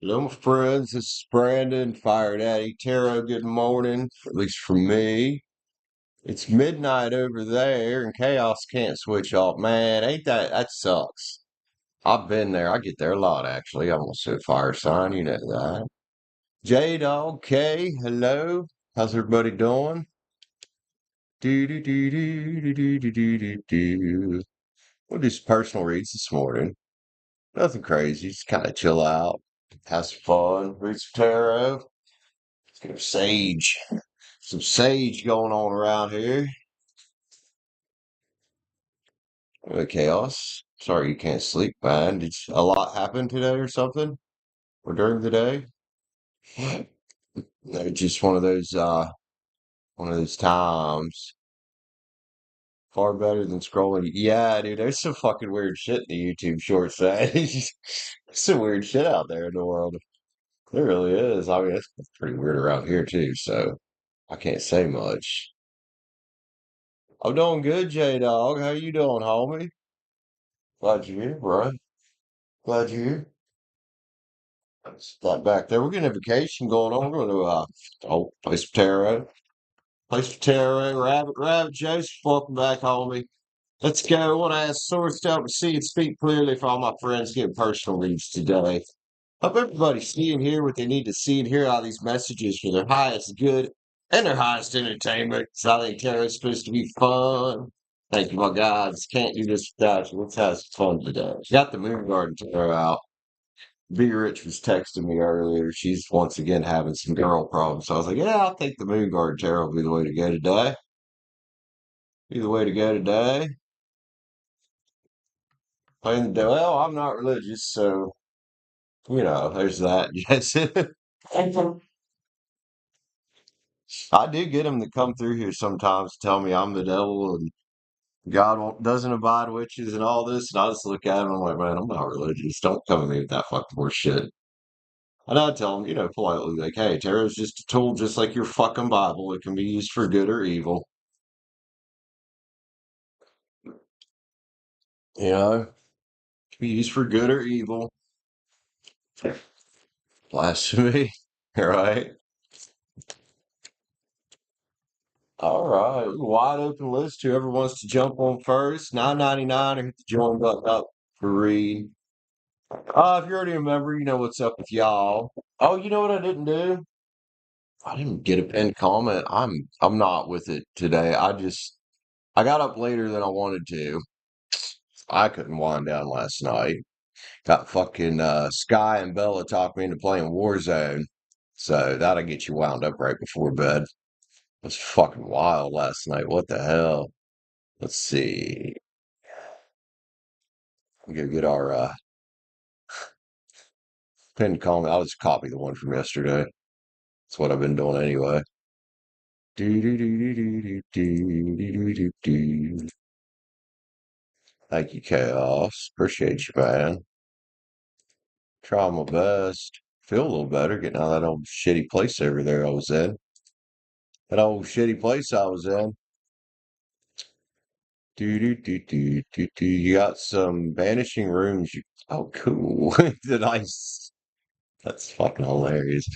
Hello, my friends. This is Brandon, Fire Daddy Tarot. Good morning, at least for me. It's midnight over there, and Chaos can't switch off. Man, ain't that sucks? I've been there. I get there a lot, actually. I'm also a fire sign. You know that. J Dog K, hello. How's everybody doing? Do do do do do do do do do do. We'll do some personal reads this morning. Nothing crazy. Just kind of chill out, have some fun, read some tarot. Let's get some sage going on around here. Chaos. Sorry you can't sleep, man. Did a lot happen today or something? Or during the day? No, just one of those times. Far better than scrolling. Yeah, dude, there's some fucking weird shit in the YouTube shorts, man. There's some weird shit out there in the world. There really is. I mean, it's pretty weird around here too, so I can't say much. I'm doing good, J Dog. How you doing, homie? Glad you're here, bro. Glad you're here. Step back there. We're getting a vacation going on. We're going to play some tarot. Play some tarot. Rabbit Joseph, welcome back, homie. Let's go. I want to ask source to help me see and speak clearly for all my friends getting personal reads today. Hope everybody's seeing here what they need to see and hear out of these messages for their highest good and their highest entertainment. So I think tarot's supposed to be fun. Thank you, my gods. Can't do this without you. Let's have some fun today. Got the Moon Garden Tarot out. B Rich was texting me earlier. She's once again having some girl problems. So I was like, yeah, I'll think the Moon Garden Tarot will be the way to go today. Be the way to go today. Playing the well, I'm not religious, so there's that. Yes. I do get them to come through here sometimes to tell me I'm the devil and doesn't abide witches and all this. And I just look at them and I'm like, man, I'm not religious. Don't come at me with that fucking horse shit. And I tell them, politely, like, hey, tarot's just a tool just like your fucking Bible. It can be used for good or evil. You know, it can be used for good or evil. Blasphemy. Right? All right. Wide open list. Whoever wants to jump on first. $9.99 or hit the join button up for read. If you're already a member, you know what's up with y'all. Oh, you know what I didn't do? I didn't get a pinned comment. I'm not with it today. I got up later than I wanted to. I couldn't wind down last night. Got fucking Sky and Bella talked me into playing Warzone. So that'll get you wound up right before bed. It was fucking wild last night. What the hell? Let's see. We go get our pinned comment. I'll just copy the one from yesterday. That's what I've been doing anyway. Do do do do do do do do do do. Thank you, Chaos. Appreciate you, man. Try my best. Feel a little better getting out of that old shitty place over there I was in. That old shitty place I was in. Do do do do do do. You got some vanishing rooms. Oh, cool. Nice. That's fucking hilarious.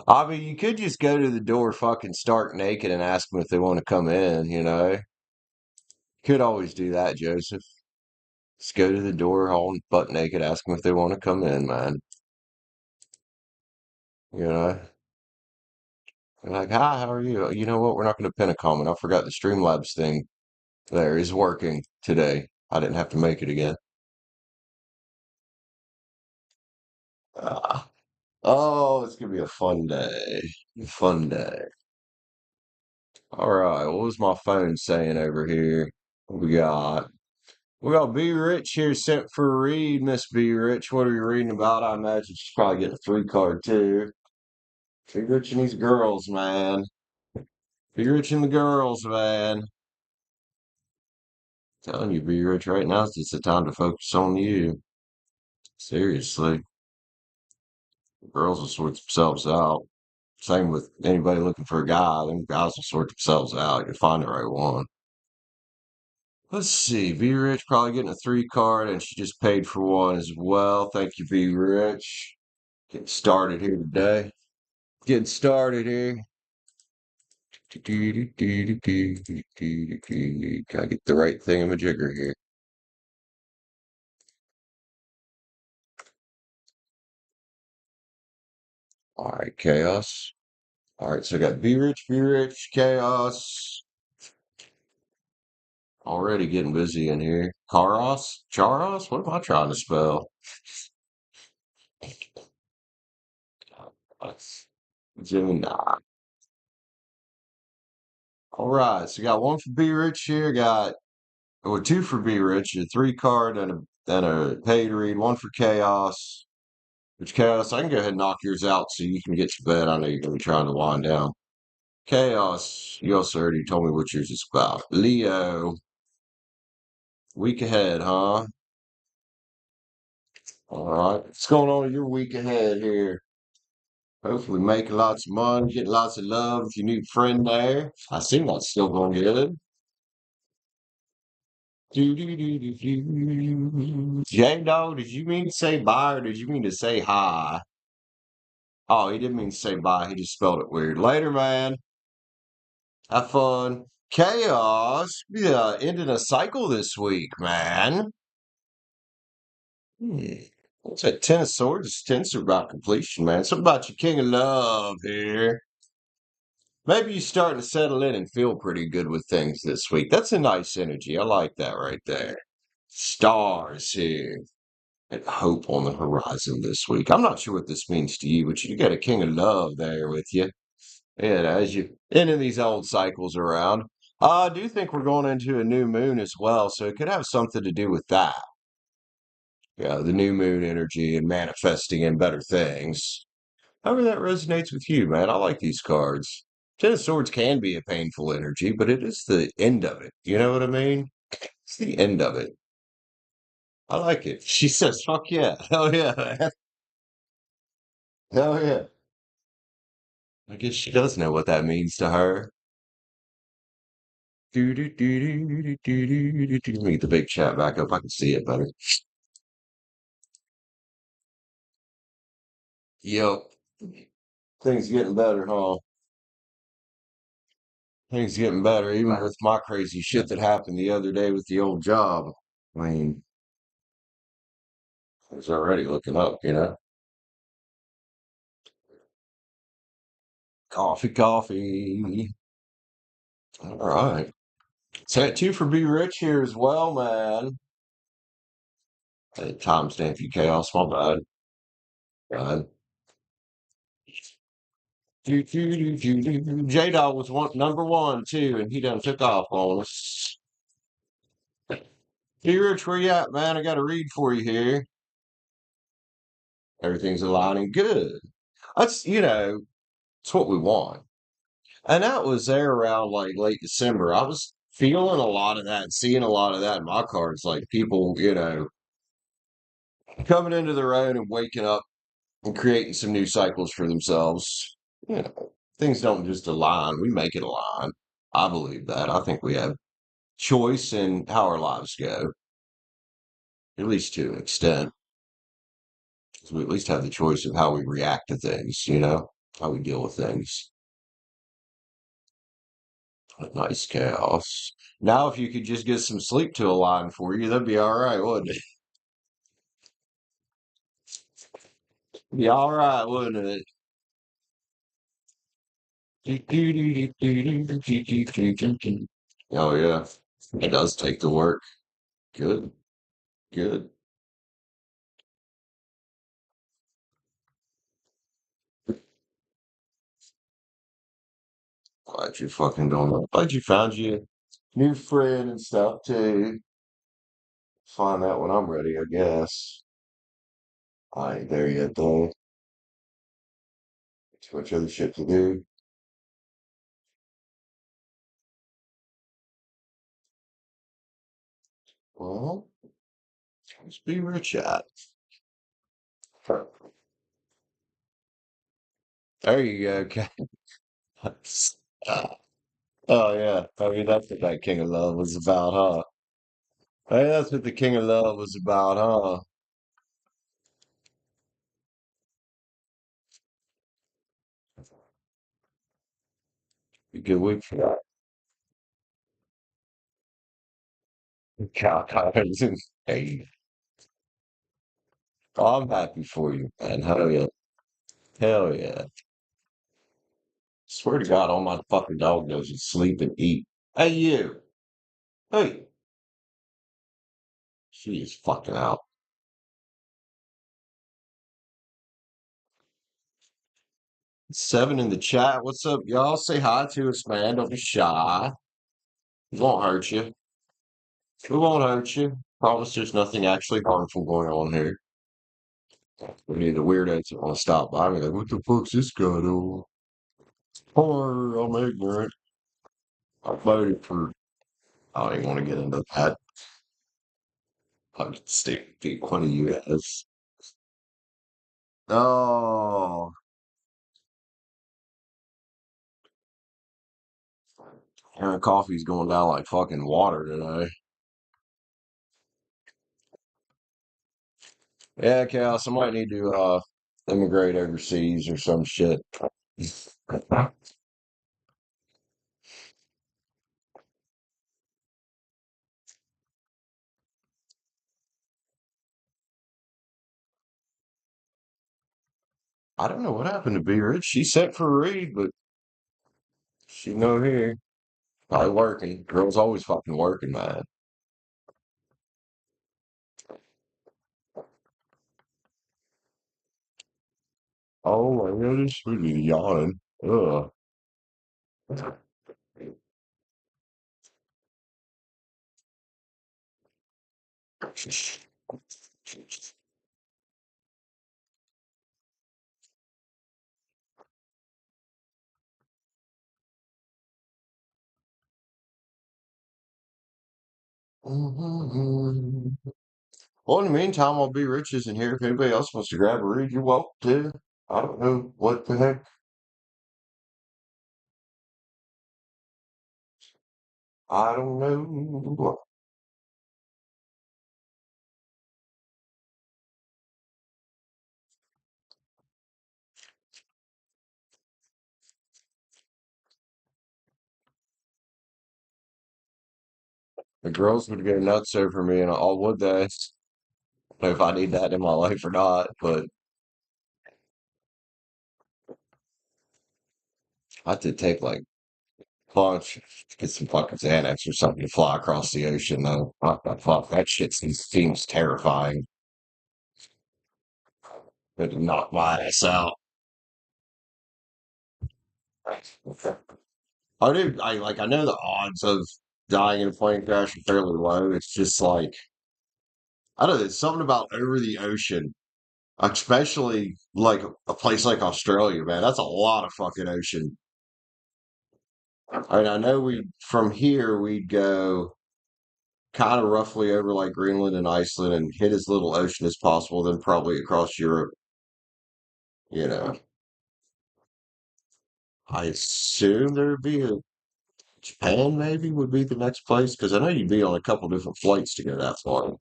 I mean, you could just go to the door fucking stark naked and ask them if they want to come in, you know? Could always do that, Joseph. Just go to the door all butt naked, ask them if they want to come in, man. You know? They're like, hi, how are you? You know what? We're not going to pin a comment. I forgot the Streamlabs thing there is working today. I didn't have to make it again. Ah. Oh, it's going to be a fun day. Fun day. All right. What was my phone saying over here? What we got? We got B Rich here sent for a read. Miss B Rich, what are you reading about? I imagine she's probably getting a 3 card too. B Rich and these girls, man. B Rich and the girls, man. Telling you, B Rich, right now is just the time to focus on you. Seriously. Girls will sort themselves out. Same with anybody looking for a guy. Them guys will sort themselves out. You'll find the right one. Let's see. B Rich probably getting a 3 card, and she just paid for one as well. Thank you, B Rich. Getting started here today. Getting started here. Gotta get the right thingamajigger here. All right, chaos. All right, so I got be rich, chaos. Already getting busy in here. Charos? What am I trying to spell? Gemini. All right, so got one for be rich here. Got or two for be rich, a three card and a pay to read. One for chaos. Which chaos? I can go ahead and knock yours out so you can get to bed. I know you're gonna be trying to wind down. Chaos. You also already told me what yours is about. Leo. Week ahead, huh? All right. What's going on in your week ahead here? Hopefully making lots of money, getting lots of love with your new friend there. I assume that's still going good. J Dog, did you mean to say bye or did you mean to say hi? Oh, he didn't mean to say bye. He just spelled it weird. Later, man. Have fun. Chaos. Yeah, ending a cycle this week, man. Hmm. What's that? Ten of Swords? It's tense about completion, man. Something about your King of Love here. Maybe you're starting to settle in and feel pretty good with things this week. That's a nice energy. I like that right there. Stars here. And hope on the horizon this week. I'm not sure what this means to you, but you got a King of Love there with you. And as you ending these old cycles around, I do think we're going into a new moon as well, so it could have something to do with that. Yeah, the new moon energy and manifesting in better things. However that resonates with you, man. I like these cards. Ten of Swords can be a painful energy, but it is the end of it. You know what I mean? It's the end of it. I like it. She says, fuck yeah. Hell yeah, man. Hell yeah. I guess she does know what that means to her. Do do do do do do do do do. Let me get the big chat back up. I can see it better. Yep. Things getting better, huh? Things getting better, even with my crazy shit that happened the other day with the old job. I mean, it's already looking up, you know? Coffee, coffee. All right. Set two for Be Rich here as well, man. Timestamp you chaos, my bad. God. J Dog was number one too, and he done took off on us. Be Rich, where you at, man? I got a read for you here. Everything's aligning good. That's it's what we want. And that was there around like late December. I was feeling a lot of that, seeing a lot of that in my cards, like people, coming into their own and waking up and creating some new cycles for themselves. Things don't just align, we make it align. I believe that. I think we have choice in how our lives go, at least to an extent. 'Cause we at least have the choice of how we react to things, how we deal with things. A nice chaos. Now, if you could just get some sleep to align for you, that'd be all right, wouldn't it? Be all right, wouldn't it? Oh yeah, it does take the work. Good, good. Glad you fucking doing that. Glad you found your new friend and stuff too. Find that when I'm ready, I guess. I ain't there yet though. Too much other shit to do. Well, let's be rich at. There you go. Okay. Oh yeah. I mean that's what that King of Love was about, huh? Hey, that's what the King of Love was about, huh? Good week for that. God, hey, I'm happy for you, man. Hell yeah. Hell yeah. Swear to God, all my fucking dog does is sleep and eat. Hey, you. Hey. She is fucking out. Seven in the chat. What's up, y'all? Say hi to us, man. Don't be shy. It won't hurt you. It won't hurt you. Promise there's nothing actually harmful going on here. We need the weirdos that want to stop by me like, what the fuck's this guy doing? Or I'm ignorant. I voted for. I don't even want to get into that. I'm stupid. One of you guys. Oh, Aaron Coffee's going down like fucking water today. Yeah, Cal, somebody need to immigrate overseas or some shit. I don't know what happened to Be Rich. She sent for a read, but she no here. Probably working. Girl's always fucking working, man. Oh my goodness, really yawning. Ugh. Well, in the meantime, I'll be Rich isn't here. If anybody else wants to grab a read, you're welcome to. I don't know what the heck. I don't know. The girls would go nuts over me, and all would they? I don't know if I need that in my life or not, but I have to take like punch to get some fucking Xanax or something to fly across the ocean, though. Fuck, that shit seems terrifying. It'd knock my ass out. I know the odds of dying in a plane crash are fairly low. It's just like, I don't know, there's something about over the ocean, especially like a place like Australia, man. That's a lot of fucking ocean. I mean, I know from here, we'd go kind of roughly over like Greenland and Iceland and hit as little ocean as possible, then probably across Europe, you know. I assume there'd be a Japan maybe would be the next place because I know you'd be on a couple different flights to go that far.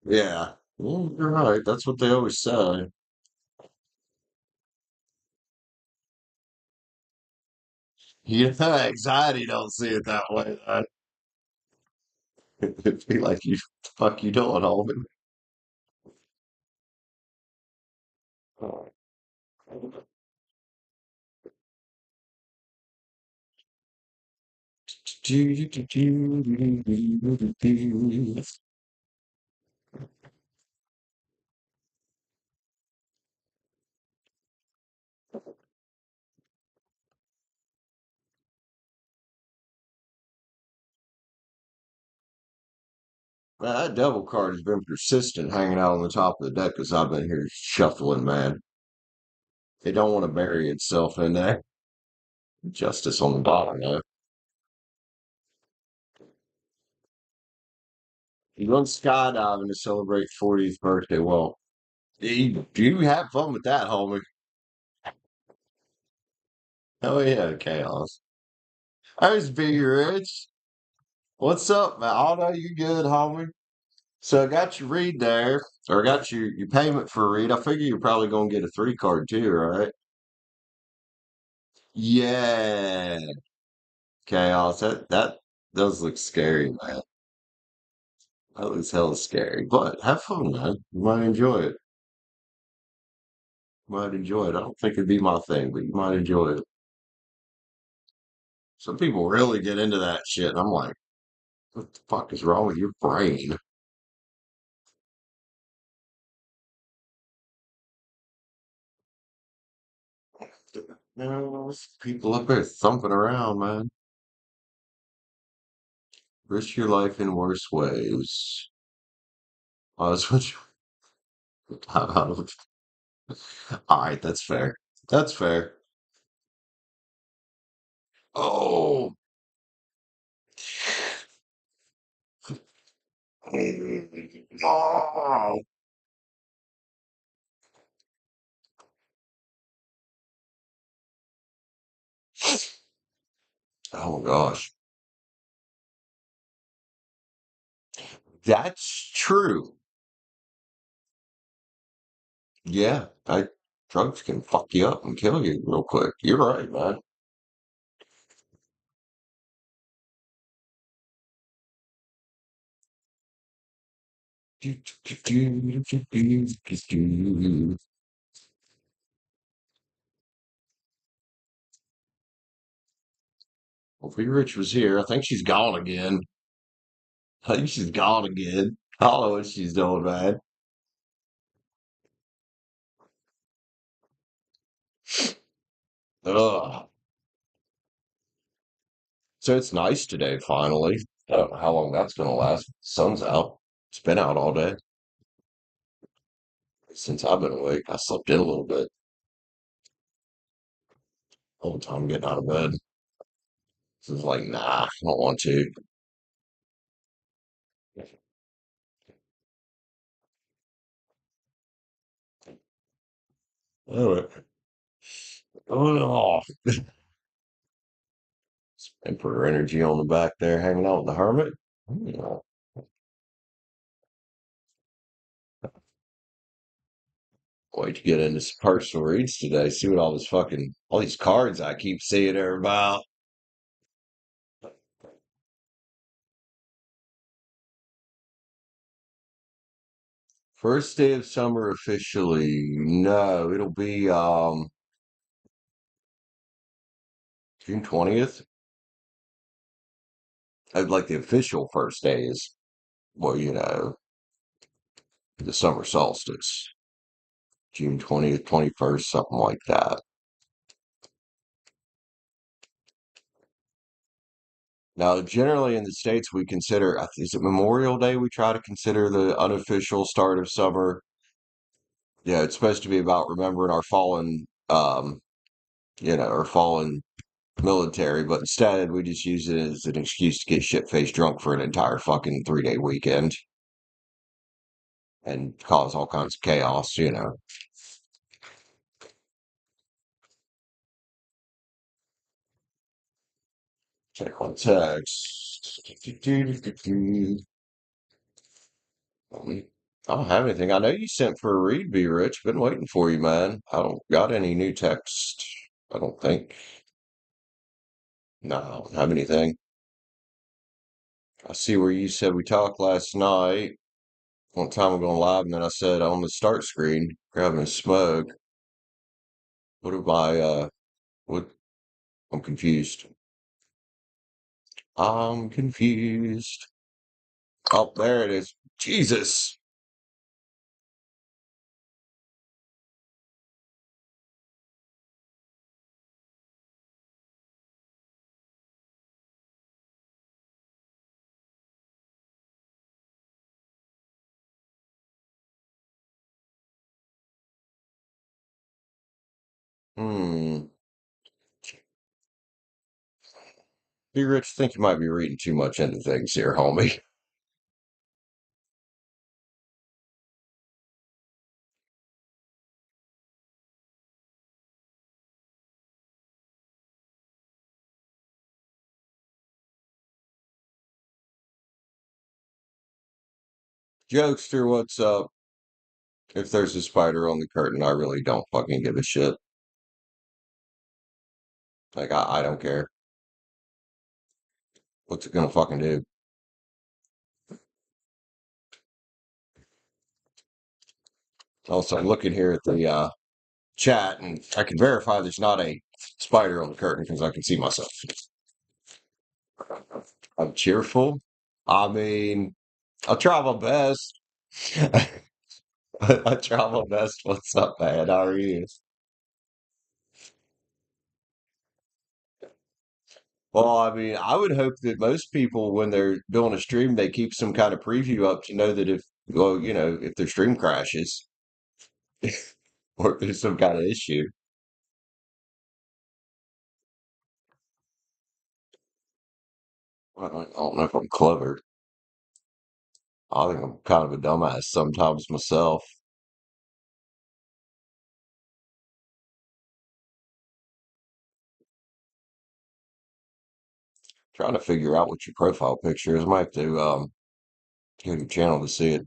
Yeah. Well, you're right. That's what they always say. Yeah, anxiety don't see it that way. It'd be like you fuck you doing, homie. Man, that devil card has been persistent hanging out on the top of the deck as I've been here shuffling, man. It don't want to bury itself in there. Justice on the bottom, though. He went skydiving to celebrate 40th birthday. Well, you have fun with that, homie. Oh yeah, chaos. I was Big Rich. What's up, man? Oh no, you good, homie? So I got your read there, or I got your payment for a read. I figure you're probably gonna get a 3 card too, right? Yeah, chaos. That does look scary, man. That looks hella scary. But have fun, man. You might enjoy it. You might enjoy it. I don't think it'd be my thing, but you might enjoy it. Some people really get into that shit, and I'm like, what the fuck is wrong with your brain? There's people up there thumping around, man. Risk your life in worse ways. That's what you, all right, that's fair. That's fair. Oh, oh, oh gosh, that's true. Yeah, drugs can fuck you up and kill you real quick. You're right, man. Well, Free Rich was here. I think she's gone again. I think she's gone again. I don't know what she's doing, man. Ugh. So it's nice today, finally. I don't know how long that's gonna last. Sun's out. It's been out all day since I've been awake. I slept in a little bit all the time getting out of bed. So it's like, nah, I don't want to. Oh, oh, Emperor energy on the back there, hanging out with the hermit. Yeah. Wait to get into some personal reads today. See what all these cards I keep seeing are about. First day of summer officially. No, it'll be June 20th. Like the official first day is, well, the summer solstice. June 20th, 21st, something like that. Now, generally in the States, we consider, is it Memorial Day? We try to consider the unofficial start of summer. Yeah, it's supposed to be about remembering our our fallen military, but instead we just use it as an excuse to get shit-faced drunk for an entire fucking 3-day weekend and cause all kinds of chaos. Check on text. I don't have anything. I know you sent for a read, Be Rich. Been waiting for you, man. I don't got any new text. I don't think. No, I don't have anything. I see where you said we talked last night. One time we're going live, and then I said on the start screen, grabbing a smoke. What am I, what? I'm confused. I'm confused. Oh, there it is. Jesus. Hmm. Be Rich, think you might be reading too much into things here, homie. Jokester, what's up? If there's a spider on the curtain, I really don't fucking give a shit. Like, I don't care. What's it gonna fucking do? Also, I'm looking here at the chat, and I can verify there's not a spider on the curtain because I can see myself. I'm cheerful. I mean, I'll try my best. I try my best. What's up, man? How are you? Well, I mean, I would hope that most people, when they're doing a stream, they keep some kind of preview up to know that if, well, if their stream crashes or if there's some kind of issue. I don't know if I'm clever. I think I'm kind of a dumbass sometimes myself. Trying to figure out what your profile picture is. I might have to go to your channel to see it.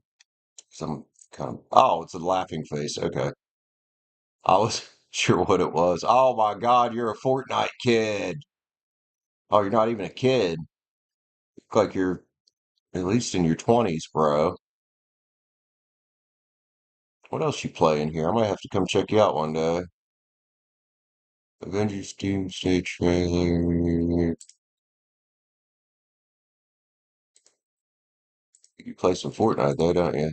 Some kind of, oh, it's a laughing face. Okay. I was sure what it was. Oh my God, you're a Fortnite kid. Oh, you're not even a kid. Look like you're at least in your 20s, bro. What else you play in here? I might have to come check you out one day. Avengers Doomsday trailer. You play some Fortnite though, don't you?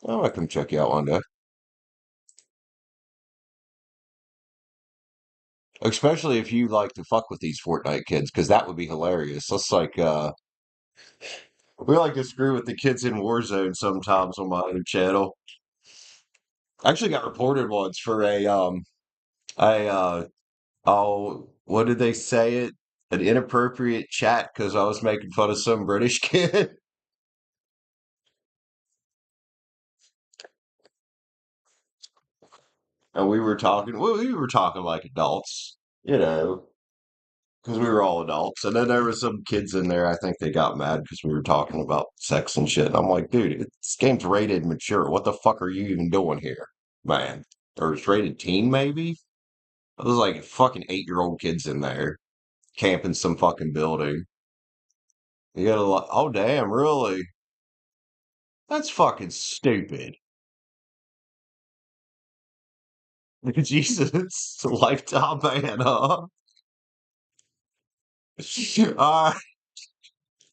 I might come check you out one day. Especially if you like to fuck with these Fortnite kids, because that would be hilarious. Let's like we like to screw with the kids in Warzone sometimes on my other channel. I actually got reported once for a oh, what did they say it? An inappropriate chat because I was making fun of some British kid. And we were talking like adults, you know, because we were all adults. And then there were some kids in there. I think they got mad because we were talking about sex and shit. And I'm like, dude, this game's rated mature. What the fuck are you even doing here, man? Or it's rated teen, maybe? It was like fucking 8-year-old kids in there camping some fucking building. You gotta like, oh damn, really? That's fucking stupid. Jesus, it's a lifetime ban, huh? All right,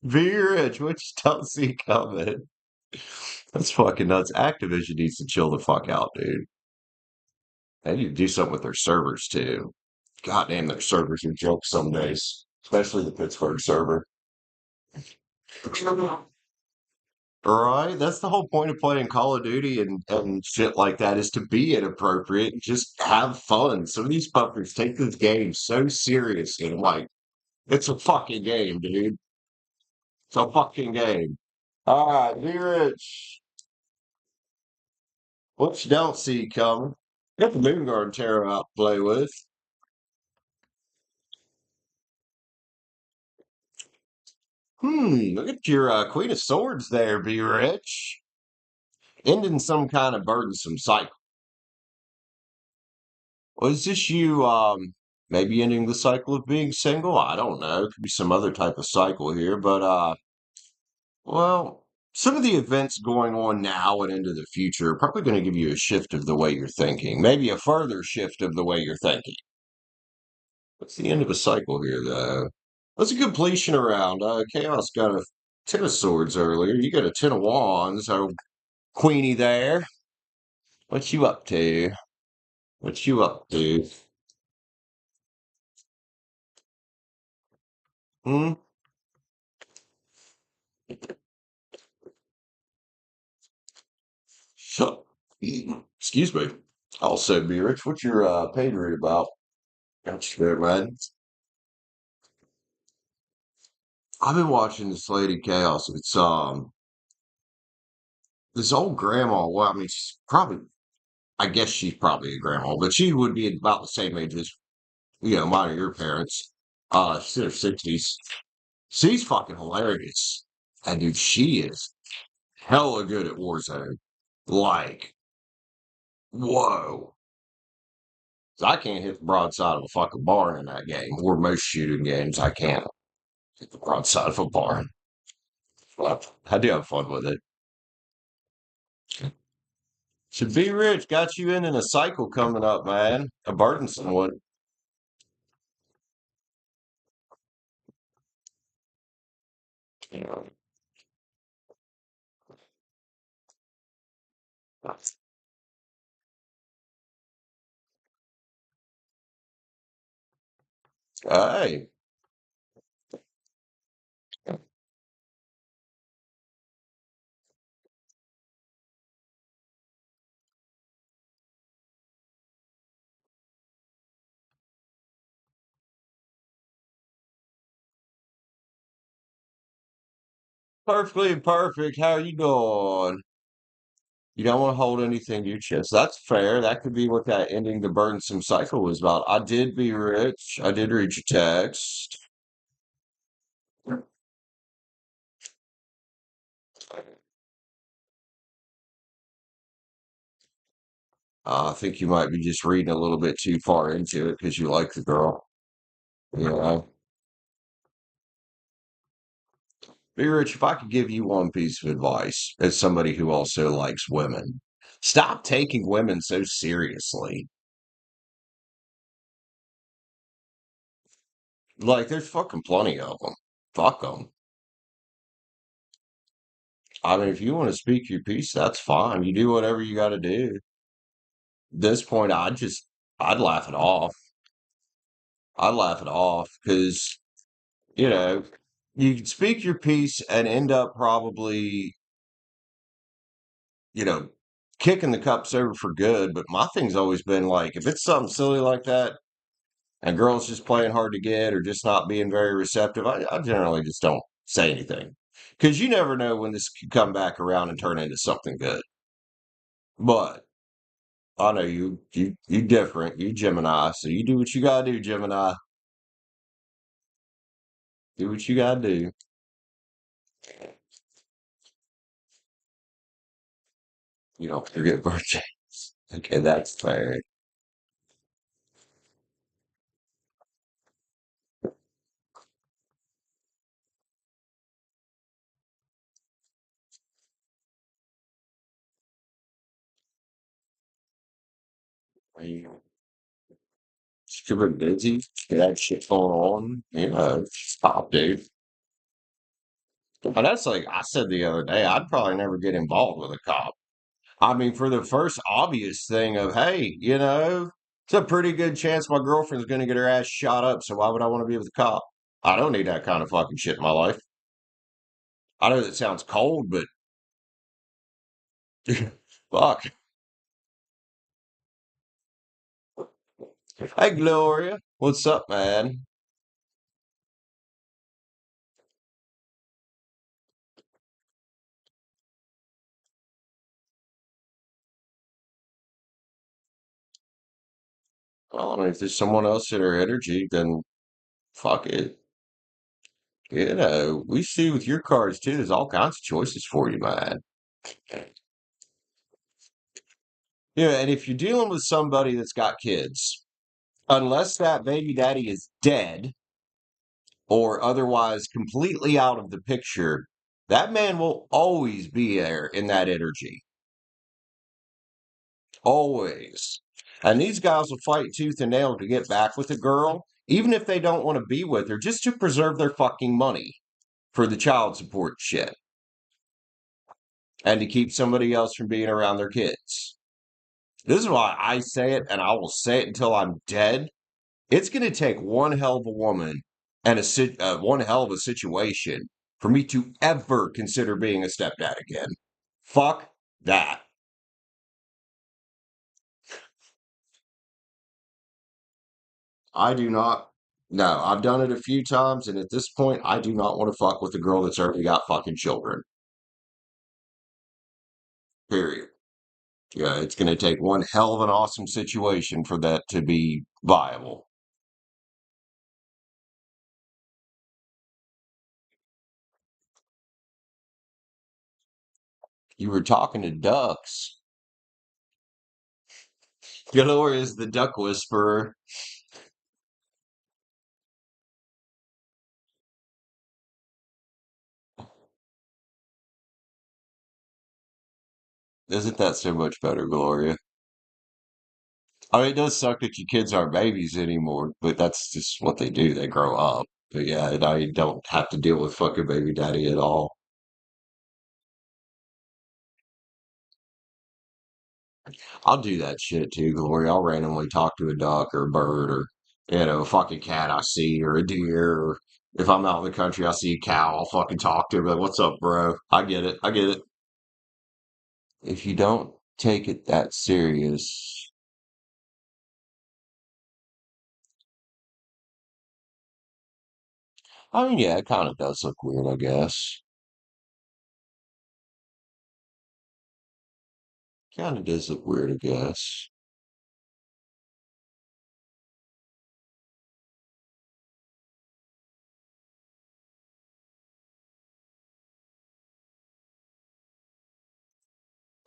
be rich. What you don't see coming. That's fucking nuts. Activision needs to chill the fuck out, dude. They need to do something with their servers too. God damn, their servers are jokes some days, especially the Pittsburgh server. Right? That's the whole point of playing Call of Duty and shit like that is to be inappropriate and just have fun. Some of these fuckers take this game so seriously. I'm like, it's a fucking game, dude. It's a fucking game. All right, be rich. What you don't see coming. Got the Moon Guard Terror out to play with. Look at your Queen of Swords there, be rich. Ending some kind of burdensome cycle. Was this you maybe ending the cycle of being single? I don't know. Could be some other type of cycle here, but well, some of the events going on now and into the future are probably going to give you a shift of the way you're thinking. Maybe a further shift of the way you're thinking. What's the end of a cycle here, though? What's a completion around? Chaos got a 10 of Swords earlier. You got a 10 of Wands. Oh, Queenie there. What you up to? What you up to? Hmm? Shut. Excuse me. Also, be rich. What's your pay to read about? Got you there, man. I've been watching this lady Chaos. It's this old grandma. Well, I mean, she's probably. I guess she's probably a grandma, but she would be about the same age as mine or your parents. She's in her 60s. She's fucking hilarious. And dude, she is hella good at Warzone. Like, whoa. I can't hit the broadside of a fucking barn in that game, or most shooting games. I can't hit the broadside of a barn. But I do have fun with it. Should be rich. Got you in a cycle coming up, man. A burdensome one. Hey, perfectly perfect. How you doing? You don't want to hold anything to your chest. That's fair. That could be what that ending the burdensome cycle was about. I did be rich. I did read your text. I think you might be just reading a little bit too far into it because you like the girl. You know, be rich. If I could give you one piece of advice as somebody who also likes women, stop taking women so seriously. Like, there's fucking plenty of them. Fuck them. I mean, if you want to speak your piece, that's fine. You do whatever you got to do. At this point, I'd laugh it off. I'd laugh it off because, you know, you can speak your piece and end up probably, you know, kicking the cups over for good. But my thing's always been like, if it's something silly like that and girls just playing hard to get or just not being very receptive, I generally just don't say anything because you never know when this could come back around and turn into something good. But I know you different. You Gemini, so you do what you gotta do, Gemini. Do what you gotta do. You don't forget birthdays. Okay, that's fair. You super busy. You got shit going on. You know, stop, dude. And that's like I said the other day. I'd probably never get involved with a cop. I mean, for the first obvious thing of, hey, you know, it's a pretty good chance my girlfriend's going to get her ass shot up. So why would I want to be with a cop? I don't need that kind of fucking shit in my life. I know that sounds cold, but fuck. Hey, Gloria. What's up, man? Well, I mean, if there's someone else in her energy, then fuck it. You know, we see with your cards too, there's all kinds of choices for you, man. Yeah, and if you're dealing with somebody that's got kids, unless that baby daddy is dead or otherwise completely out of the picture, that man will always be there in that energy. Always. And these guys will fight tooth and nail to get back with a girl, even if they don't want to be with her, just to preserve their fucking money for the child support shit and to keep somebody else from being around their kids. This is why I say it, and I will say it until I'm dead. It's going to take one hell of a woman and one hell of a situation for me to ever consider being a stepdad again. Fuck that. I do not. No, I've done it a few times, and at this point, I do not want to fuck with a girl that's already got fucking children. Period. Yeah, it's going to take one hell of an awesome situation for that to be viable. You were talking to ducks. Gloria is the duck whisperer. Isn't that so much better, Gloria? I mean, it does suck that your kids aren't babies anymore, but that's just what they do. They grow up. But yeah, and I don't have to deal with fucking baby daddy at all. I'll do that shit too, Gloria. I'll randomly talk to a duck or a bird or, a fucking cat I see or a deer. Or if I'm out in the country, I see a cow, I'll fucking talk to him. Like, what's up, bro? I get it. I get it. If you don't take it that serious, I mean, yeah, it kind of does look weird, I guess. Kind of does look weird, I guess.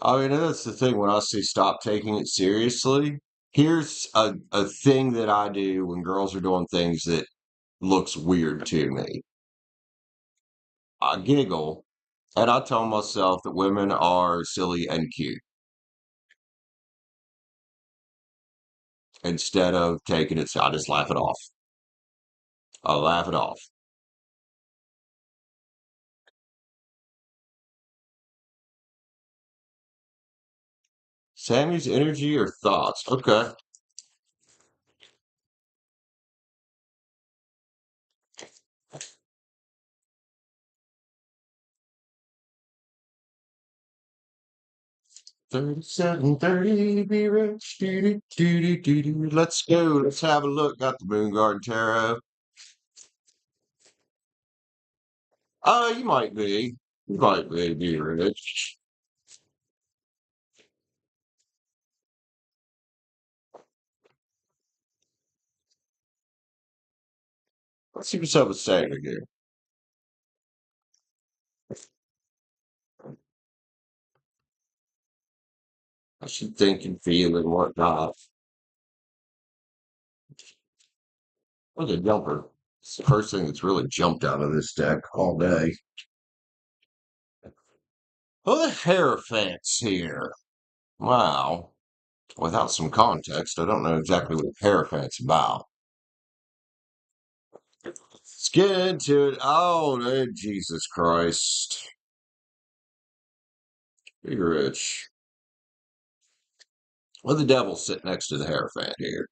I mean, that's the thing when I say stop taking it seriously. Here's a thing that I do when girls are doing things that looks weird to me. I giggle and I tell myself that women are silly and cute instead of taking it. So I just laugh it off. I laugh it off. Sammy's energy or thoughts? Okay. 3730, be rich. Do, do, do, do, do, do. Let's go. Let's have a look. Got the Moon Garden Tarot. You might be. You might be rich. Let's see what's up with Saturn here. I should think and feel and whatnot. What's a jumper? It's the first thing that's really jumped out of this deck all day. Oh, the Hierophant's here. Wow. Without some context, I don't know exactly what the Hierophant's about. Let's get into it. Oh, Jesus Christ. Be rich. Well, the devil's sitting next to the Hierophant here.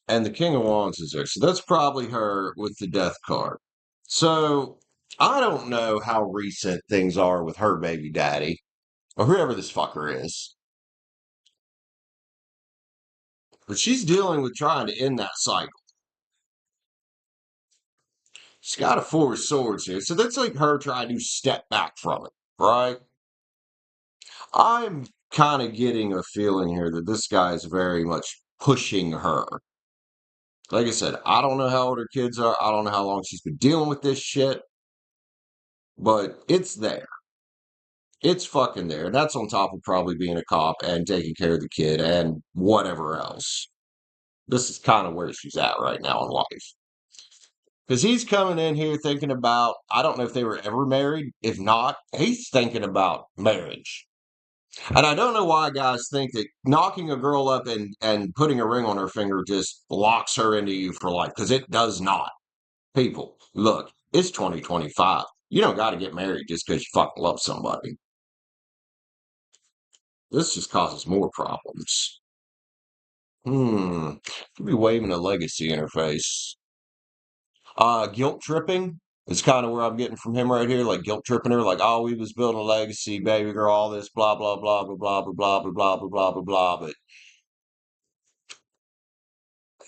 And the King of Wands is there. So that's probably her with the Death card. So I don't know how recent things are with her baby daddy or whoever this fucker is. But she's dealing with trying to end that cycle. She's got a Four of Swords here. So that's like her trying to step back from it, right? I'm kind of getting a feeling here that this guy is very much pushing her. Like I said, I don't know how old her kids are. I don't know how long she's been dealing with this shit, but it's there. It's fucking there. And that's on top of probably being a cop and taking care of the kid and whatever else. This is kind of where she's at right now in life. Because he's coming in here thinking about, I don't know if they were ever married. If not, he's thinking about marriage. And I don't know why guys think that knocking a girl up and putting a ring on her finger just locks her into you for life, because it does not. People, look, it's 2025. You don't got to get married just because you fucking love somebody. This just causes more problems. Could be waving a legacy interface. Guilt tripping is kind of where I'm getting from him right here. Like guilt tripping her, like, oh, we was building a legacy, baby girl, all this, blah, blah, blah, blah, blah, blah, blah, blah, blah, blah, blah, blah, blah. But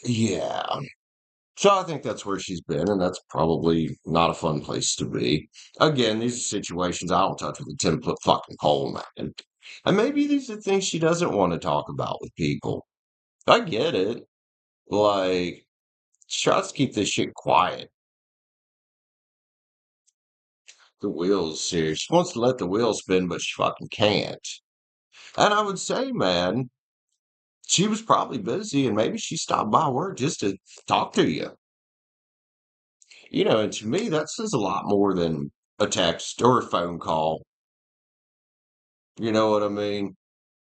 yeah. So I think that's where she's been, and that's probably not a fun place to be. Again, these are situations I don't touch with a 10-foot fucking pole, man. And maybe these are things she doesn't want to talk about with people. I get it. Like, she tries to keep this shit quiet. The wheels here. She wants to let the wheels spin, but she fucking can't. And I would say, man, she was probably busy and maybe she stopped by work just to talk to you. And to me, that says a lot more than a text or a phone call. You know what I mean?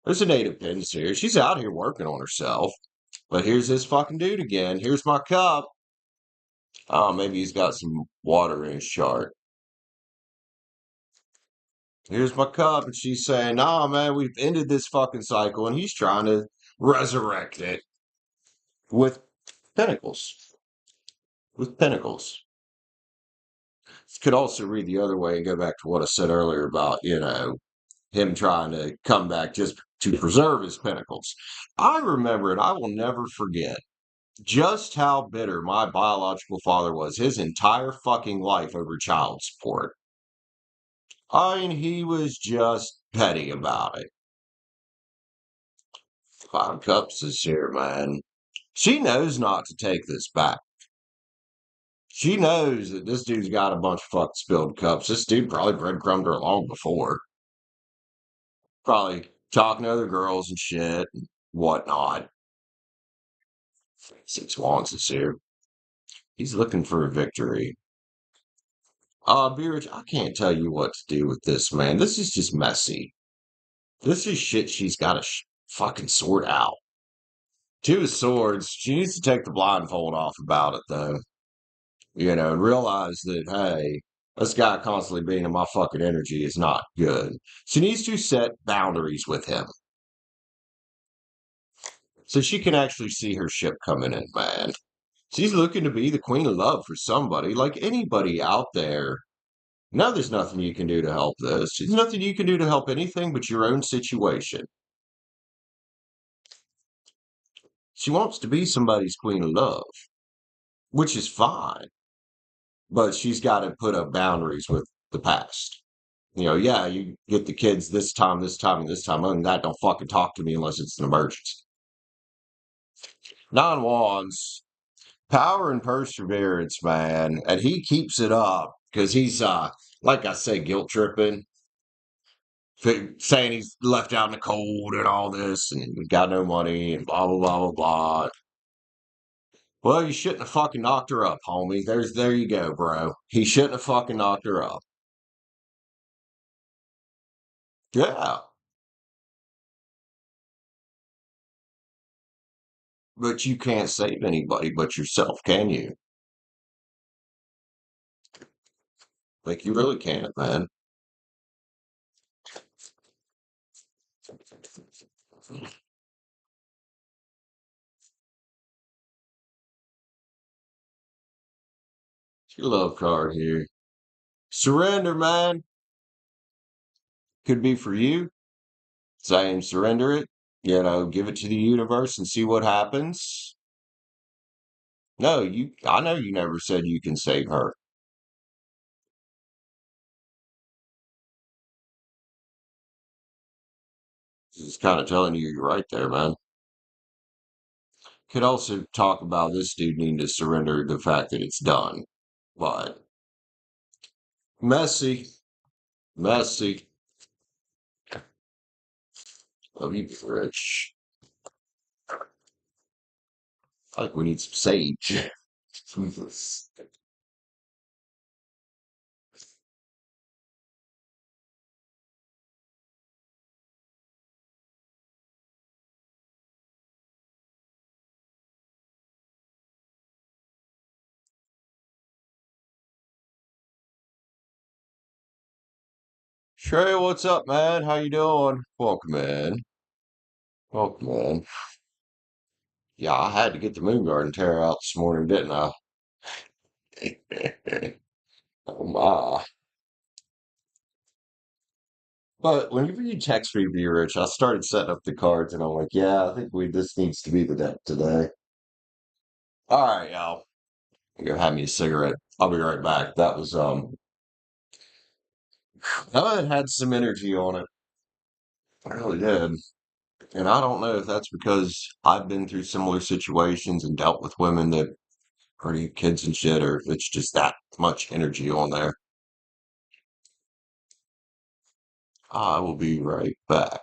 There's a native pins here. She's out here working on herself. But here's this fucking dude again. Here's my cup. Oh, maybe he's got some water in his chart. Here's my cup. And she's saying, nah, man, we've ended this fucking cycle. And he's trying to resurrect it with pinnacles. With pinnacles. Could also read the other way and go back to what I said earlier about, him trying to come back just to preserve his pinnacles. I remember, and I will never forget, just how bitter my biological father was his entire fucking life over child support. I mean, he was just petty about it. 5 cups is here, man. She knows not to take this back. She knows that this dude's got a bunch of fucking spilled cups. This dude probably breadcrumbed her long before. Probably talking to other girls and shit and whatnot. 6 wands is here. He's looking for a victory. Beerich, I can't tell you what to do with this, man. This is just messy. This is shit she's got to fucking sort out. 2 of swords. She needs to take the blindfold off about it, though. And realize that, hey, this guy constantly being in my fucking energy is not good. She needs to set boundaries with him. So she can actually see her ship coming in, man. She's looking to be the queen of love for somebody, like anybody out there. No, there's nothing you can do to help this. There's nothing you can do to help anything but your own situation. She wants to be somebody's queen of love, which is fine. But she's got to put up boundaries with the past. Yeah, you get the kids this time, this time, and this time. Other than that, don't fucking talk to me unless it's an emergency. 9 wands. Power and perseverance, man. And he keeps it up because he's, like I say, guilt tripping. Saying he's left out in the cold and all this and got no money and blah, blah, blah, blah, blah. Well, you shouldn't have fucking knocked her up, homie. There you go, bro. He shouldn't have fucking knocked her up. Yeah. But you can't save anybody but yourself, can you? Like, you really can't, man. Your love card here. Surrender, man. Could be for you. Saying surrender it. Give it to the universe and see what happens. No, I know you never said you can save her. It's kind of telling you you're right there, man. Could also talk about this dude needing to surrender the fact that it's done. But messy, messy. Love you, Rich. I think we need some sage. Jesus. Trey, what's up, man? How you doing? Welcome in. Welcome in. Yeah, I had to get the moon garden tear out this morning, didn't I? Oh my. But whenever you text me, be rich, I started setting up the cards and I'm like, yeah, I think this needs to be the deck today. All right, y'all. Go have me a cigarette. I'll be right back. That had some energy on it. I really did. And I don't know if that's because I've been through similar situations and dealt with women that are kids and shit, or if it's just that much energy on there. I will be right back.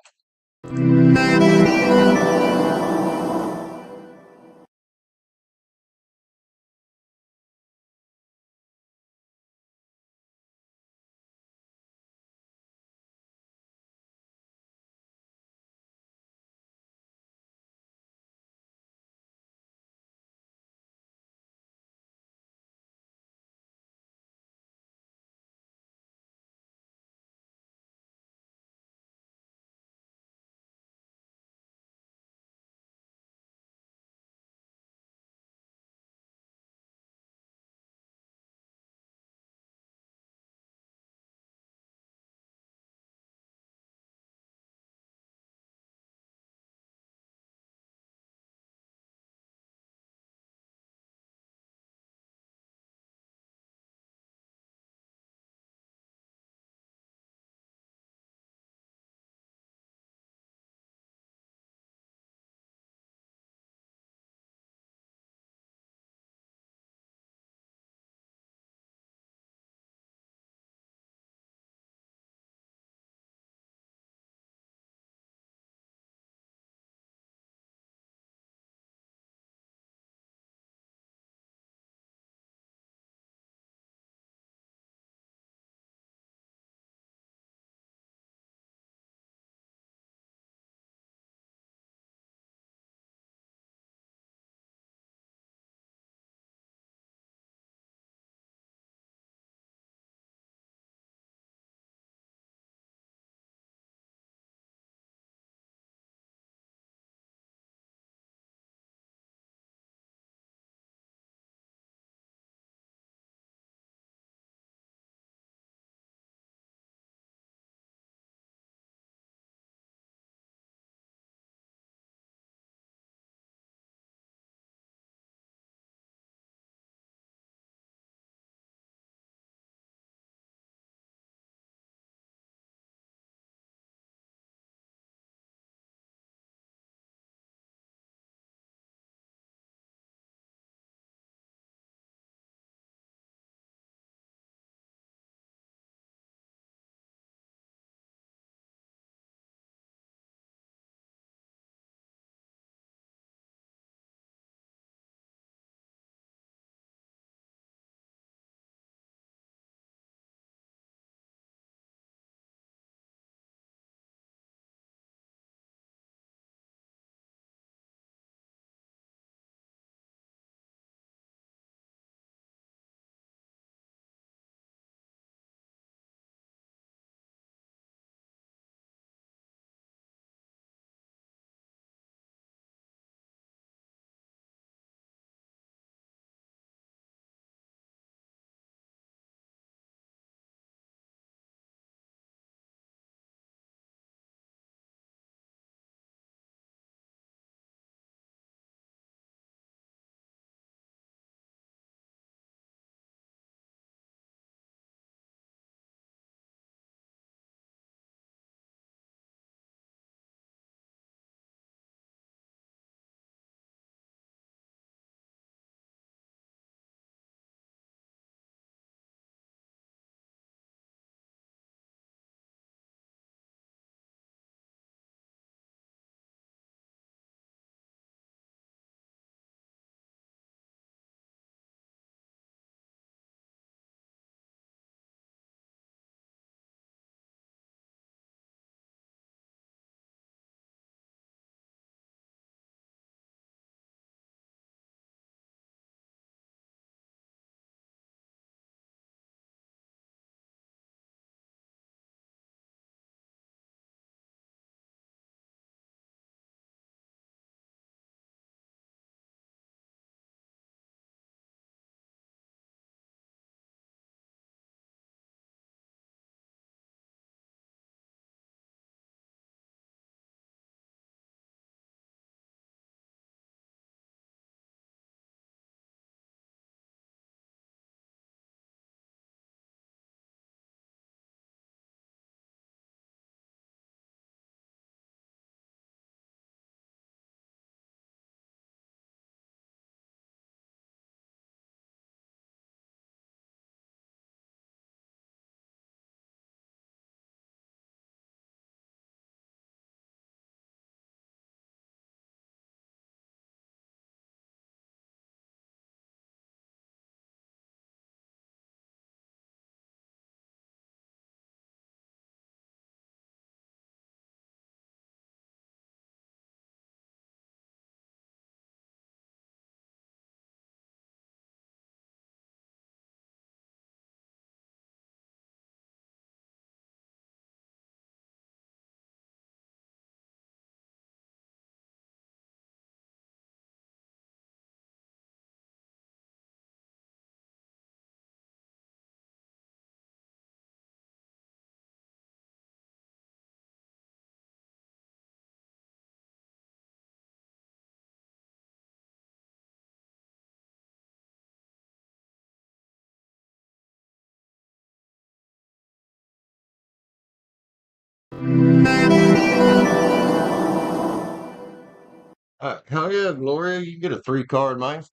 Hell yeah, Gloria, you get a 3 card, man.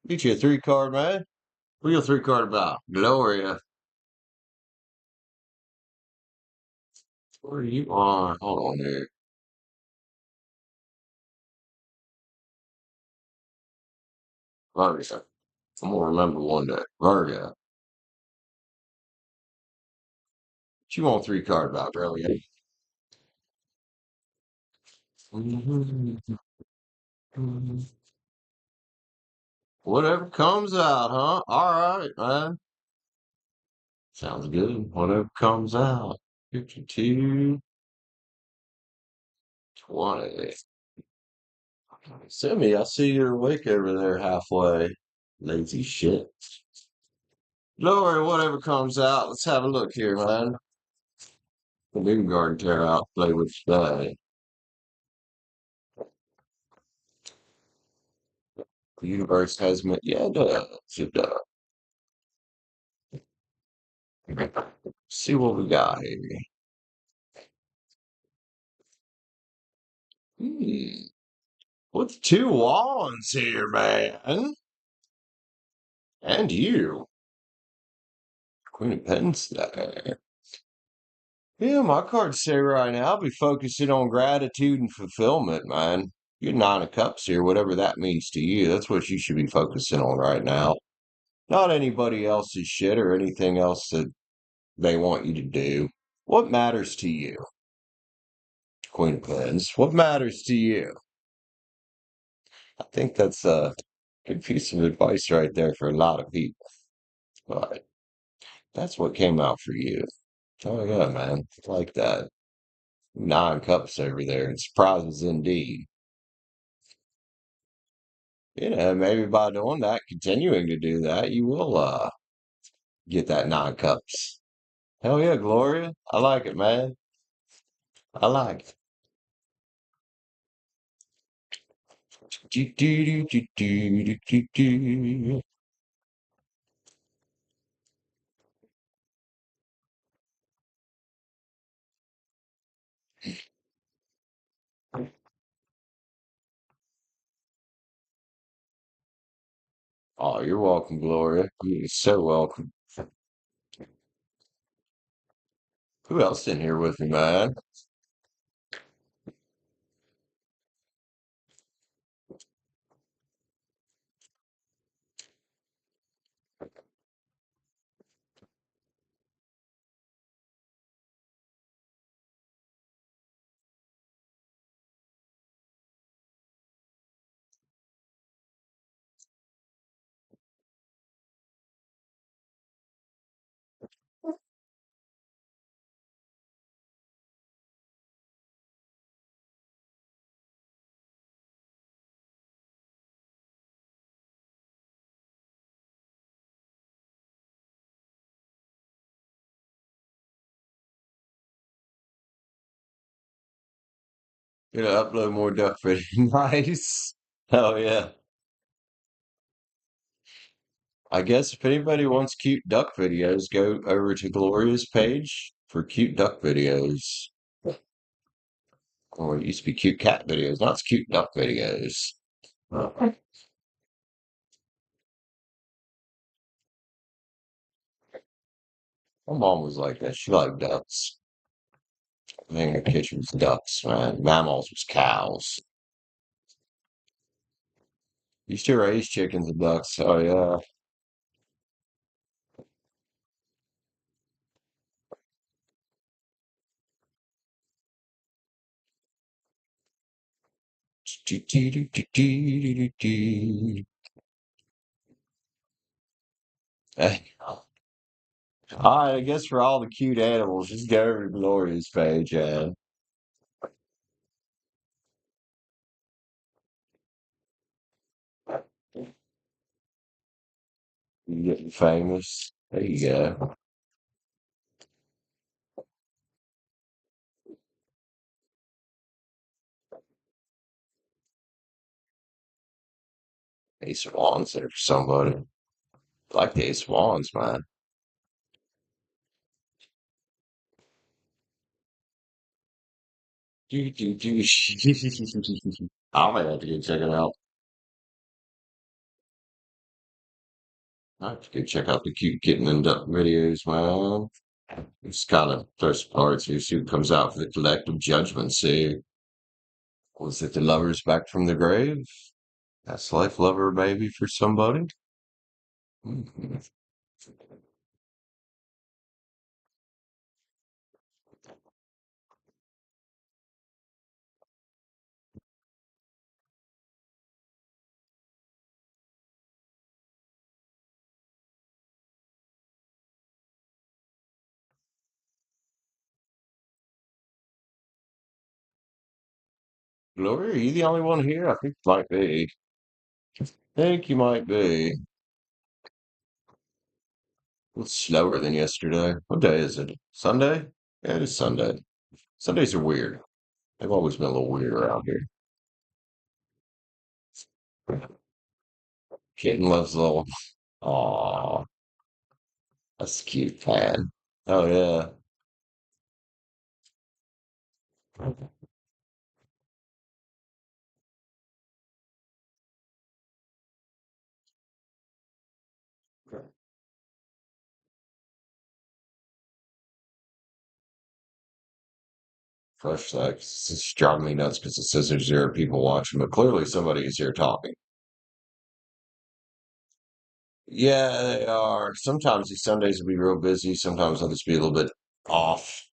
Get you a 3 card, man. What are you a 3 card about? Gloria. Where are you on? Hold on here. Virgo. I'm gonna remember one day. Virgo. What you want 3 card about, really? Whatever comes out, huh? All right, man. Sounds good. Whatever comes out. 52, 20. Simi, I see you're awake over there halfway. Lazy shit. Lower whatever comes out. Let's have a look here, man. The Moon Garden tear out, play with today. The universe has me. Yeah, it does. It does. See what we got here. Hmm. What's 2 wands here, man? And you. Queen of Pens there. Yeah, my cards say right now, I'll be focusing on gratitude and fulfillment, man. You're 9 of Cups here, whatever that means to you. That's what you should be focusing on right now. Not anybody else's shit or anything else that they want you to do. What matters to you? Queen of Pens. What matters to you? I think that's a good piece of advice right there for a lot of people. But that's what came out for you. Oh yeah, man. I like that. 9 cups over there. It surprises indeed. Maybe by doing that, continuing to do that, you will get that 9 cups. Hell yeah, Gloria. I like it, man. I like it. Do, do, do, do, do, do, do. Oh, you're welcome, Gloria. You're so welcome. Who else in here with me, man? Upload more duck video. Nice. Hell yeah. I guess if anybody wants cute duck videos, go over to Gloria's page for cute duck videos. Or it used to be cute cat videos. Now it's cute duck videos. My mom was like that. She liked ducks. I think her kitchen was ducks, man. Mammals was cows. Used to raise chickens and ducks. Oh yeah. All right, I guess for all the cute animals, just go over to Gloria's page, and you getting famous. There you go. Ace of Wands there for somebody. I like the Ace of Wands, man. Do. I might have to go check it out. I have to go check out the cute kitten and duck videos, man. Just kind of throw some parts here, see what comes out for the collective judgment. See, was it the lovers back from the grave? That's life lover maybe for somebody. Mhm. Gloria, are you the only one here? I think you might be. Think you might be. It's slower than yesterday. What day is it? Sunday? Yeah, it is Sunday. Sundays are weird. They've always been a little weird around here. Kitten loves little. Aw, that's cute, man. Oh yeah. Fresh sex. It's driving me nuts because it says there's 0 people watching, but clearly somebody is here talking. Yeah, they are. Sometimes these Sundays will be real busy. Sometimes they'll just be a little bit off,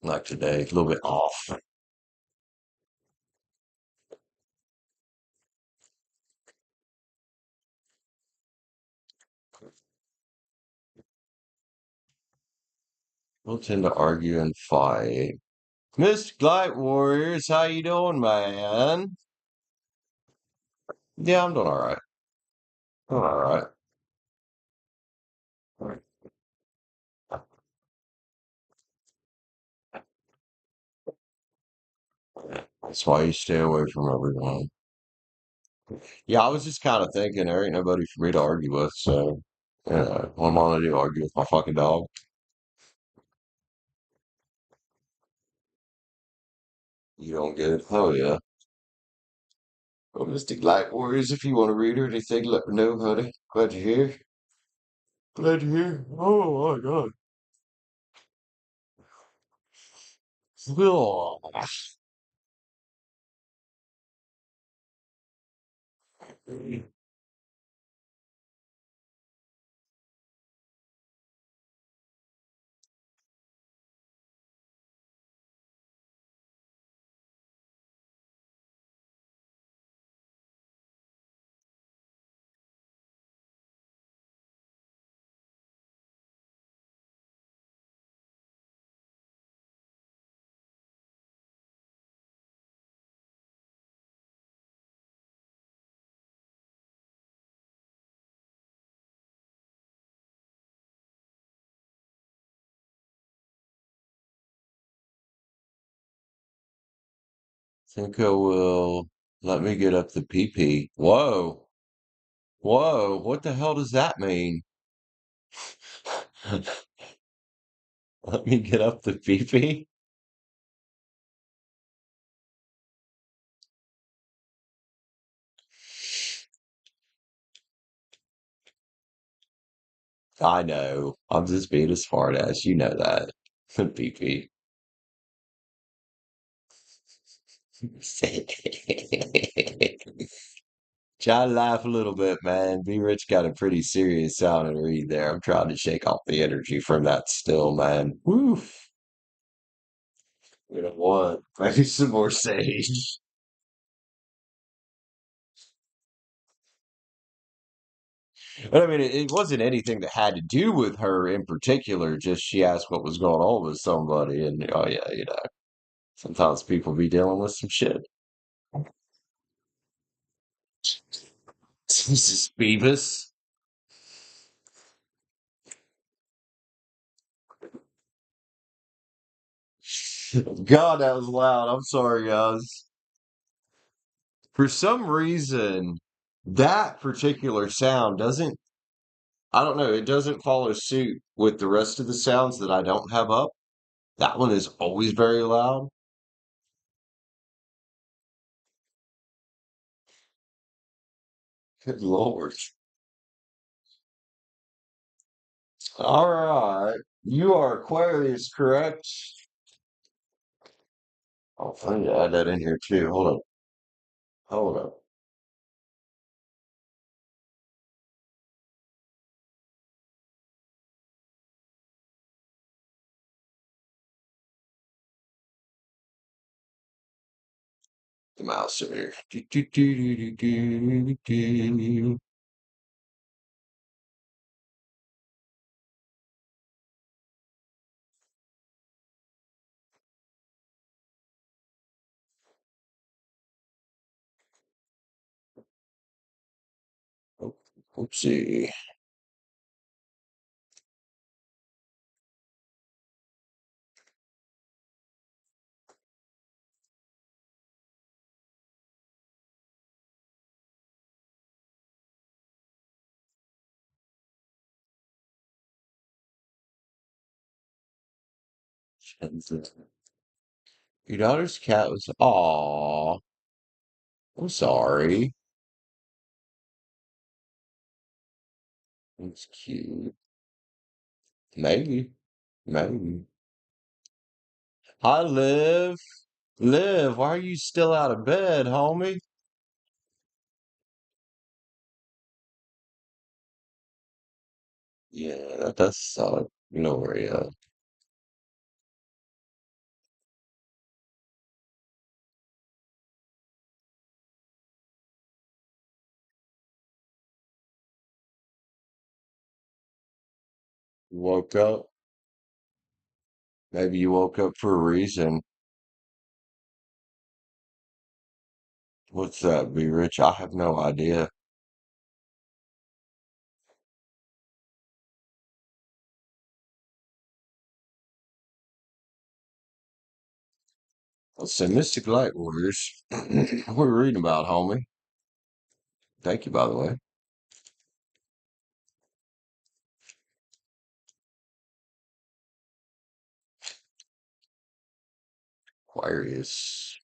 like today, a little bit off. We'll tend to argue and fight. Mr. Light Warriors, how you doing, man? Yeah, I'm doing all right. Doing all right. That's why you stay away from everyone. Yeah, I was just kind of thinking there ain't nobody for me to argue with, so yeah, what am I gonna do? Argue with my fucking dog? You don't get it? Oh yeah. Well, Mystic Light Warriors, if you want to read or anything, let me know, honey. Glad you're here. Glad you're here. Oh my God. Ugh. Think I will. Let me get up the PP. Whoa. Whoa. What the hell does that mean? Let me get up the PP? I know. I'm just being a smart ass. You know that. PP. Try to laugh a little bit, man. B Rich got a pretty serious sounding read there. I'm trying to shake off the energy from that still, man. Woof. We don't want maybe some more sage. But I mean, it wasn't anything that had to do with her in particular. Just she asked what was going on with somebody, and oh yeah, sometimes people be dealing with some shit. Jesus, Beavis. God, that was loud. I'm sorry, guys. For some reason, that particular sound doesn't, I don't know, it doesn't follow suit with the rest of the sounds that I don't have up. That one is always very loud. Good Lord. All right. You are Aquarius, correct? I'll find to add that in here too. Hold on. Hold on. The mouse in here. Do. Oh, oopsie. Your daughter's cat was. Aw. I'm sorry. It's cute. Maybe. Maybe. Hi, Liv. Liv, why are you still out of bed, homie? Yeah, that does suck. Gloria. You woke up? Maybe you woke up for a reason. What's that, be rich? I have no idea. Let's say Mystic Light Warriors. What are we reading about, homie? Thank you, by the way. Aquarius.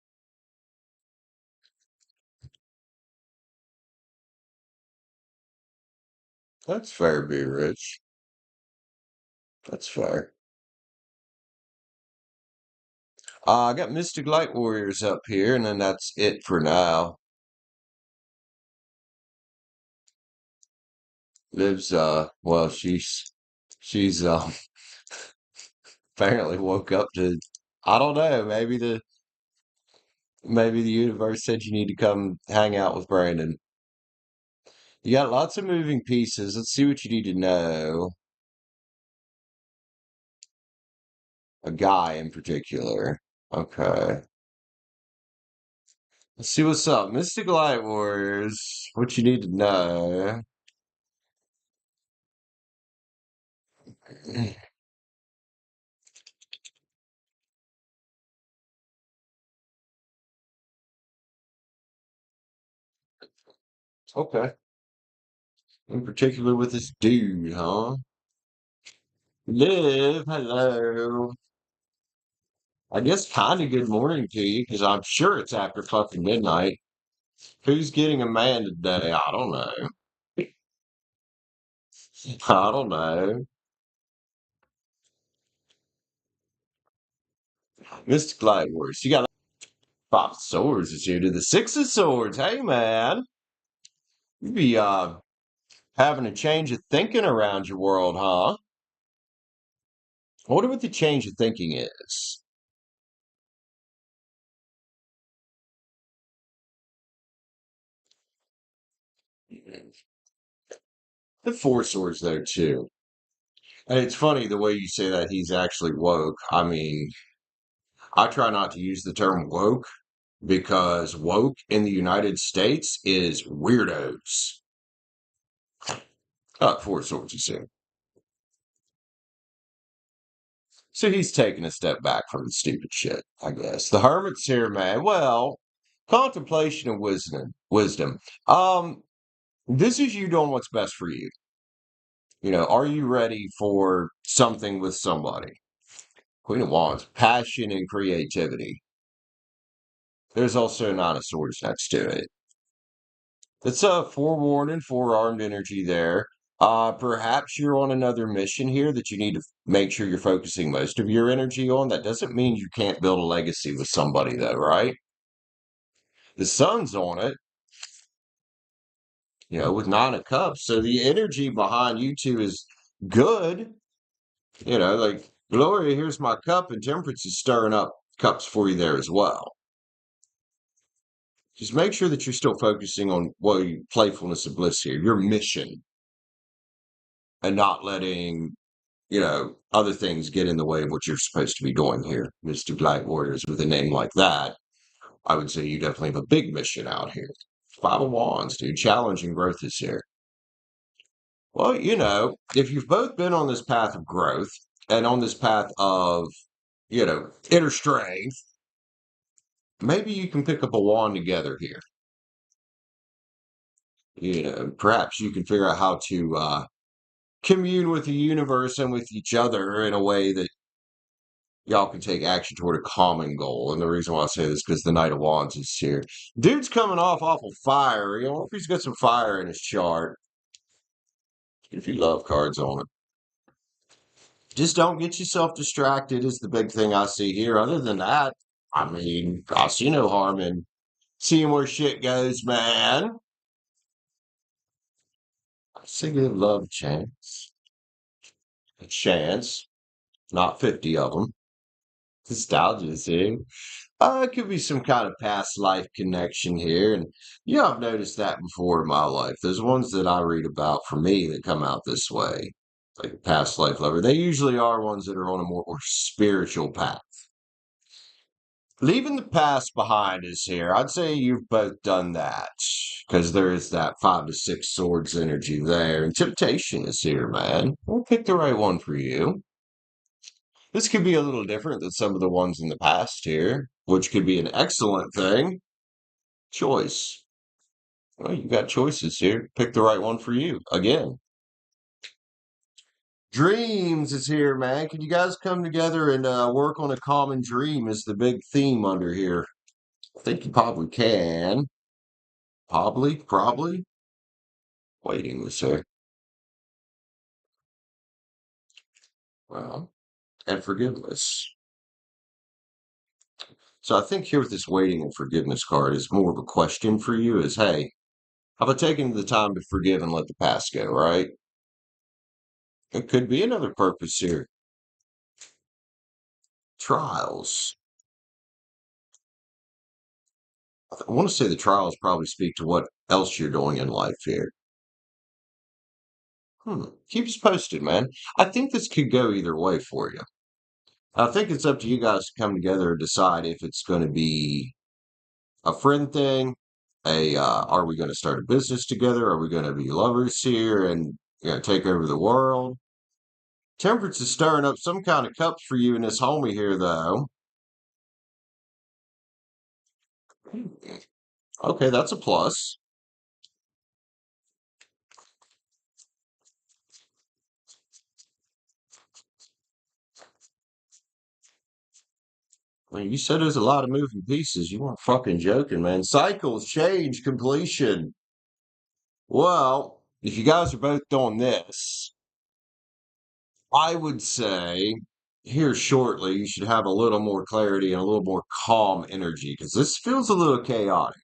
That's fair, be rich. That's fair. I got Mystic Light Warriors up here, and then that's it for now. Liv's well, she's apparently woke up to, I don't know, maybe the universe said you need to come hang out with Brandon. You got lots of moving pieces. Let's see what you need to know. A guy in particular. Okay. Let's see what's up. Mystic Light Warriors. What you need to know. Okay. In particular with this dude, huh? Liv, hello. I guess kind of good morning to you, because I'm sure it's after fucking midnight. Who's getting a man today? I don't know. I don't know. Mystic Light Wars. You got five of swords is here to the six of swords. Hey man. You be having a change of thinking around your world, huh? I wonder what the change of thinking is. The four swords there too. And it's funny the way you say that he's actually woke. I mean, I try not to use the term woke because woke in the United States is weirdos. Four swords is here. So he's taking a step back from the stupid shit, I guess. The hermit's here, man. Well, contemplation of wisdom. This is you doing what's best for you. Are you ready for something with somebody? Queen of Wands, passion and creativity. There's also a Nine of Swords next to it. It's a forewarning, forearmed energy there. Perhaps you're on another mission here that you need to make sure you're focusing most of your energy on. That doesn't mean you can't build a legacy with somebody, though, right? The sun's on it, with Nine of Cups. So the energy behind you two is good. Like, Gloria, here's my cup, and Temperance is stirring up cups for you there as well. Just make sure that you're still focusing on playfulness and bliss here, your mission, and not letting, other things get in the way of what you're supposed to be doing here. Mr. Black Warriors, with a name like that, I would say you definitely have a big mission out here. Five of Wands, dude. Challenge and growth is here. Well, if you've both been on this path of growth and on this path of, inner strength, maybe you can pick up a wand together here. Perhaps you can figure out how to commune with the universe and with each other in a way that y'all can take action toward a common goal. And the reason why I say this is because the Knight of Wands is here. Dude's coming off awful fire. If he's got some fire in his chart. If you love cards on it. Just don't get yourself distracted is the big thing I see here. Other than that, I see no harm in seeing where shit goes, man. I see give love a chance. A chance. Not 50 of them. Nostalgia is here. It could be some kind of past life connection here. And I've noticed that before in my life. There's ones that I read about for me that come out this way, like past life lover. They usually are ones that are on a more spiritual path. Leaving the past behind is here. I'd say you've both done that because there is that 5 to 6 swords energy there. And temptation is here, man. We'll pick the right one for you. This could be a little different than some of the ones in the past here, which could be an excellent thing. Choice. Well, you got choices here. Pick the right one for you. Again. Dreams is here, man. Can you guys come together and work on a common dream is the big theme under here. I think you probably can. Probably. Waiting with her. Well, and forgiveness. So I think here with this waiting and forgiveness card is more of a question for you is, hey, have I taken the time to forgive and let the past go, right? It could be another purpose here. Trials. I want to say the trials probably speak to what else you're doing in life here. Keep us posted, man. I think this could go either way for you. I think it's up to you guys to come together and decide if it's going to be a friend thing. Are we going to start a business together? Are we going to be lovers here and take over the world? Temperance is stirring up some kind of cups for you and this homie here, though. Okay, that's a plus. You said there's a lot of moving pieces. You weren't fucking joking, man. Cycles, change, completion. Well, if you guys are both doing this, I would say here shortly you should have a little more clarity and a little more calm energy because this feels a little chaotic.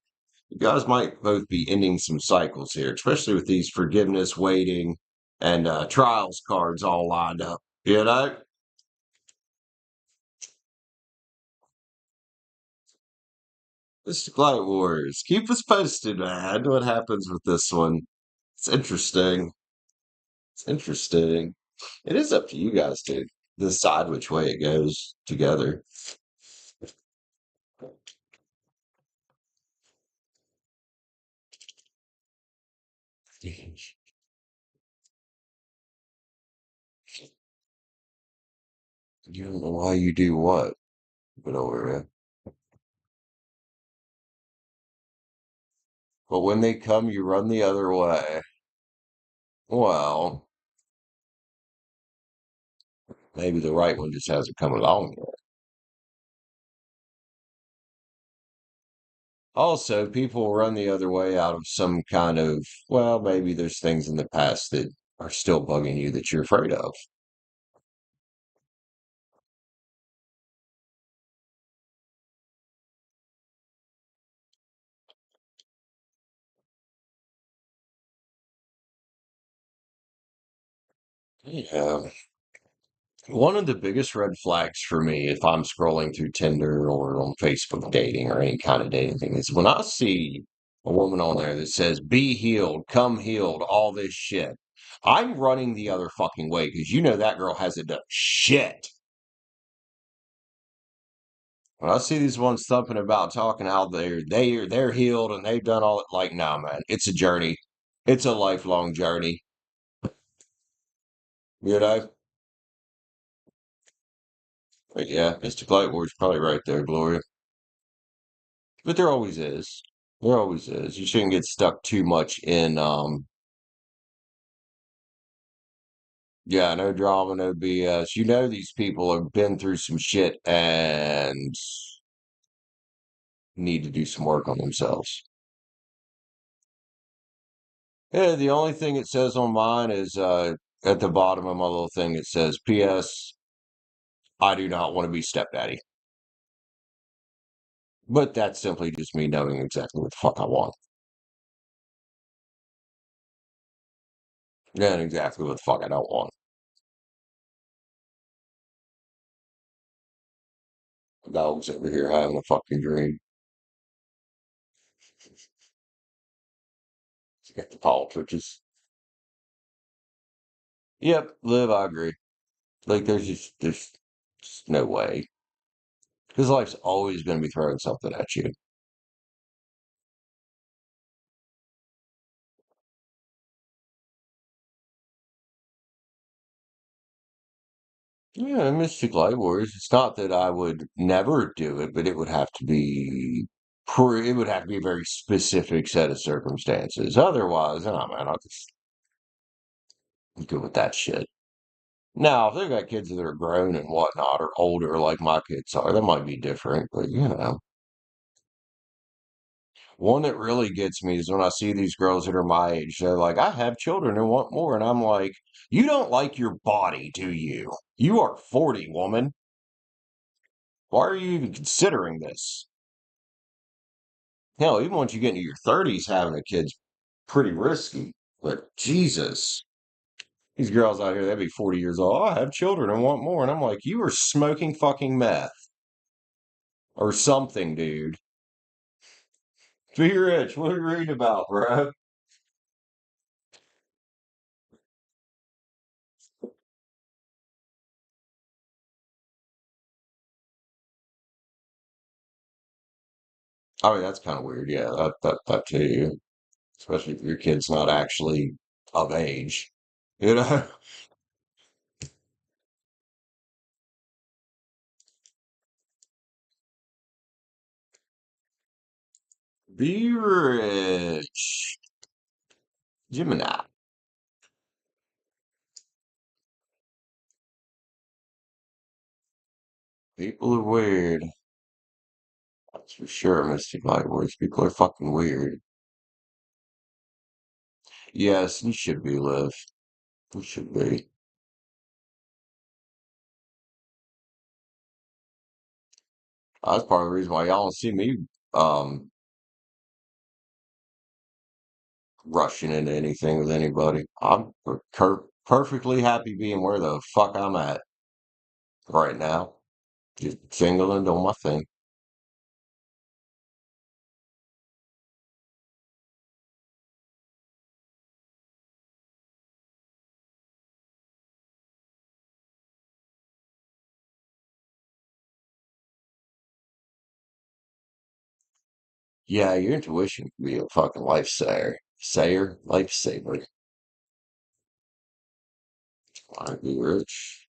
You guys might both be ending some cycles here, especially with these forgiveness, waiting, and trials cards all lined up. You know? Mr. Light Warriors, keep us posted, man. What happens with this one? It's interesting. It's interesting. It is up to you guys to decide which way it goes together. You don't know why you do what, but over. But when they come, you run the other way. Well, Maybe the right one just hasn't come along yet. Also, people run the other way out of some kind of, well, maybe there's things in the past that are still bugging you that you're afraid of. Yeah. One of the biggest red flags for me, if I'm scrolling through Tinder or on Facebook dating or any kind of dating thing, is when I see a woman on there that says, be healed, come healed, all this shit. I'm running the other fucking way because you know that girl hasn't done shit. When I see these ones thumping about talking how they're healed and they've done all like, nah, man, it's a journey. It's a lifelong journey. You know? But yeah, Mr. Lightward's probably right there, Gloria. But there always is. There always is. You shouldn't get stuck too much in yeah, no drama, no BS. You know these people have been through some shit and need to do some work on themselves. Yeah, the only thing it says on mine is at the bottom of my little thing it says PS, I do not want to be stepdaddy. But that's simply just me knowing exactly what the fuck I want. And exactly what the fuck I don't want. The dog's over here having a fucking dream. He's got the paw twitches. Yep, Liv, I agree. Like there's just no way. Because life's always going to be throwing something at you. Yeah, Mystic Light Wars. It's not that I would never do it, but it would have to be it would have to be a very specific set of circumstances. Otherwise, oh man, I'll just go with that shit. Now, if they've got kids that are grown and whatnot, or older like my kids are, that might be different. But you know, one that really gets me is when I see these girls that are my age. They're like, "I have children and want more," and I'm like, "You don't like your body, do you? You are 40, woman. Why are you even considering this?" Hell, even once you get into your 30s, having a kid's pretty risky. But Jesus, these girls out here, they'd be 40 years old. "Oh, I have children and want more." And I'm like, you are smoking fucking meth or something, dude. Be rich. What are you reading about, bro? I mean, that's kind of weird. Yeah, that too. Especially if your kid's not actually of age. You know? Be rich. Gemini. People are weird. That's for sure, Mystic Light Words. People are fucking weird. Yes, you should be, Liv. You should be. That's part of the reason why y'all don't see me um rushing into anything with anybody. I'm perfectly happy being where the fuck I'm at right now. Just single and doing my thing. Yeah, your intuition can be a fucking lifesaver. Lifesaver. I'd be rich.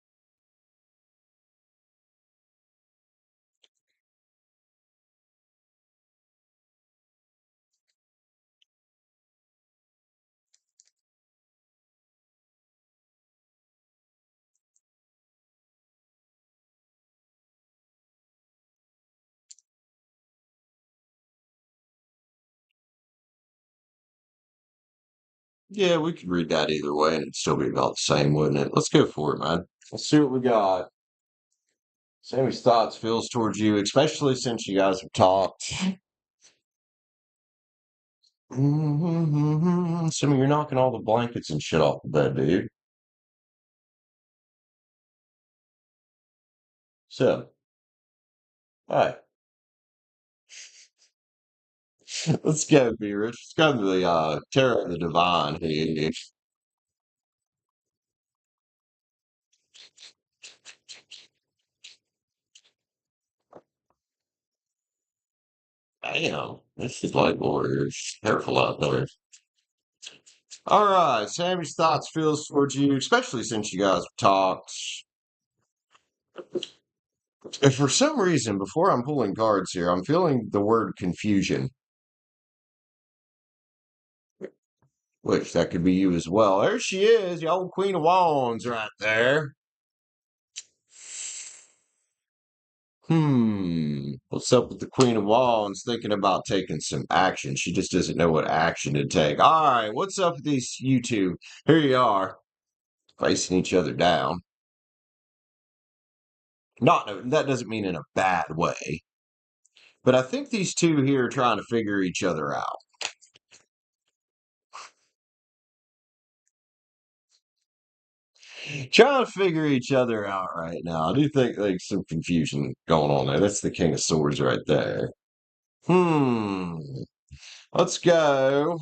Yeah, we could read that either way and it'd still be about the same, wouldn't it? Let's go for it, man. Let's see what we got. Sammy's thoughts, feels towards you, especially since you guys have talked. Sammy, you're knocking all the blankets and shit off the bed, dude. So, all right, let's go, B Rich. Let's go to the Terror of the Divine here. Damn, this is like warriors. Careful out there. All right, Sammy's thoughts, feels towards you, especially since you guys have talked. If for some reason, before I'm pulling cards here, I'm feeling the word confusion, which that could be you as well. There she is, the old Queen of Wands right there. What's up with the Queen of Wands thinking about taking some action? She just doesn't know what action to take. All right, what's up with these you two? Here you are, facing each other down. Not that doesn't mean in a bad way, but I think these two here are trying to figure each other out. Trying to figure each other out right now. I do think like some confusion going on there. That's the King of Swords right there. Hmm. Let's go.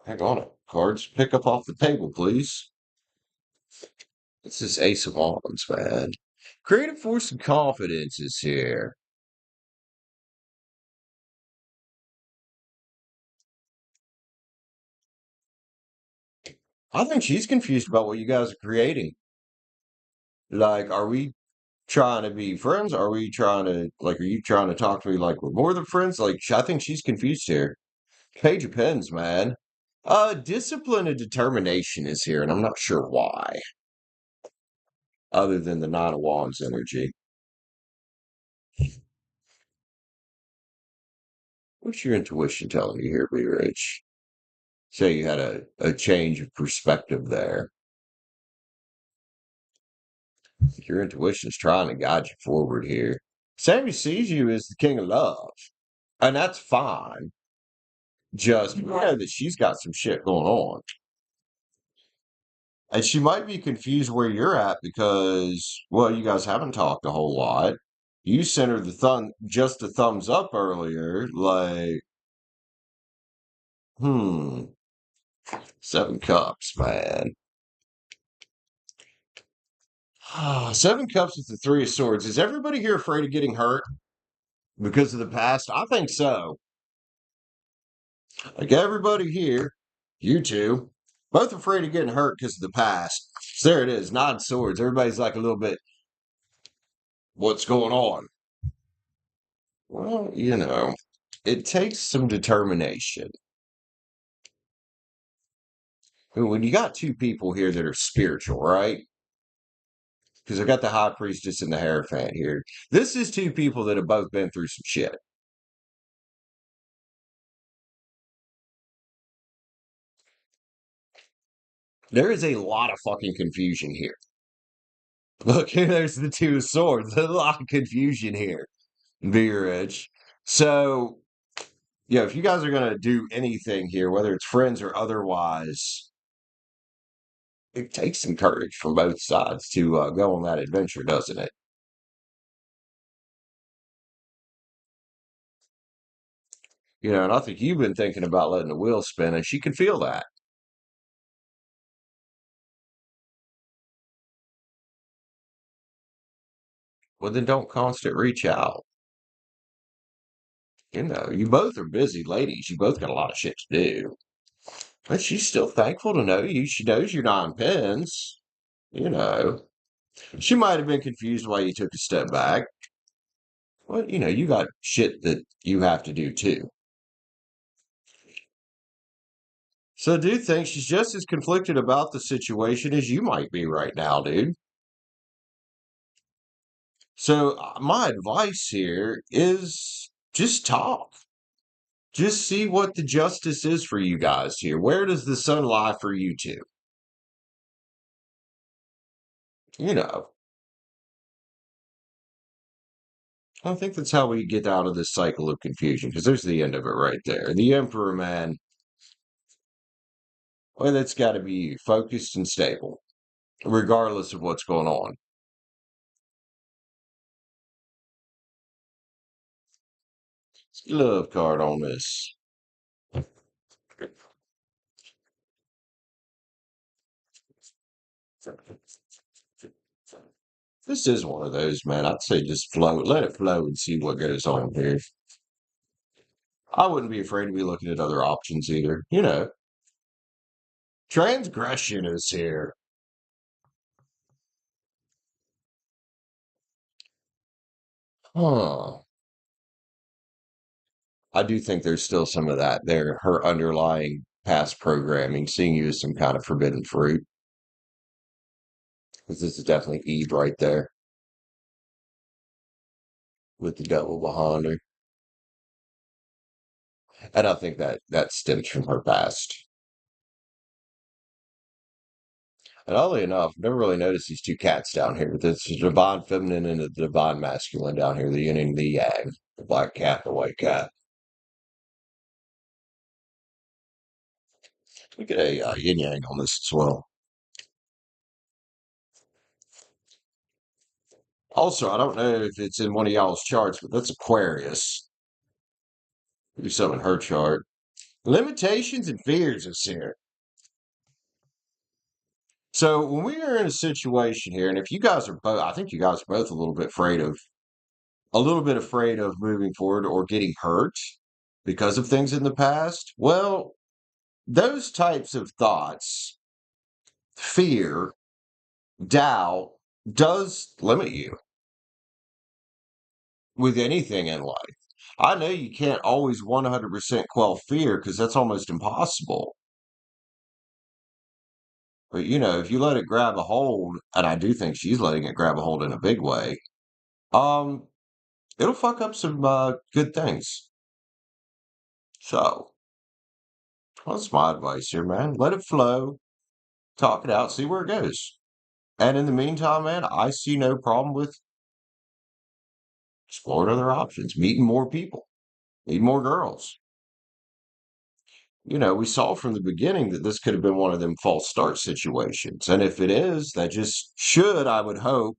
Hang on it. Cards pick up off the table, please. It's this Ace of Wands, man. Creative force and confidence is here. I think she's confused about what you guys are creating. Like, are we trying to be friends? Are we trying to are you trying to talk to me like we're more than friends? Like, I think she's confused here. Page of Pens, man. Discipline and determination is here, and I'm not sure why, other than the Nine of Wands energy. What's your intuition telling you here, B Rich? Say you had a change of perspective there. Your intuition is trying to guide you forward here. Sammy sees you as the king of love, and that's fine. Just you know that she's got some shit going on. And she might be confused where you're at because, well, you guys haven't talked a whole lot. You sent her just the thumbs up earlier. Like, hmm, 7 cups, man. 7 cups with the 3 of swords. Is everybody here afraid of getting hurt because of the past? I think so. Like everybody here, you two, both afraid of getting hurt because of the past. So there it is, 9 swords. Everybody's like a little bit, what's going on? Well, it takes some determination. When you got two people here that are spiritual, right? Because I got the high priestess and the hierophant here. This is two people that have both been through some shit. There is a lot of fucking confusion here. Look, here, there's the 2 of swords. There's a lot of confusion here. Be rich. So, yeah, if you guys are going to do anything here, whether it's friends or otherwise, it takes some courage from both sides to go on that adventure, doesn't it? And I think you've been thinking about letting the wheel spin, and she can feel that. Well, then don't constant reach out. You both are busy ladies. You both got a lot of shit to do. But she's still thankful to know you. She knows you're 9 pins. You know, she might have been confused why you took a step back. Well, you got shit that you have to do too. So I do think she's just as conflicted about the situation as you might be right now, dude. So my advice here is just talk. Just see what the justice is for you guys here. Where does the sun lie for you two? You know, I think that's how we get out of this cycle of confusion, because there's the end of it right there. The Emperor, man, well, that's got to be focused and stable, regardless of what's going on. Love card on this. This is one of those, man. I'd say just flow, let it flow and see what goes on here. I wouldn't be afraid to be looking at other options either. Transgression is here. Huh. I do think there's still some of that there. Her underlying past programming, seeing you as some kind of forbidden fruit. Because this is definitely Eve right there with the devil behind her. And I think that stems from her past. And oddly enough, I've never really noticed these two cats down here. This is the divine feminine and the divine masculine down here, the yin and the yang, the black cat, the white cat. We get a yin yang on this as well. Also, I don't know if it's in one of y'all's charts, but that's Aquarius. Do something in her chart. Limitations and fears is here. So when we are in a situation here, and if you guys are both, I think you guys are both a little bit afraid of moving forward or getting hurt because of things in the past. Well, those types of thoughts, fear, doubt, does limit you with anything in life. I know you can't always 100% quell fear because that's almost impossible. But if you let it grab a hold, and I do think she's letting it grab a hold in a big way, um, it'll fuck up some good things. So that's my advice here, man. Let it flow, talk it out, see where it goes. And in the meantime, man, I see no problem with exploring other options, meeting more people, meeting more girls. We saw from the beginning that this could have been one of them false start situations. And if it is, that just should, I would hope,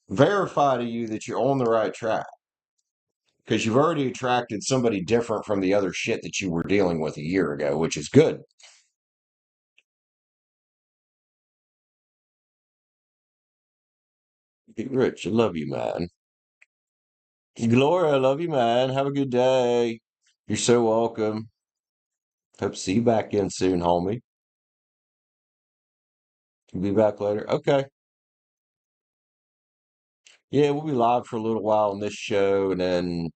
verify to you that you're on the right track. Because you've already attracted somebody different from the other shit that you were dealing with a year ago, which is good. Be rich. I love you, man. Gloria, I love you, man. Have a good day. You're so welcome. Hope to see you back in soon, homie. Can be back later. Okay. Yeah, we'll be live for a little while on this show and then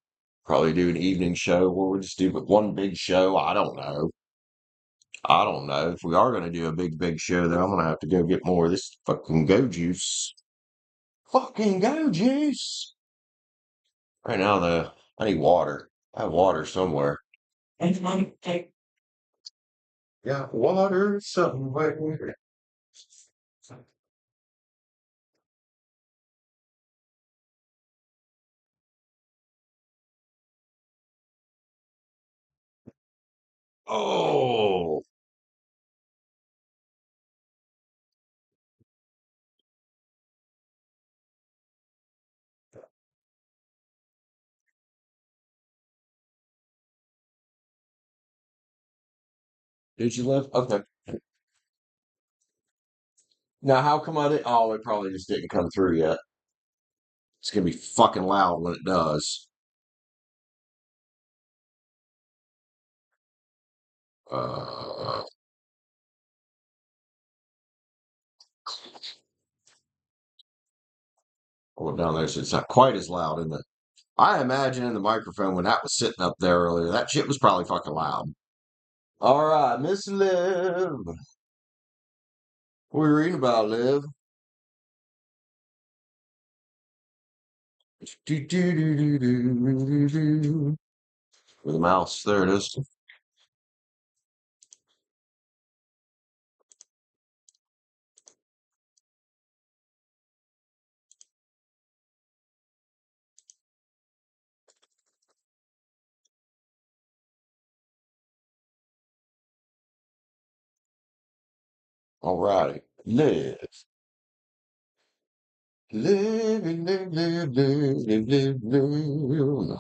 probably do an evening show where we'll just do one big show. I don't know. I don't know. If we are going to do a big show, then I'm going to have to go get more of this fucking go juice. Fucking go juice. Right now, though, I need water. I have water somewhere. Got water somewhere. Oh, did you live? Okay. Now, how come I didn't? Oh, it probably just didn't come through yet. It's gonna be fucking loud when it does. Uh, well, down there, so it's not quite as loud in the. I imagine in the microphone when that was sitting up there earlier, that shit was probably fucking loud. All right, Miss Liv. What are we reading about, Liv? Do, do, do, do, do, do, do. with a mouse. There it is. All righty. Live. Live, live, live, live, live, live.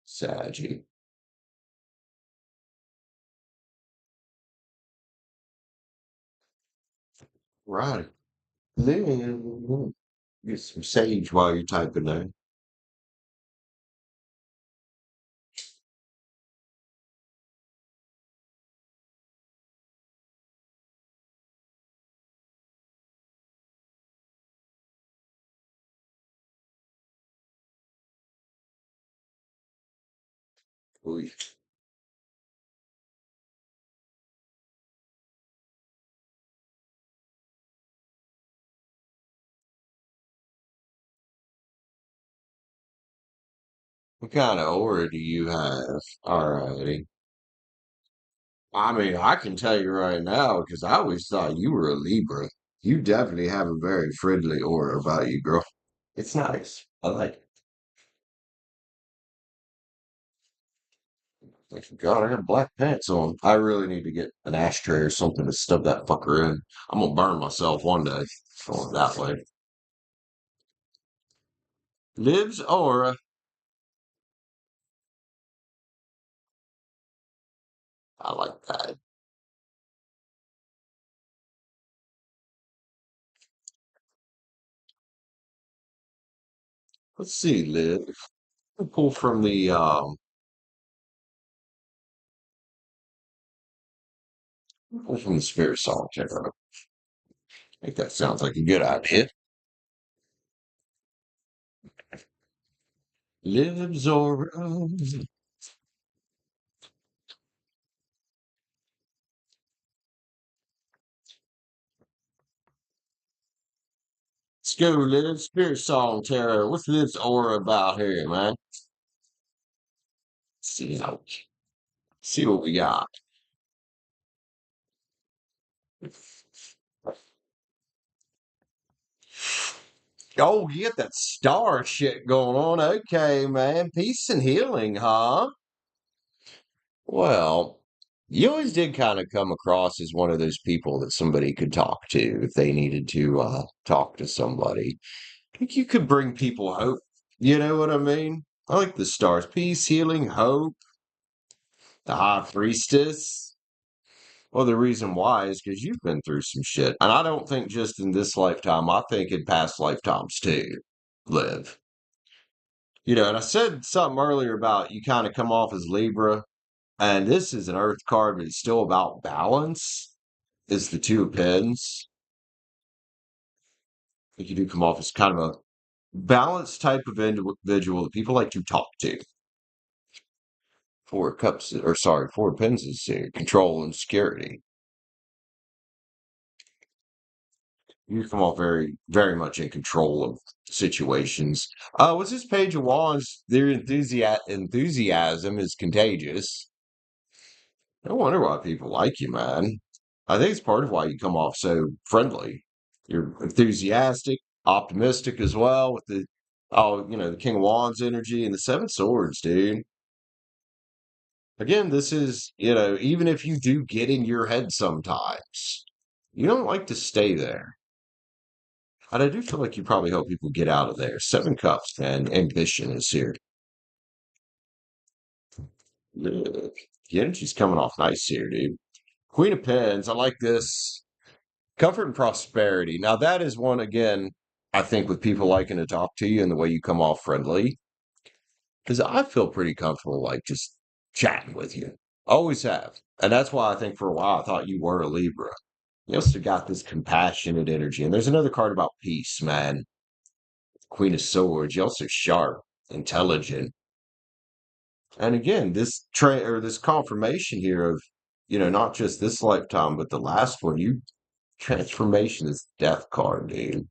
Saggy. Righty. Live. Get some sage while you're typing there. Ooh, what kind of aura do you have? All righty. I mean, I can tell you right now because I always thought you were a Libra. You definitely have a very friendly aura about you, girl. It's nice. I like it. Like, God, I got black pants on. I really need to get an ashtray or something to stuff that fucker in. I'm gonna burn myself one day. Going that way. Liv's aura. I like that. Let's see, Liv. Pull from the pull from the spirit song. I think that sounds like a good idea. Liv's aura. Let's go, Liv. Spirit song, Tara. What's Liv's aura about here, man? See what we got. Oh, you get that star shit going on. Okay, man. Peace and healing, huh? Well, you always did kind of come across as one of those people that somebody could talk to if they needed to talk to somebody. I think you could bring people hope. You know what I mean? I like the stars. Peace, healing, hope, the high priestess. Well, the reason why is because you've been through some shit. And I don't think just in this lifetime, I think in past lifetimes too, Live. And I said something earlier about you kind of come off as Libra, and this is an Earth card, but it's still about balance. Is the Two of Pens. I think you do come off as kind of a balanced type of individual that people like to talk to. Four of Cups, or sorry, Four of Pens is here. Control and security. You come off very, very much in control of situations. What's this Page of Wands? Their enthusiasm is contagious. No wonder why people like you, man. I think it's part of why you come off so friendly. You're enthusiastic, optimistic as well with the King of Wands energy and the Seven Swords, dude. Again, this is, even if you do get in your head sometimes, you don't like to stay there. And I do feel like you probably help people get out of there. Seven Cups and ambition is here. The energy's coming off nice here, dude. Queen of Pens, I like this. Comfort and prosperity. Now, that is one, again, I think, with people liking to talk to you and the way you come off friendly, because I feel pretty comfortable, like, just chatting with you. Always have. And that's why I think for a while I thought you were a Libra. You also got this compassionate energy. And there's another card about peace, man. Queen of Swords. You're also sharp, intelligent. And again, this confirmation here of, not just this lifetime, but the last one, you Transformation is death card, dude.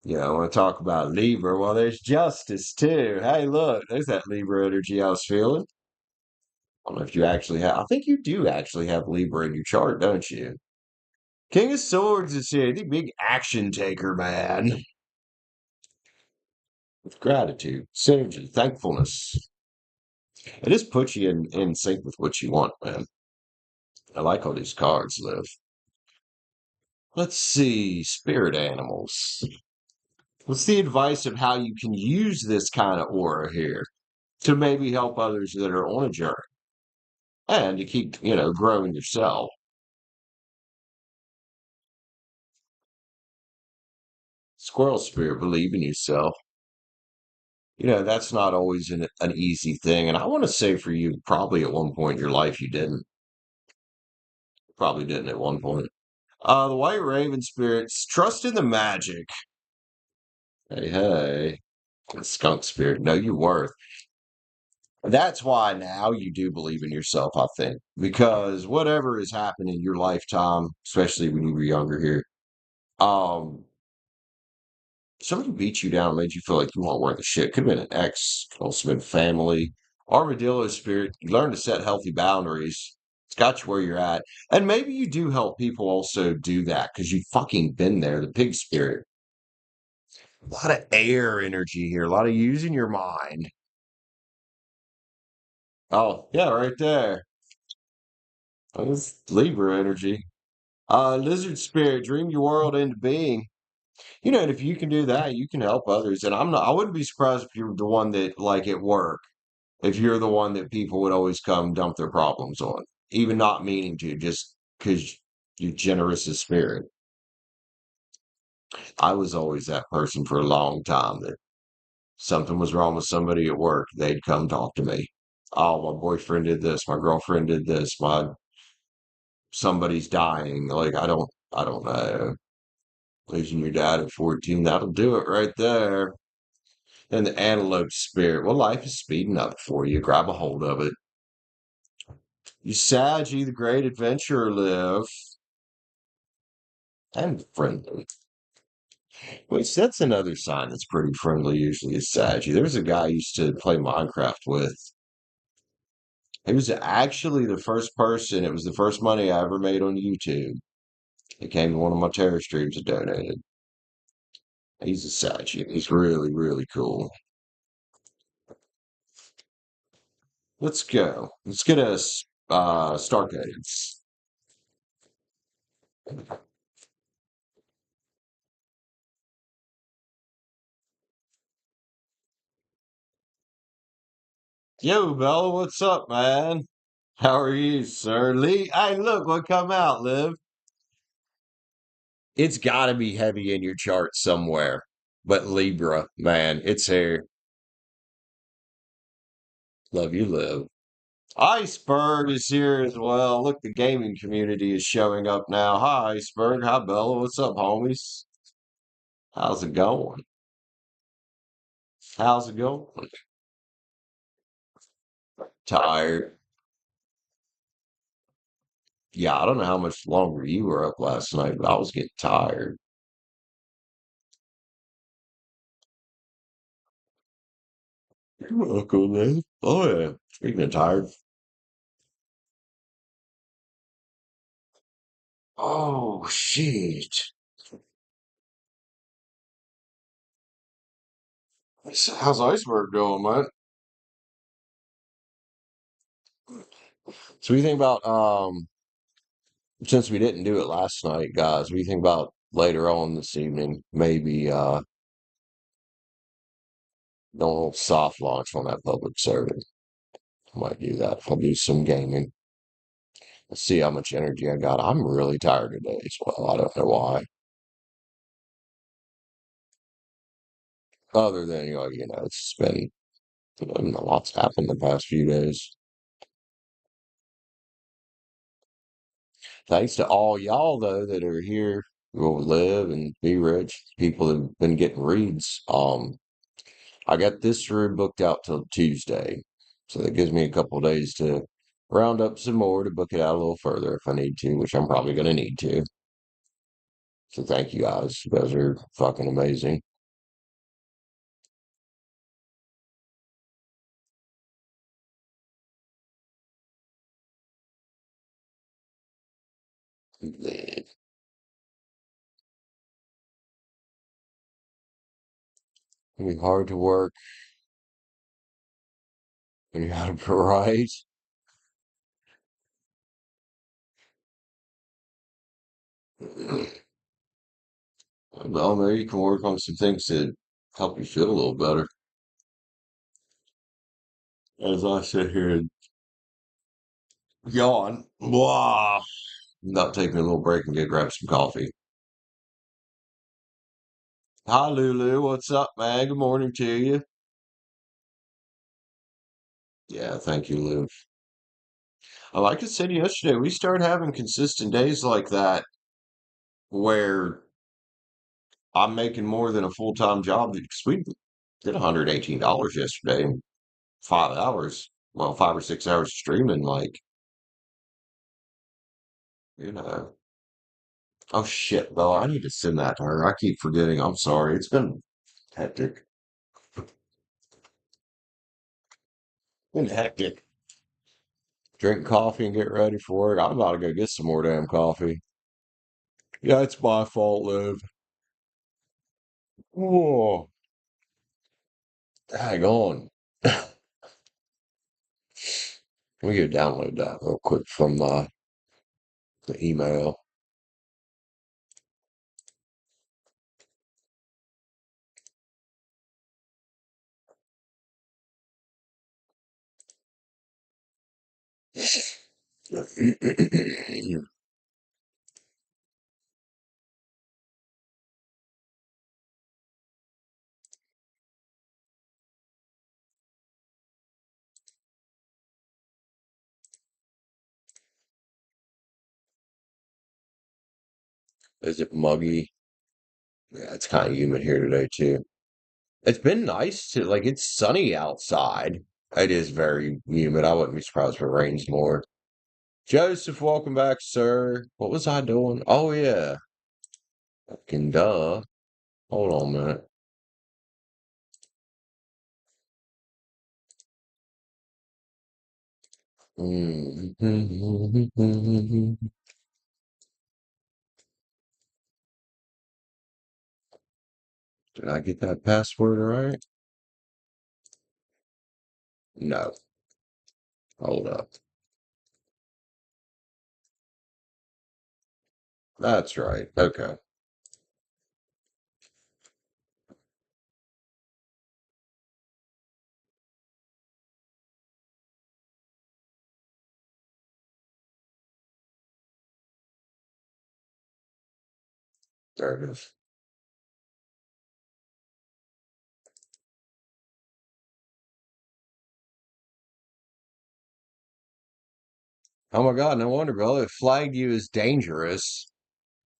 I want to talk about Libra. Well, there's justice too. Hey, look, there's that Libra energy I was feeling. I don't know if you actually have. I think you do actually have Libra in your chart, don't you? King of Swords is here. The big action taker, man. With gratitude, synergy, thankfulness. It just puts you in sync with what you want, man. I like all these cards, Liv. Let's see. Spirit animals. What's the advice of how you can use this kind of aura here to maybe help others that are on a journey and to keep, growing yourself? Squirrel spirit, believe in yourself. That's not always an easy thing. And I want to say for you, probably at one point in your life, you didn't. Probably didn't at one point. The White Raven spirits, trust in the magic. Hey, hey. The skunk spirit, know your worth. That's why now you do believe in yourself, I think, because whatever has happened in your lifetime, especially when you were younger here, um, somebody beat you down and made you feel like you weren't worth a shit. Could have been an ex, could also been family. Armadillo spirit, you learn to set healthy boundaries. It's got you where you're at. And maybe you do help people also do that because you've fucking been there. The pig spirit. A lot of air energy here, a lot of using your mind. Oh, yeah, right there. That's Libra energy. Lizard spirit, dream your world into being. And if you can do that, you can help others. And I wouldn't be surprised if you're the one that, like at work, if you're the one that people would always come dump their problems on, even not meaning to, just because you're generous as spirit. I was always that person for a long time that something was wrong with somebody at work, they'd come talk to me. Oh, my boyfriend did this, my girlfriend did this, my somebody's dying. Like I don't know. Losing your dad at 14, that'll do it right there. And the antelope spirit. Well, life is speeding up for you. Grab a hold of it. You Saggy, the great adventurer, live. And friendly. Which that's another sign that's pretty friendly usually is Saggy. There's a guy I used to play Minecraft with. He was actually the first person, it was the first money I ever made on YouTube. It came to one of my terror streams I donated. He's a Saggy. He's really, really cool. Let's go. Let's get us Stargates. Yo, Bella, what's up, man? How are you, sir? Lee, hey, look what come out, Liv. It's got to be heavy in your chart somewhere. But Libra, man, it's here. Love you, Liv. Iceberg is here as well. Look, the gaming community is showing up now. Hi, Iceberg. Hi, Bella. What's up, homies? How's it going? How's it going? Tired. Yeah, I don't know how much longer you were up last night, but I was getting tired. You're welcome, man. Oh, yeah. Speaking of tired. Oh, shit. How's Iceberg going, man? So we think about since we didn't do it last night, guys, we think about later on this evening, maybe doing a little soft launch on that public server. I might do that. I'll do some gaming. Let's see how much energy I got. I'm really tired today as well. I don't know why. Other than it's been a lot's happened the past few days. Thanks to all y'all though that are here, who will live and be rich. People that have been getting reads. I got this room booked out till Tuesday, so that gives me a couple of days to round up some more to book it out a little further if I need to, which I'm probably going to need to. So thank you guys. You guys are fucking amazing. It's gonna be hard to work when you're out of right. Well, maybe you can work on some things to help you feel a little better. As I sit here and yawn, blah, not taking a little break and get grab some coffee. Hi, Lulu. What's up, man? Good morning to you. Yeah, thank you, Lou. Like I said yesterday, we started having consistent days like that where I'm making more than a full-time job. Because we did $118 yesterday in 5 hours. Well, 5 or 6 hours of streaming, like, you know. Oh shit, though. I need to send that to her. I keep forgetting. I'm sorry. It's been hectic. Been hectic. Drink coffee and get ready for work. I'm about to go get some more damn coffee. Yeah, it's my fault, Liv. Whoa. Hang on. Let me go download that real quick from the email. Is it muggy? Yeah, it's kind of humid here today too. It's been nice to like it's sunny outside. It is very humid. I wouldn't be surprised if it rains more. Joseph, welcome back, sir. What was I doing? Oh yeah. Fucking duh. Hold on a minute. Did I get that password right? No. Hold up. That's right. Okay. There it is. Oh my God, no wonder, Bill. It flagged you as dangerous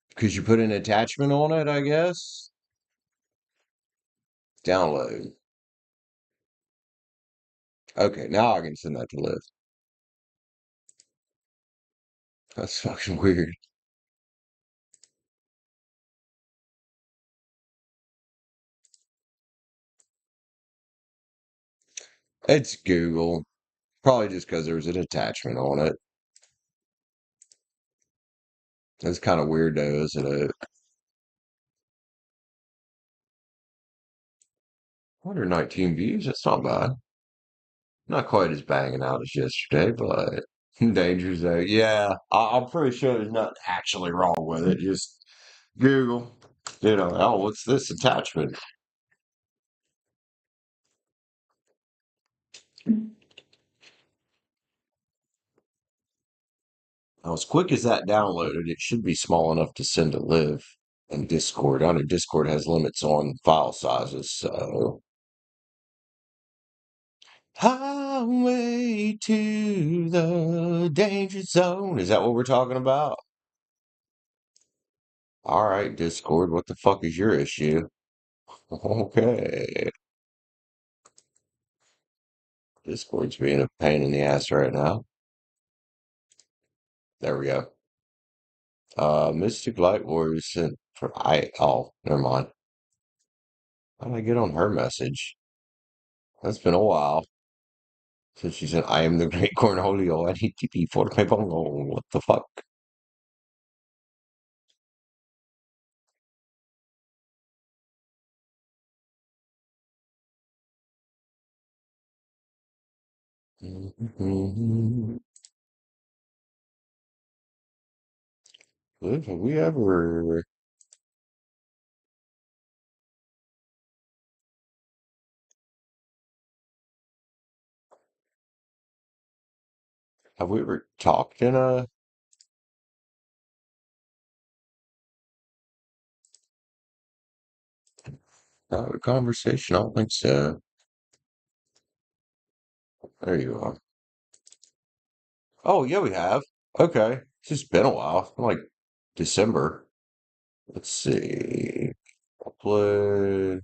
because you put an attachment on it, I guess. Download. Okay, now I can send that to Liv. That's fucking weird. It's Google. Probably just because there's an attachment on it. It's kind of weird though, isn't it? 119 views, that's not bad. Not quite as banging out as yesterday, but Danger Zone. Yeah, I'm pretty sure there's nothing actually wrong with it. Just Google, oh, what's this attachment? Now, as quick as that downloaded, it should be small enough to send to Liv and Discord. I know Discord has limits on file sizes, so. Highway to the danger zone. Is that what we're talking about? All right, Discord, what the fuck is your issue? Okay. Discord's being a pain in the ass right now. There we go. Mystic Light Warriors sent for oh, never mind. How did I get on her message? That's been a while since she said, I am the great Cornholio. I need TP for my bongo. What the fuck? Have we ever talked in a conversation? I don't think so. There you are. Oh yeah, we have. Okay. It's just been a while. Like December. Let's see. Upload,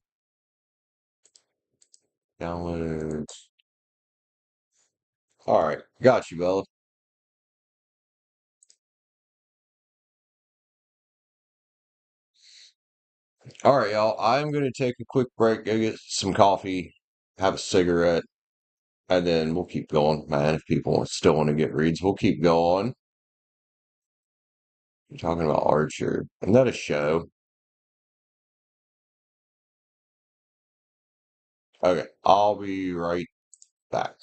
download. All right. Got you, Bella. All right, y'all. I'm going to take a quick break, go get some coffee, have a cigarette, and then we'll keep going, man. If people still want to get reads, we'll keep going. You're talking about Archer. Isn't that a show? Okay. I'll be right back.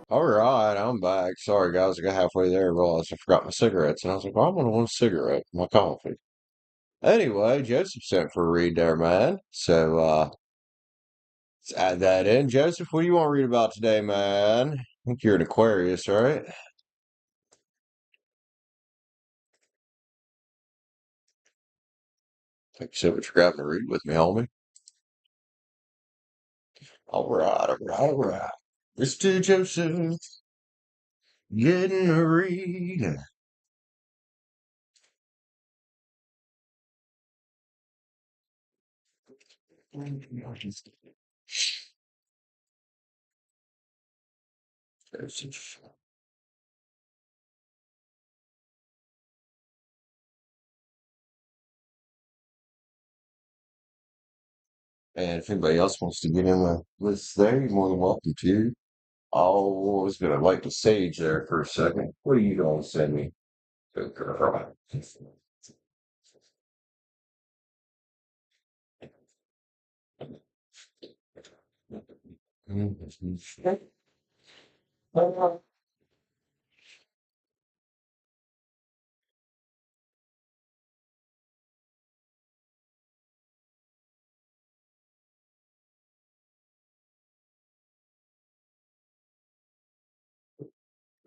All right, I'm back. Sorry, guys, I got halfway there and realized I forgot my cigarettes, and I was like, well, I'm gonna want a cigarette, my coffee. Anyway, Joseph sent for a read there, man. So, let's add that in. Joseph, what do you want to read about today, man? I think you're an Aquarius, right? Thank you so much for grabbing to read with me, homie. All right, all right, all right. Mr. Joseph, getting a read. Joseph. And if anybody else wants to get in the list there, you're more than welcome to. I was going to light the sage there for a second. What are you going to send me? Good girl.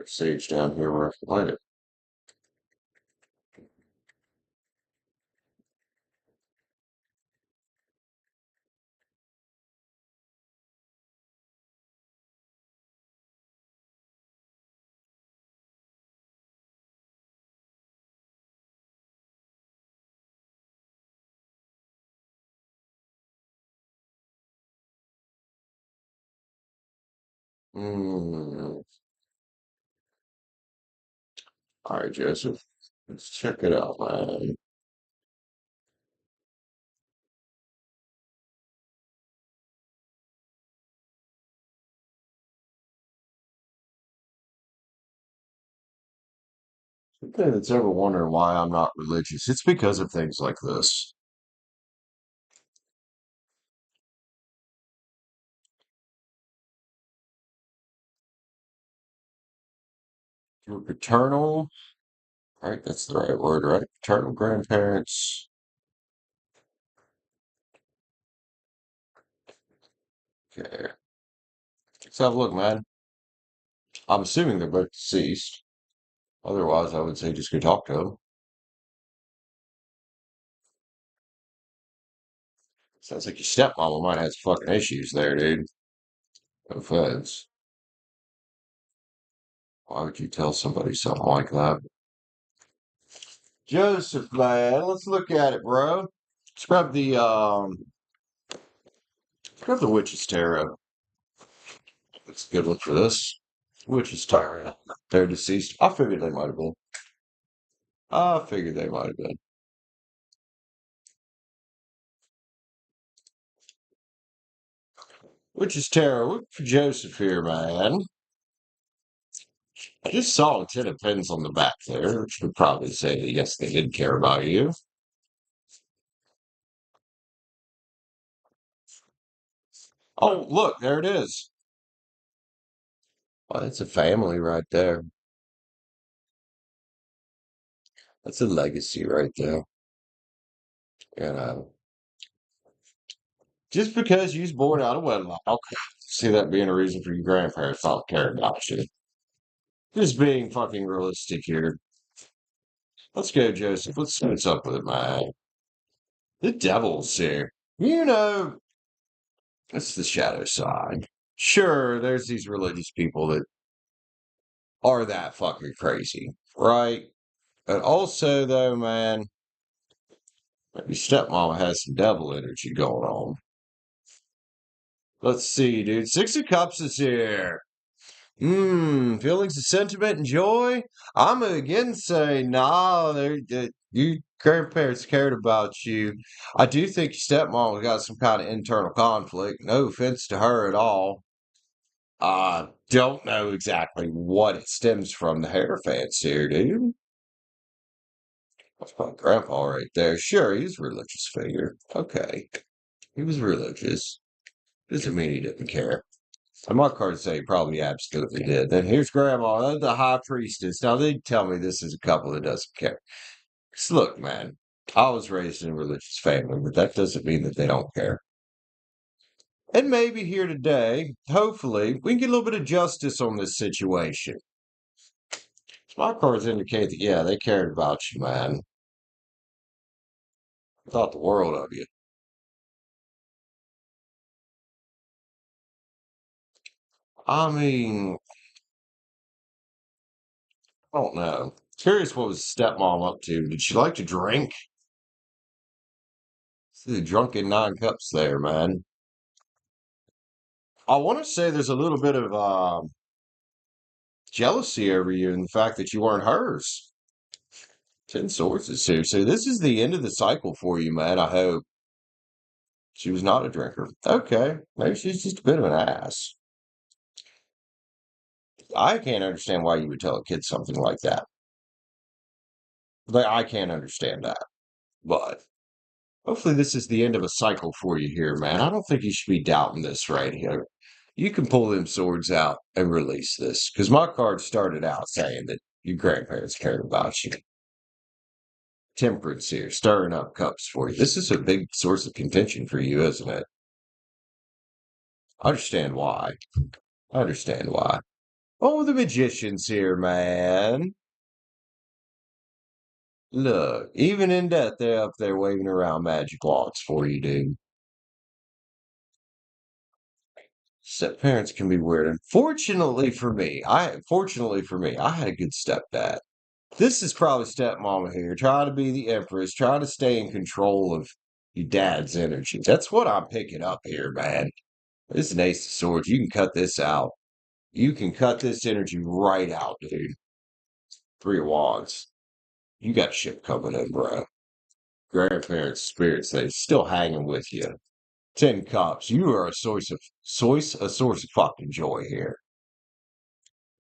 Sage down here where I can light it. Mm. All right, Joseph. Let's check it out, man. Something that's ever wondering why I'm not religious. It's because of things like this. Your paternal, right? That's the right word, right? Paternal grandparents. Okay. Let's have a look, man. I'm assuming they're both deceased. Otherwise, I would say just go talk to them. Sounds like your stepmama might have some fucking issues there, dude. No offense. Why would you tell somebody something like that? Joseph, man, let's look at it, bro. Scrub the Witch's Tarot. That's a good one for this. Witch's Tarot. They're deceased. I figured they might have been. I figured they might have been. Witch's Tarot. Look for Joseph here, man. I just saw a ten of pens on the back there, which would probably say that yes, they did care about you. Oh, look, there it is. Oh, that's a family right there. That's a legacy right there. You know, just because you was born out of wedlock, okay. See that being a reason for your grandparents not to care about you. Just being fucking realistic here. Let's go, Joseph. Let's see what's up with it, man. The devil's here. You know, it's the shadow side. Sure, there's these religious people that are that fucking crazy, right? But also, though, man, maybe stepmama has some devil energy going on. Let's see, dude. Six of Cups is here. Feelings of sentiment and joy. I'm gonna again say, nah, you grandparents cared about you. I do think your stepmom got some kind of internal conflict. No offense to her at all. I don't know exactly what it stems from. The hair fans here, dude. That's my grandpa right there. Sure, he's a religious figure. Okay. He was religious. Doesn't mean he didn't care. And my cards say he probably absolutely did. Then here's Grandma, the high priestess. Now they tell me this is a couple that doesn't care. 'Cause look, man, I was raised in a religious family, but that doesn't mean that they don't care. And maybe here today, hopefully, we can get a little bit of justice on this situation. So my cards indicate that, yeah, they cared about you, man. Thought the world of you. I mean, I don't know. Curious what was stepmom up to. Did she like to drink? See the drunken nine cups there, man. I want to say there's a little bit of jealousy over you and the fact that you weren't hers. Ten swords is here. So this is the end of the cycle for you, man. I hope. She was not a drinker. Okay. Maybe she's just a bit of an ass. I can't understand why you would tell a kid something like that. Like, I can't understand that. But hopefully this is the end of a cycle for you here, man. I don't think you should be doubting this right here. You can pull them swords out and release this. Because my card started out saying that your grandparents cared about you. Temperance here, stirring up cups for you. This is a big source of contention for you, isn't it? I understand why. I understand why. Oh, the magician's here, man. Look, even in death, they're up there waving around magic wands for you, dude. Step parents can be weird. And fortunately for me, I had a good stepdad. This is probably stepmama here, trying to be the empress, trying to stay in control of your dad's energy. That's what I'm picking up here, man. This is an ace of swords. You can cut this out. You can cut this energy right out, dude. Three of wands. You got shit coming in, bro. Grandparents' spirits, they still hanging with you. Ten cups. You are a source of fucking joy here.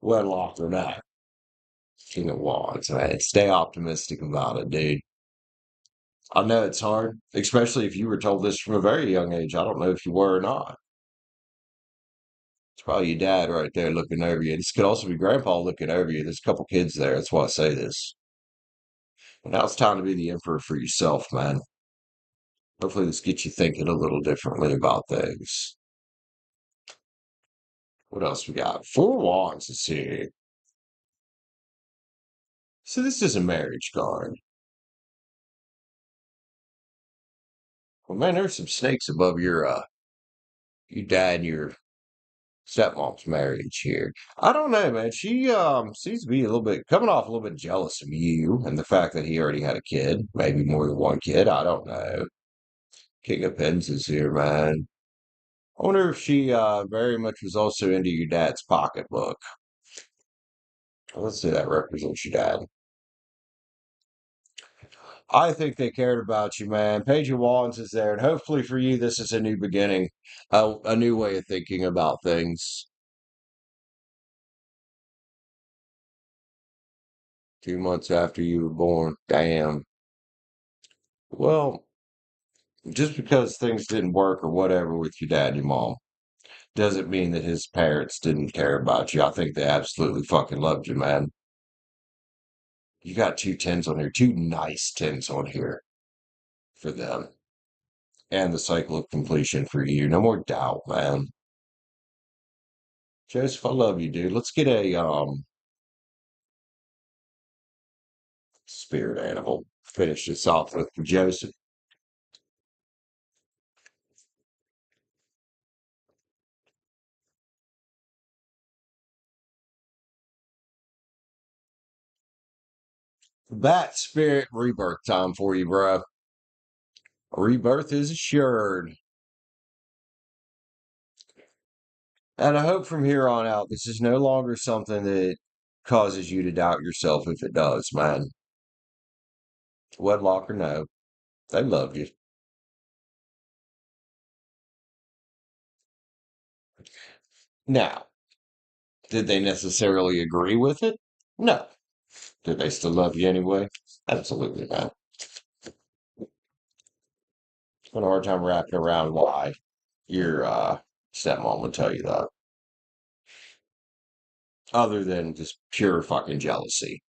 Wedlock or not. King of Wands, man. Stay optimistic about it, dude. I know it's hard, especially if you were told this from a very young age. I don't know if you were or not. It's probably your dad right there looking over you. This could also be grandpa looking over you. There's a couple kids there. That's why I say this. But now it's time to be the emperor for yourself, man. Hopefully this gets you thinking a little differently about things. What else we got? Four Wands is here. So this is a marriage card. Well, man, there's some snakes above your dad and your stepmom's marriage here. I don't know, man. She seems to be a little bit coming off a little bit jealous of you and the fact that he already had a kid, maybe more than one kid. I don't know. King of Pens is here, man. I wonder if she very much was also into your dad's pocketbook. Let's say that represents your dad. I think they cared about you, man. Page of Wands is there, and hopefully for you, this is a new beginning, a new way of thinking about things. 2 months after you were born. Damn. Well, just because things didn't work or whatever with your dad and your mom doesn't mean that his parents didn't care about you. I think they absolutely fucking loved you, man. You got two tens on here, two nice tens on here for them. And the cycle of completion for you. No more doubt, man. Joseph, I love you, dude. Let's get a spirit animal. Finish this off with Joseph. That spirit rebirth time for you, bro. Rebirth is assured. And I hope from here on out, this is no longer something that causes you to doubt yourself if it does, man. Wedlock or no, they love you. Now, did they necessarily agree with it? No. Did they still love you anyway? Absolutely not. Having a hard time wrapping around why you're Stepmom would tell you that. Other than just pure fucking jealousy,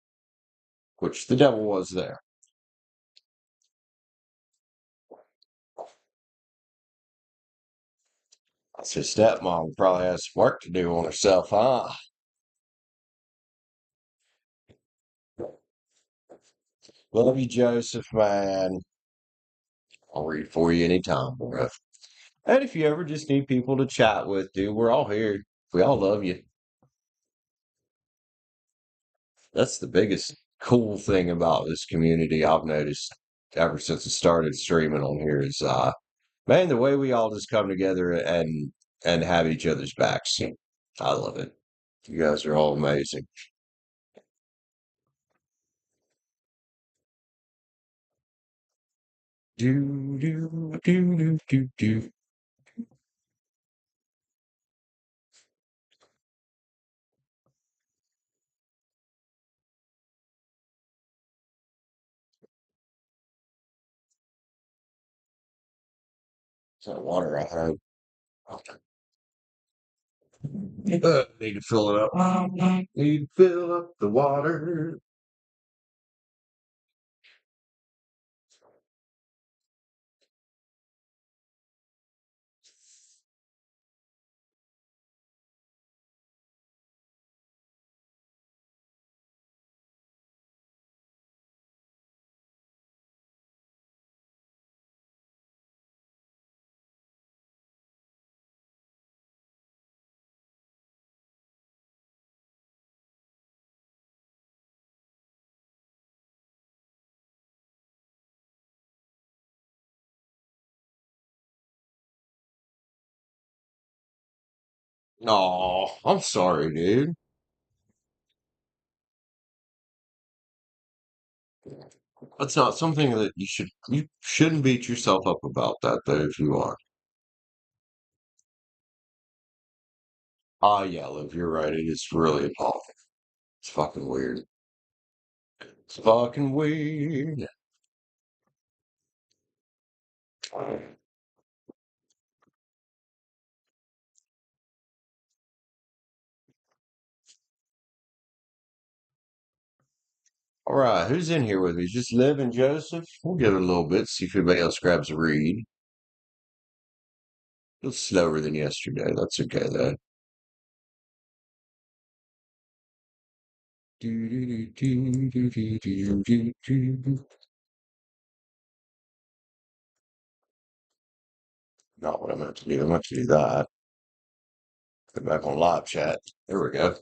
which the devil was there. So stepmom probably has some work to do on herself, huh? Love you, Joseph, man. I'll read for you anytime, bro. And if you ever just need people to chat with, dude, we're all here. We all love you. That's the biggest cool thing about this community I've noticed ever since I started streaming on here is man, the way we all just come together and have each other's backs. I love it. You guys are all amazing. Do do do do do do. It's that water I had. Need to fill it up. Need to fill up the water. No, I'm sorry, dude. That's not something that you shouldn't beat yourself up about that though if you are. Ah, yeah, Liv, you're right. It is really appalling. It's fucking weird. It's fucking weird. All right, who's in here with me? Just Liv and Joseph. We'll give it a little bit, see if anybody else grabs a read. A little slower than yesterday. That's okay though. Not what I meant to do. I meant to do that. Put back on live chat. There we go.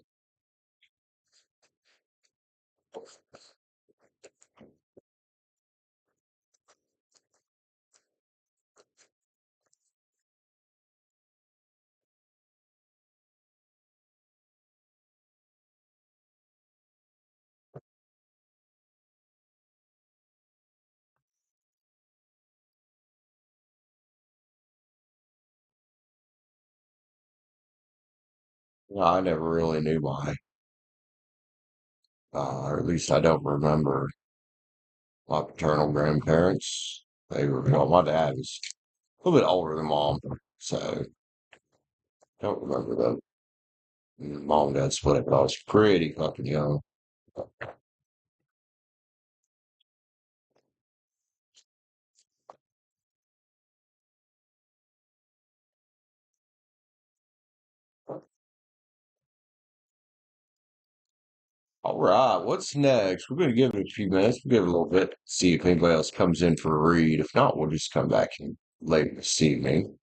No, I never really knew or at least I don't remember my paternal grandparents. Well, my dad was a little bit older than mom, so don't remember them. Mom and dad split up, but I was pretty fucking young. All right, what's next? We're going to give it a few minutes. We'll give it a little bit, see if anybody else comes in for a read. If not, we'll just come back in later this evening.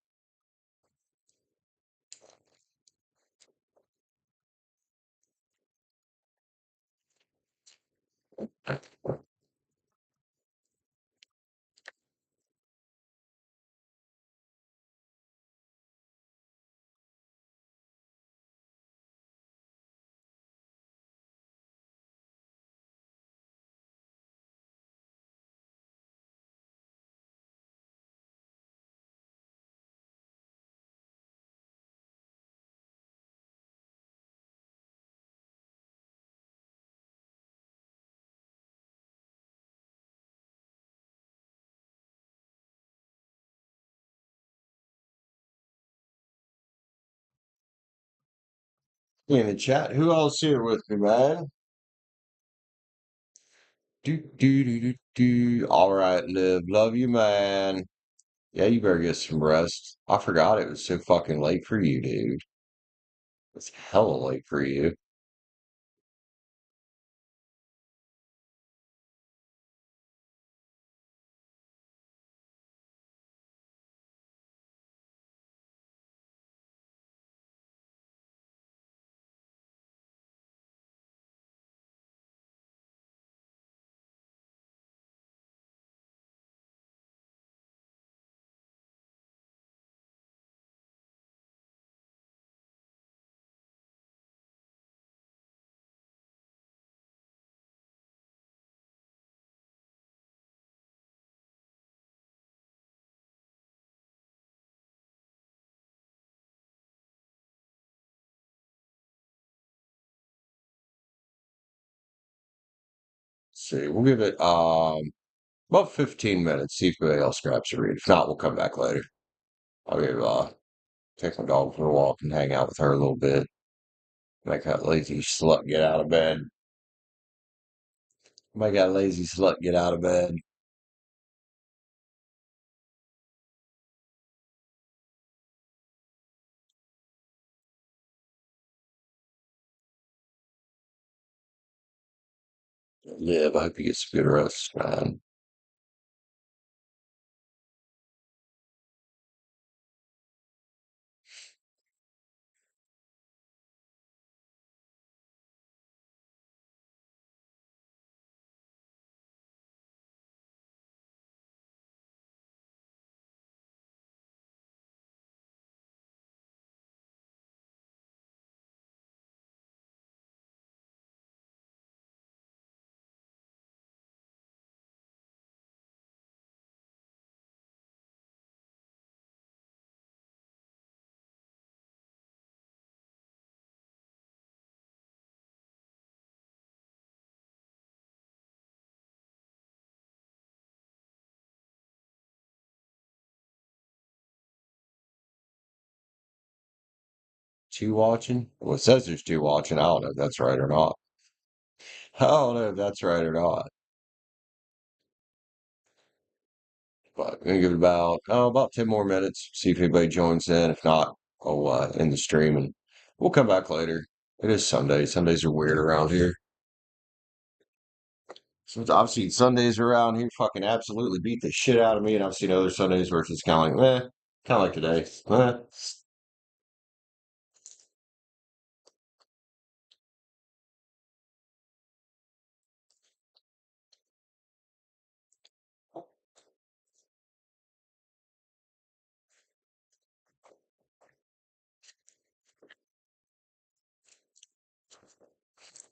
In the chat, who else here with me, man? Do. All right, Liv. Love you, man. Yeah, you better get some rest. I forgot it was so fucking late for you, dude. It's hella late for you. Let's see, we'll give it about 15 minutes. See if anybody else grabs a read. If not, we'll come back later. I'll give take my dog for a walk and hang out with her a little bit. Make that lazy slut get out of bed. Make that lazy slut get out of bed. Live. I hope you get some good rest, man. Two watching? Well, it says there's two watching. I don't know if that's right or not. I don't know if that's right or not. But we're gonna give it about 10 more minutes. See if anybody joins in. If not, I'll end the stream and we'll come back later. It is Sunday. Sundays are weird around here. So I've seen Sundays around here fucking absolutely beat the shit out of me, and I've seen other Sundays where it's just kind of like, kind of like today.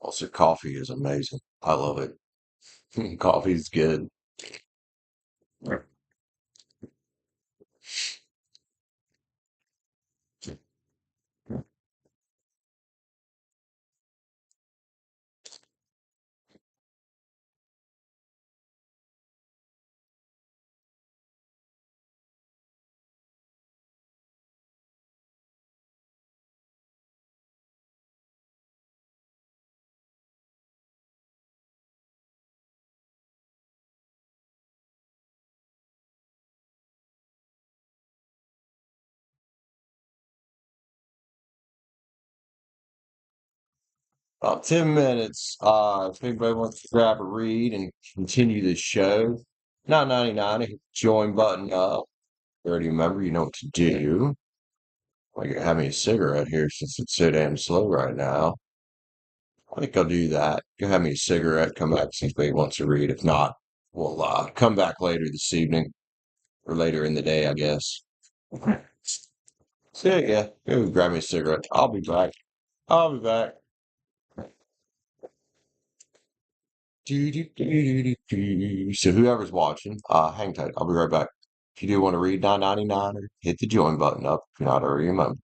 Also, coffee is amazing. I love it. Coffee's good. About 10 minutes. If anybody wants to grab a read and continue the show, not 99, hit the join button up. You already remember, you know what to do. I can have me a cigarette here since it's so damn slow right now. I think I'll do that. Go have me a cigarette, come back, see if anybody wants to read. If not, we'll come back later this evening or later in the day, I guess. So yeah, go grab me a cigarette. I'll be back. I'll be back. So whoever's watching, hang tight. I'll be right back. If you do want to read 999, hit the join button up if you're not already a member.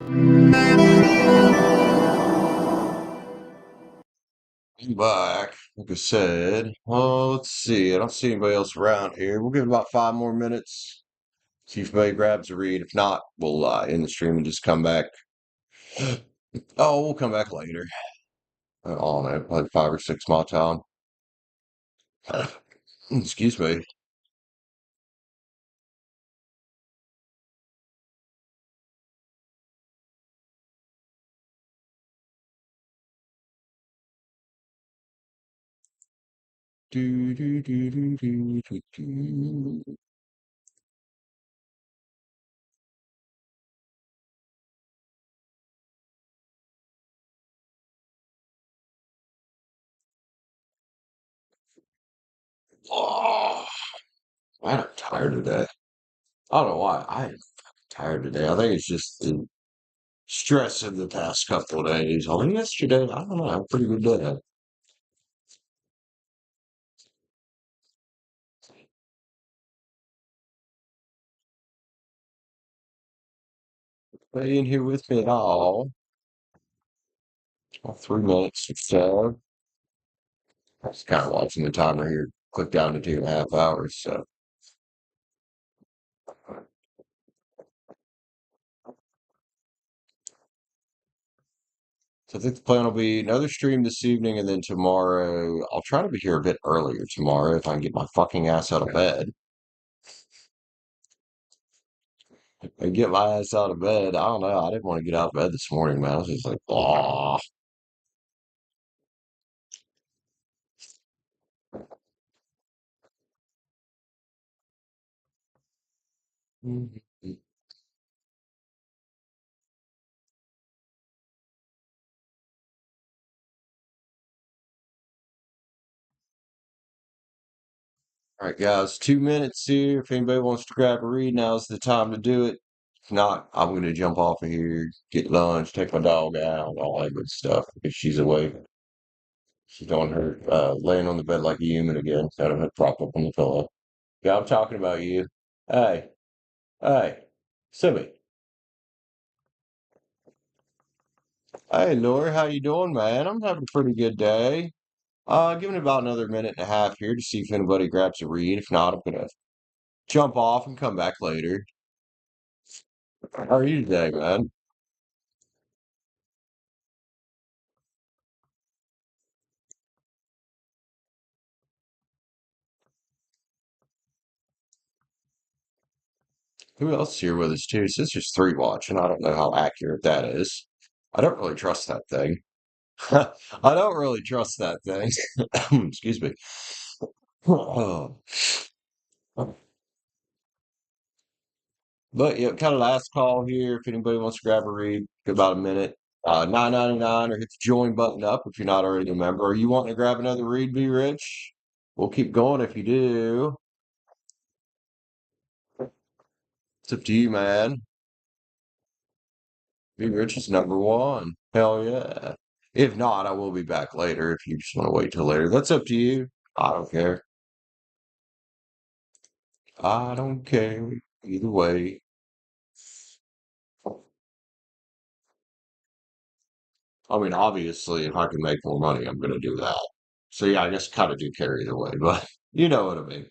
I'm back. Like I said, well, let's see. I don't see anybody else around here. We'll give it about 5 more minutes. See if anybody grabs a read. If not, we'll end the stream and just come back. Oh, we'll come back later. I don't know, like 5 or 6 my time. Excuse me. Do, do, do, do, do, do, do. Oh, man, I'm tired today. I don't know why. I'm tired today. I think it's just the stress of the past couple of days. I mean, yesterday, I don't know, I had a pretty good day. Stay in here with me at all 3 minutes or so. I was kind of watching the timer here, click down to 2.5 hours. So I think the plan will be another stream this evening, and then tomorrow I'll try to be here a bit earlier tomorrow if I can get my fucking ass out of bed. And get my ass out of bed. I don't know. I didn't want to get out of bed this morning, man. I was just like, oh. All right, guys, 2 minutes here. If anybody wants to grab a read, now's the time to do it. If not, I'm going to jump off of here, get lunch, take my dog out, all that good stuff if she's awake. She's on her, laying on the bed like a human again, instead of her prop up on the pillow. Yeah, I'm talking about you. Hey, hey, Simi. Hey, Laura, how you doing, man? I'm having a pretty good day. Giving it about another minute and a half here to see if anybody grabs a read. If not, I'm gonna jump off and come back later. How are you today, man? Who else here with us too? Sister's three watching. I don't know how accurate that is. I don't really trust that thing. I don't really trust that thing. Excuse me. Oh. But yeah, kind of last call here. If anybody wants to grab a read, give about a minute. 9.99 or hit the join button up if you're not already a member. Are you wanting to grab another read, Be Rich? We'll keep going if you do. It's up to you, man. Be Rich is number one. Hell yeah. If not, I will be back later if you just want to wait till later. That's up to you. I don't care. I don't care. Either way. I mean, obviously, if I can make more money, I'm going to do that. So yeah, I guess kind of do care either way, but you know what I mean.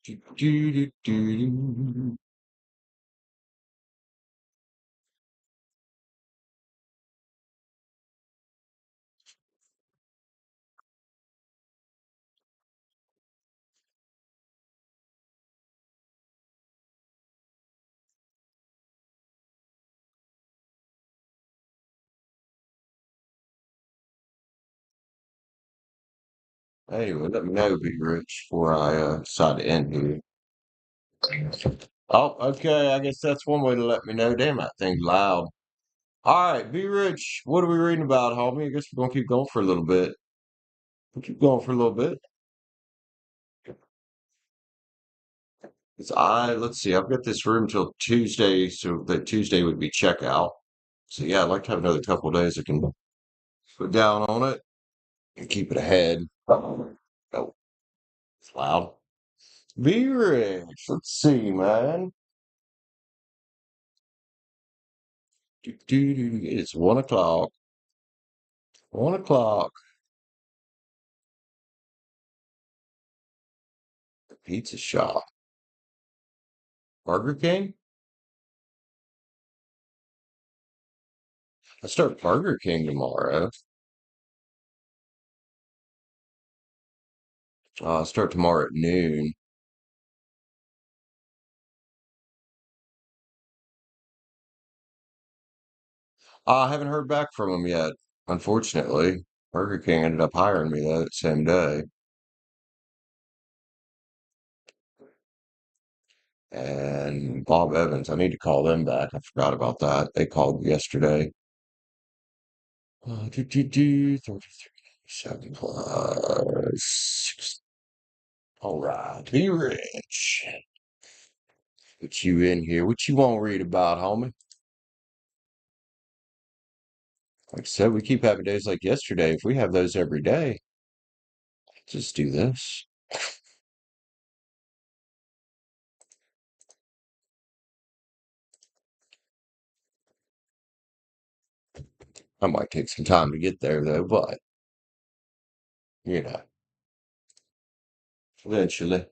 Do, do, do, do, do. Anyway, let me know, Be Rich, before I decide to end here. Oh, okay. I guess that's one way to let me know. Damn, that thing's loud. All right, Be Rich. What are we reading about, homie? I guess we're gonna keep going for a little bit. We'll keep going for a little bit. Let's see, I've got this room till Tuesday, so that Tuesday would be checkout. So yeah, I'd like to have another couple of days I can put down on it and keep it ahead. Oh, it's loud. Be rich. Let's see, man. It's 1 o'clock. 1 o'clock. Pizza shop. Burger King? I start Burger King tomorrow. I start tomorrow at noon. I haven't heard back from them yet, unfortunately. Burger King ended up hiring me that same day. And Bob Evans, I need to call them back. I forgot about that. They called yesterday. 33, 7 plus. All right, be rich. Put you in here. What you want to read about, homie? Like I said, we keep having days like yesterday. If we have those every day, just do this. I might take some time to get there though, but you know, eventually.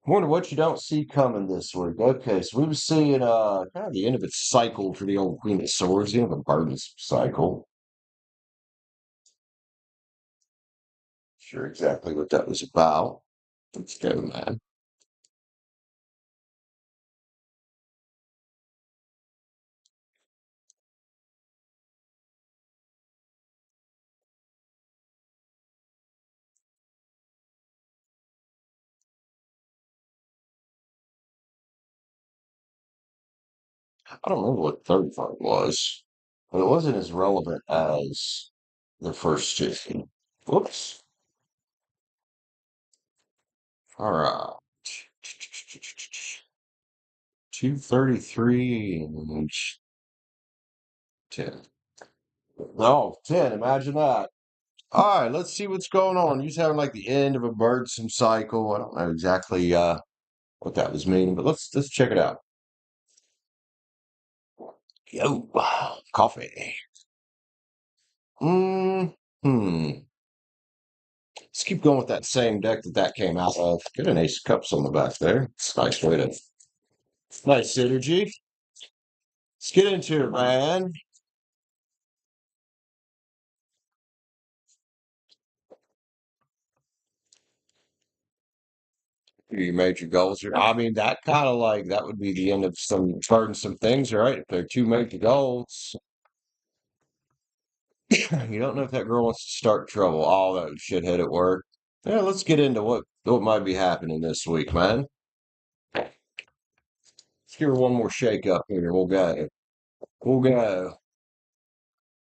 Wonder what you don't see coming this week. Okay, so we were seeing kind of the end of its cycle for the old Queen of Swords, the end of a burdensome cycle. Sure exactly what that was about. Let's go, man. I don't remember what the third part was, but it wasn't as relevant as the first two. Whoops. All right. 233 and 10. No, 10. Imagine that. All right, let's see what's going on. You're having like the end of a burdensome cycle. I don't know exactly what that was meaning, but let's check it out. Yo, coffee. Hmm. Let's keep going with that same deck that came out of. Get an ace of cups on the back there. It's a nice way to nice synergy. Let's get into it, man. You made your goals. I mean, that kind of like that would be the end of some burdensome things, right? If they're two major goals, you don't know if that girl wants to start trouble. All that shithead at work. Yeah, let's get into what might be happening this week, man. Let's give her one more shake up here. We'll go. We'll go.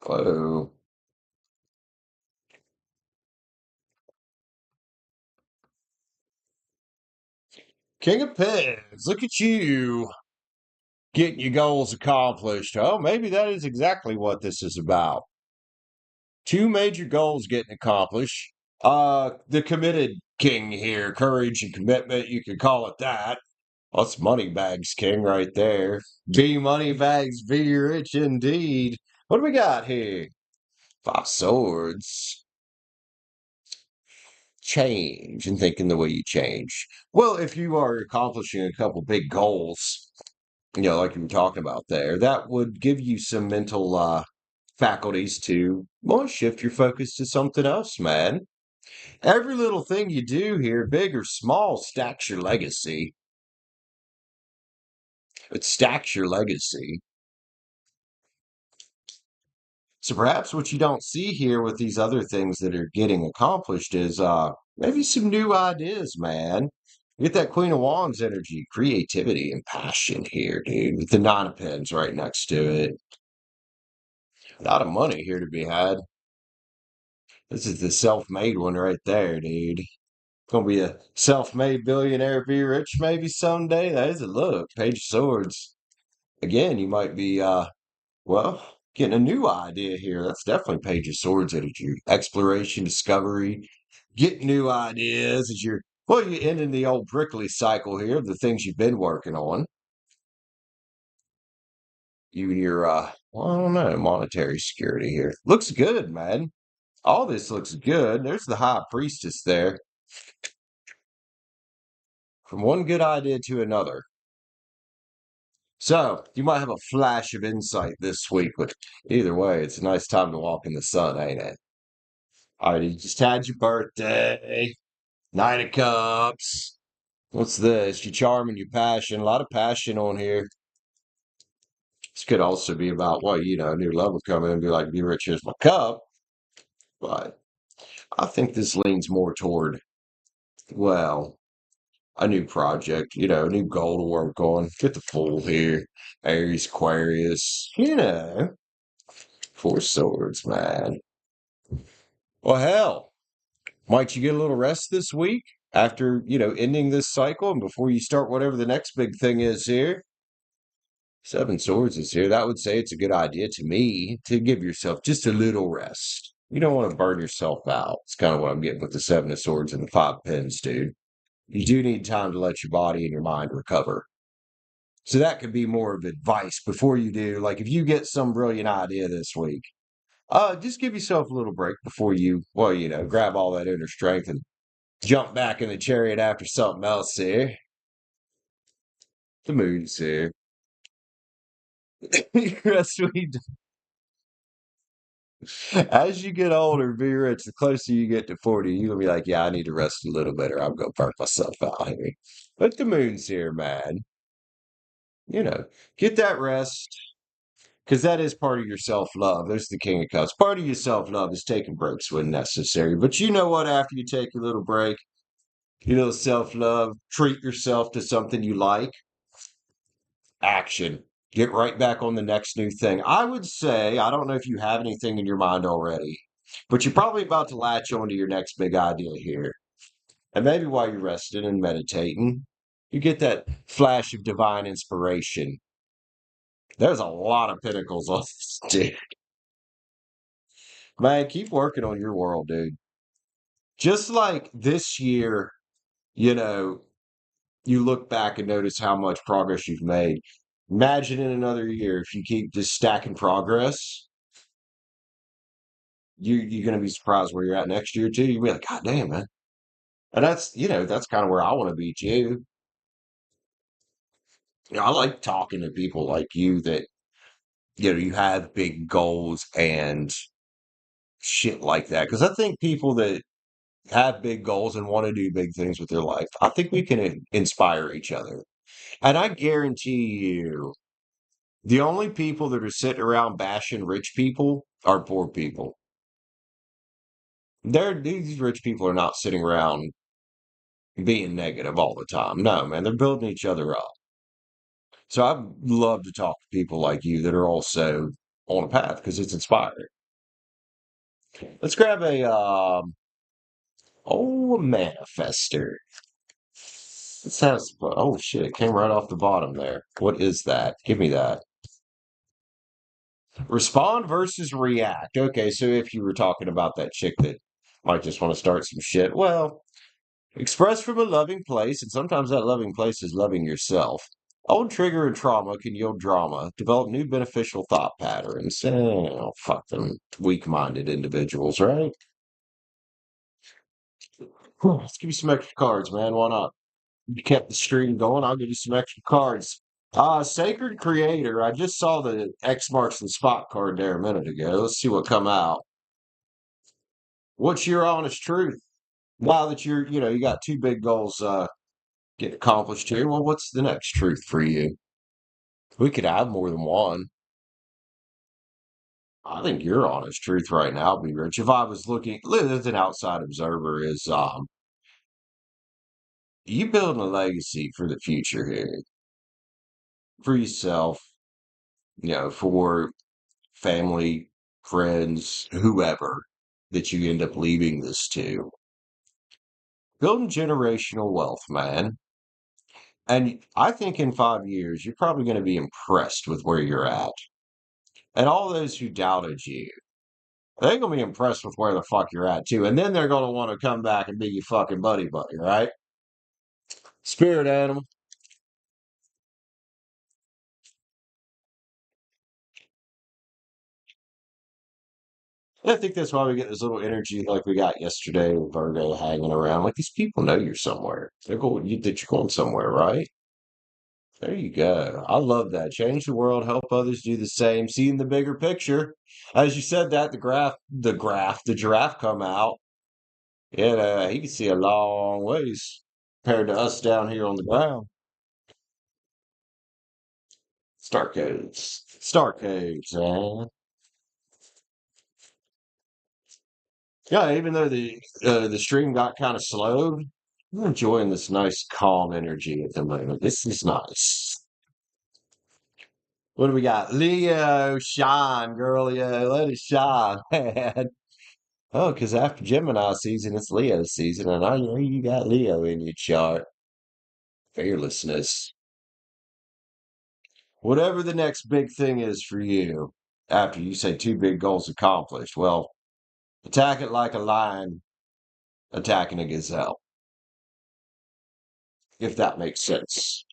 Whoa. King of Pens, look at you getting your goals accomplished. Oh, maybe that is exactly what this is about. Two major goals getting accomplished. The committed king here, courage and commitment, you could call it that. That's Moneybags King right there. Be Moneybags, be rich indeed. What do we got here? Five Swords. Change and thinking the way you change. Well, if you are accomplishing a couple big goals, like you were talking about there, that would give you some mental faculties to well, shift your focus to something else, man. Every little thing you do here, big or small, stacks your legacy. It stacks your legacy. So perhaps what you don't see here with these other things that are getting accomplished is maybe some new ideas, man. Get that Queen of Wands energy, creativity, and passion here, dude, with the Nine of Pens right next to it. A lot of money here to be had. This is the self-made one right there, dude. Gonna be a self-made billionaire, be rich maybe someday. That is a look. Page of Swords. Again, you might be well, getting a new idea here. That's definitely Page of Swords energy. Exploration, discovery, get new ideas as you're Well, you ending the old prickly cycle here of the things you've been working on. You and your, well, I don't know, monetary security here. Looks good, man. All this looks good. There's the high priestess there. From one good idea to another. So, you might have a flash of insight this week, but either way, it's a nice time to walk in the sun, ain't it? All right, you just had your birthday, Nine of Cups. What's this? Your charm and your passion. A lot of passion on here. This could also be about, well, a new love will come in and be like, be rich, here's my cup. But I think this leans more toward, well, a new project, a new goal to work on. Get the Fool here. Aries, Aquarius, Four Swords, man. Well, hell, might you get a little rest this week after, ending this cycle and before you start whatever the next big thing is here? Seven Swords is here. That would say it's a good idea to me to give yourself just a little rest. You don't want to burn yourself out. It's kind of what I'm getting with the Seven of Swords and the Five of Pens, dude. You do need time to let your body and your mind recover. So that could be more of advice before you do. Like if you get some brilliant idea this week, just give yourself a little break before you, well, grab all that inner strength and jump back in the chariot after something else here. The moon's here. Rest we As you get older, be rich, the closer you get to 40, you're gonna be like, yeah, I need to rest a little bit or I'm gonna burn myself out here. But the moon's here, man. You know, get that rest. Because that is part of your self-love. There's the King of Cups. Part of your self-love is taking breaks when necessary. But you know what? After you take your little break, self-love, treat yourself to something you like. Action. Get right back on the next new thing. I would say, I don't know if you have anything in your mind already, but you're probably about to latch on to your next big idea here. And maybe while you're resting and meditating, you get that flash of divine inspiration. There's a lot of pinnacles on this, dude. Man, keep working on your world, dude. Just like this year, you know, you look back and notice how much progress you've made. Imagine in another year, if you keep just stacking progress, you're gonna be surprised where you're at next year too. You'll be like, God damn, man. And that's kind of where I want to be too. I like talking to people like you that, you have big goals and shit like that. Because I think people that have big goals and want to do big things with their life, I think we can inspire each other. And I guarantee you, the only people that are sitting around bashing rich people are poor people. These rich people are not sitting around being negative all the time. No, man, they're building each other up. So I'd love to talk to people like you that are also on a path because it's inspiring. Let's grab a manifester. This has, oh shit, it came right off the bottom there. What is that? Give me that. Respond versus react. Okay, so if you were talking about that chick that might just want to start some shit, well, express from a loving place, and sometimes that loving place is loving yourself. Old trigger and trauma can yield drama. Develop new beneficial thought patterns. Fuck them weak-minded individuals, right? Let's give you some extra cards, man. Why not? You kept the stream going. I'll give you some extra cards. Sacred Creator. I just saw the X marks the spot card there a minute ago. Let's see what come out. What's your honest truth? Now that you got two big goals get accomplished here. Well, what's the next truth for you? We could have more than one. I think your honest truth right now, be rich. If I was looking as an outside observer, is you building a legacy for the future here, for yourself, for family, friends, whoever that you end up leaving this to. Building generational wealth, man. And I think in 5 years, you're probably going to be impressed with where you're at. And all those who doubted you, they're going to be impressed with where the fuck you're at too. And then they're going to want to come back and be your fucking buddy, right? Spirit animal. I think that's why we get this little energy like we got yesterday with Virgo hanging around. Like these people know you're somewhere. They're going that you're going somewhere, right? There you go. I love that. Change the world, help others do the same, seeing the bigger picture. As you said that, the giraffe come out. Yeah, he can see a long ways compared to us down here on the ground. Star caves, man. Yeah, even though the stream got kind of slowed, I'm enjoying this nice calm energy at the moment. This is nice. What do we got? Leo, shine, girl. Yeah, let it shine, man. Oh, because after Gemini season, it's Leo season, and I know you got Leo in your chart. Fearlessness. Whatever the next big thing is for you, after you say two big goals accomplished, well, attack it like a lion attacking a gazelle, if that makes sense.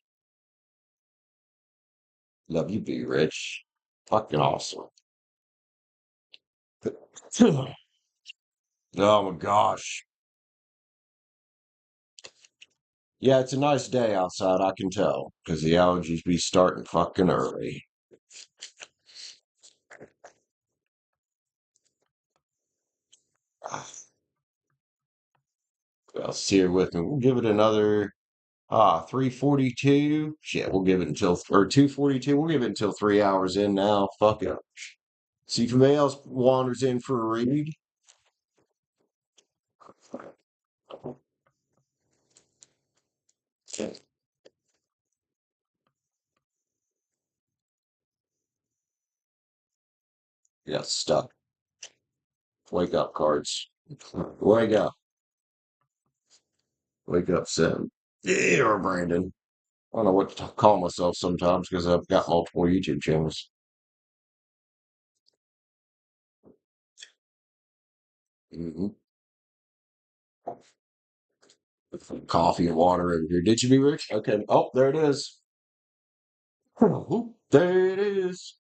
Love you, be rich. Fucking awesome. Oh my gosh. Yeah, it's a nice day outside, I can tell, because the allergies be starting fucking early. Well, see here with me. We'll give it another 3:42. Shit, we'll give it until or 2:42. We'll give it until 3 hours in now. Fuck it. See if anybody else wanders in for a read. Yeah, stuck. Wake up cards. Wake up. Wake up, Sam. Yeah, Brandon. I don't know what to call myself sometimes because I've got multiple YouTube channels. hmm Coffee and water over here. Did you be rich? Okay. Oh, there it is. There it is.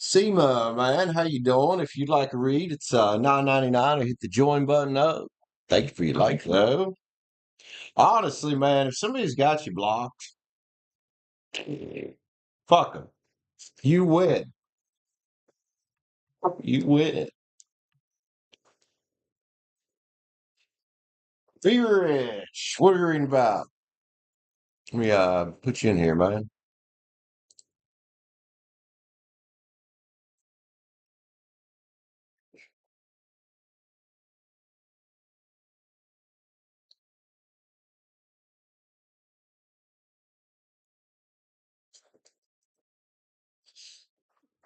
Seema, man, how you doing? If you'd like a read, it's 9.99. Hit the join button up. Thank you for your like, though. Honestly, man, if somebody's got you blocked, fuck them. You win. You win. Be rich. What are you reading about? Let me put you in here, man.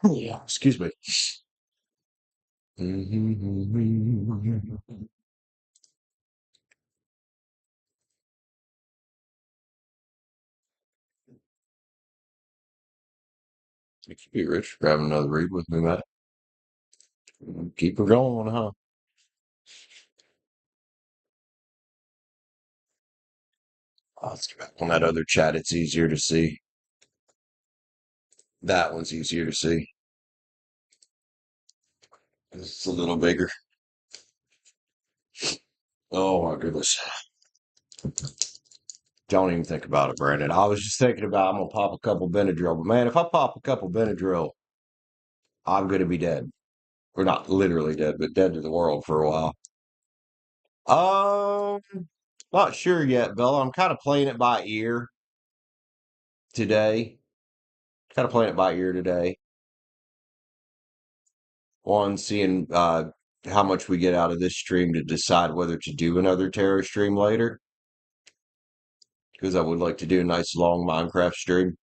Yeah, excuse me. Be rich. Grab another read with me, man. Keep her going, huh? Oh, let's get back on that other chat. It's easier to see. That one's easier to see. It's a little bigger. Oh my goodness. Don't even think about it, Brandon. I was just thinking about I'm gonna pop a couple Benadryl, but man, if I pop a couple Benadryl, I'm gonna be dead. Or not literally dead, but dead to the world for a while. Um, not sure yet, Bella. I'm kind of playing it by ear today. Kind of playing it by ear today. One, seeing how much we get out of this stream to decide whether to do another terror stream later. Because I would like to do a nice long Minecraft stream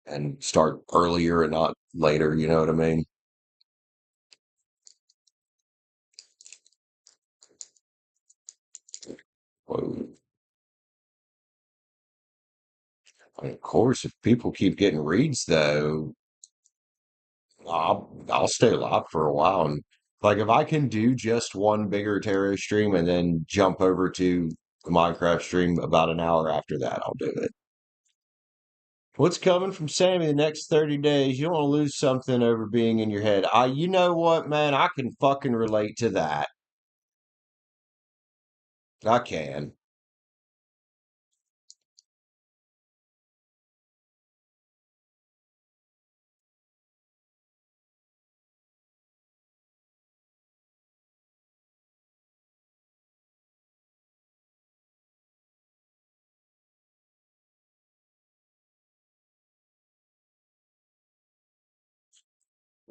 and start earlier and not later. You know what I mean? Whoa. And of course, if people keep getting reads, though, I'll stay alive for a while. And like, if I can do just one bigger terror stream and then jump over to the Minecraft stream about an hour after that, I'll do it. What's coming from Sammy the next 30 days? You don't want to lose something over being in your head. You know what, man? I can fucking relate to that. I can.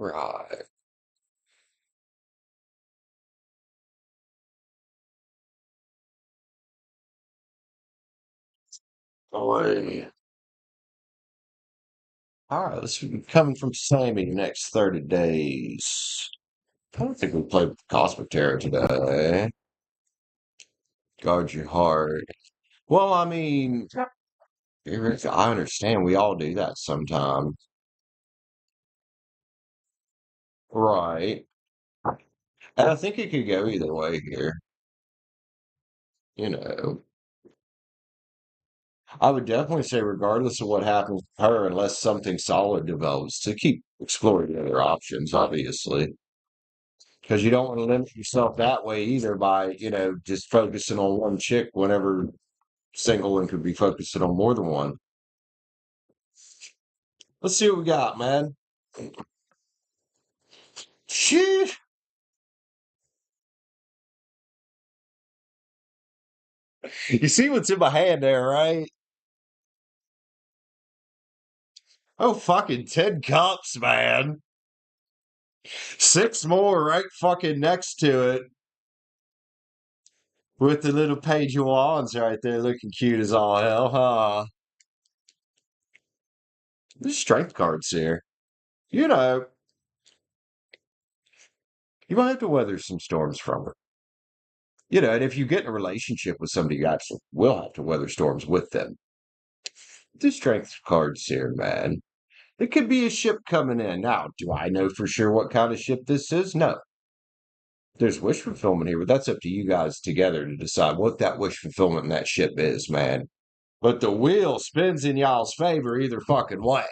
Right. Boy. All right, let's be coming from Sammy the next 30 days. I don't think we played with Cosmic Terror today. Guard your heart. Well, I mean, I understand we all do that sometimes. Right. And I think it could go either way here. You know, I would definitely say, regardless of what happens with her, unless something solid develops, to keep exploring the other options, obviously. Because you don't want to limit yourself that way either by, just focusing on one chick whenever single and could be focusing on more than one. Let's see what we got, man. Sheesh. You see what's in my hand there, right? Oh, fucking 10 cups, man. Six more right fucking next to it with the little page of wands right there looking cute as all hell, huh? There's strength cards here. You know, you might have to weather some storms from it. And if you get in a relationship with somebody, you actually will have to weather storms with them. There's strength cards here, man. It could be a ship coming in. Now, do I know for sure what kind of ship this is? No. There's wish fulfillment here, but that's up to you guys together to decide what that wish fulfillment in that ship is, man. But the wheel spins in y'all's favor either fucking way.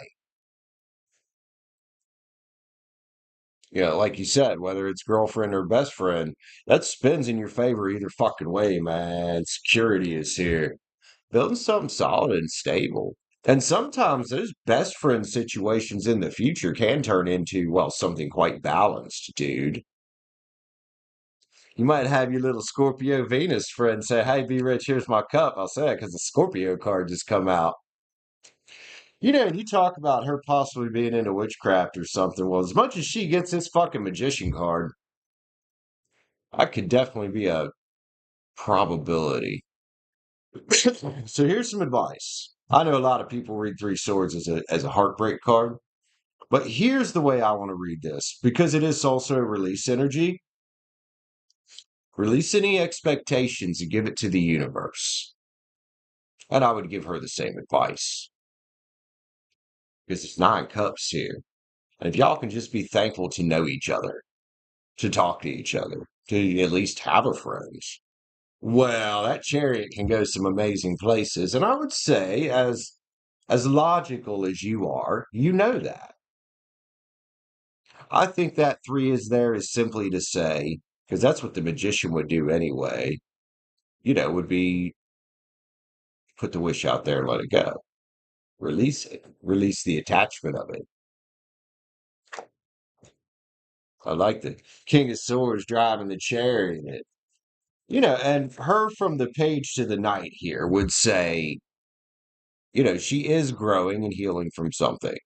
Like you said, whether it's girlfriend or best friend, that spins in your favor either fucking way, man. Security is here. Building something solid and stable. And sometimes those best friend situations in the future can turn into, well, something quite balanced, dude. You might have your little Scorpio Venus friend say, "Hey, be rich, here's my cup." I'll say it because the Scorpio card just come out. You talk about her possibly being into witchcraft or something. Well, as much as she gets this fucking magician card, I could definitely be a probability. So here's some advice. I know a lot of people read Three Swords as a heartbreak card, but here's the way I want to read this because it is also release energy. Release any expectations and give it to the universe. And I would give her the same advice because there's 9 cups here. And if y'all can just be thankful to know each other, to talk to each other, to at least have a friend, well, that chariot can go some amazing places. And I would say, as logical as you are, you know that. I think that 3 is there is simply to say, because that's what the magician would do anyway, would be put the wish out there and let it go. Release it. Release the attachment of it. I like the King of Swords driving the chariot. And her from the page to the knight here would say, she is growing and healing from something.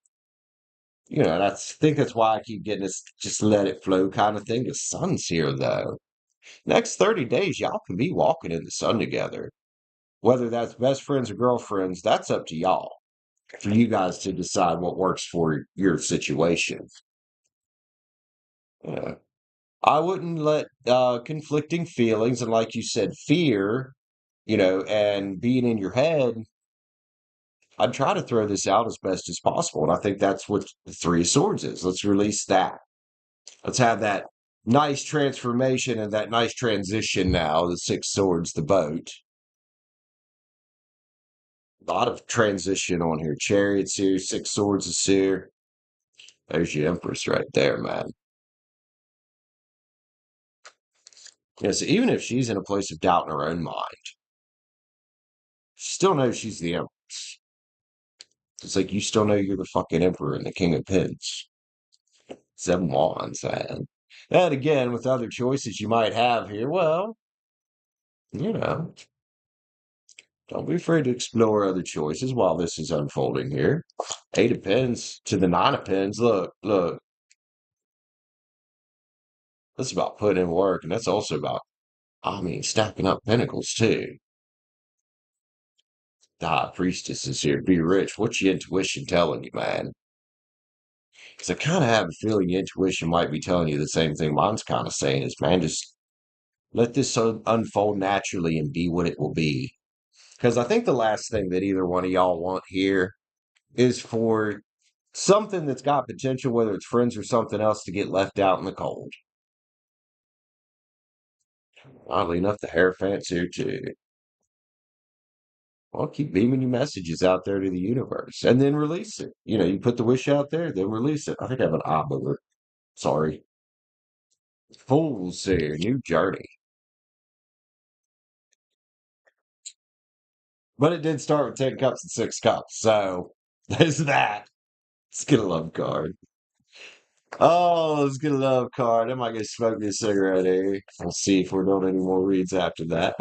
I think that's why I keep getting this just let it flow kind of thing. The sun's here though. Next 30 days, y'all can be walking in the sun together. Whether that's best friends or girlfriends, that's up to y'all. For you guys to decide what works for your situation. Yeah. I wouldn't let conflicting feelings and, like you said, fear, and being in your head. I'd try to throw this out as best as possible. And I think that's what the Three of Swords is. Let's release that. Let's have that nice transformation and that nice transition now. The Six Swords, the boat. A lot of transition on here. Chariots here, Six Swords is here. There's your Empress right there, man. Yes, even if she's in a place of doubt in her own mind, she still knows she's the Empress. It's like you still know you're the fucking Emperor and the King of Pins. Seven Wands, man. And again, with other choices you might have here, well, you know, don't be afraid to explore other choices while this is unfolding here. Eight of Pins to the Nine of Pins. Look, look. That's about putting in work, and that's also about, I mean, stacking up pentacles too. The High Priestess is here. Be rich. What's your intuition telling you, man? Because I kind of have a feeling your intuition might be telling you the same thing mine's kind of saying is, man, just let this unfold naturally and be what it will be. Because I think the last thing that either one of y'all want here is for something that's got potential, whether it's friends or something else, to get left out in the cold. Oddly enough, the Hierophant's here too. Well, keep beaming your messages out there to the universe and then release it. You know, you put the wish out there, then release it. I think I have an eye booger. Sorry. Fools here, new journey. But it did start with 10 cups and 6 cups. So there's that. Let's get a love card. Oh, let's get a love card. I might get smoke me a cigarette here. We'll see if we're doing any more reads after that.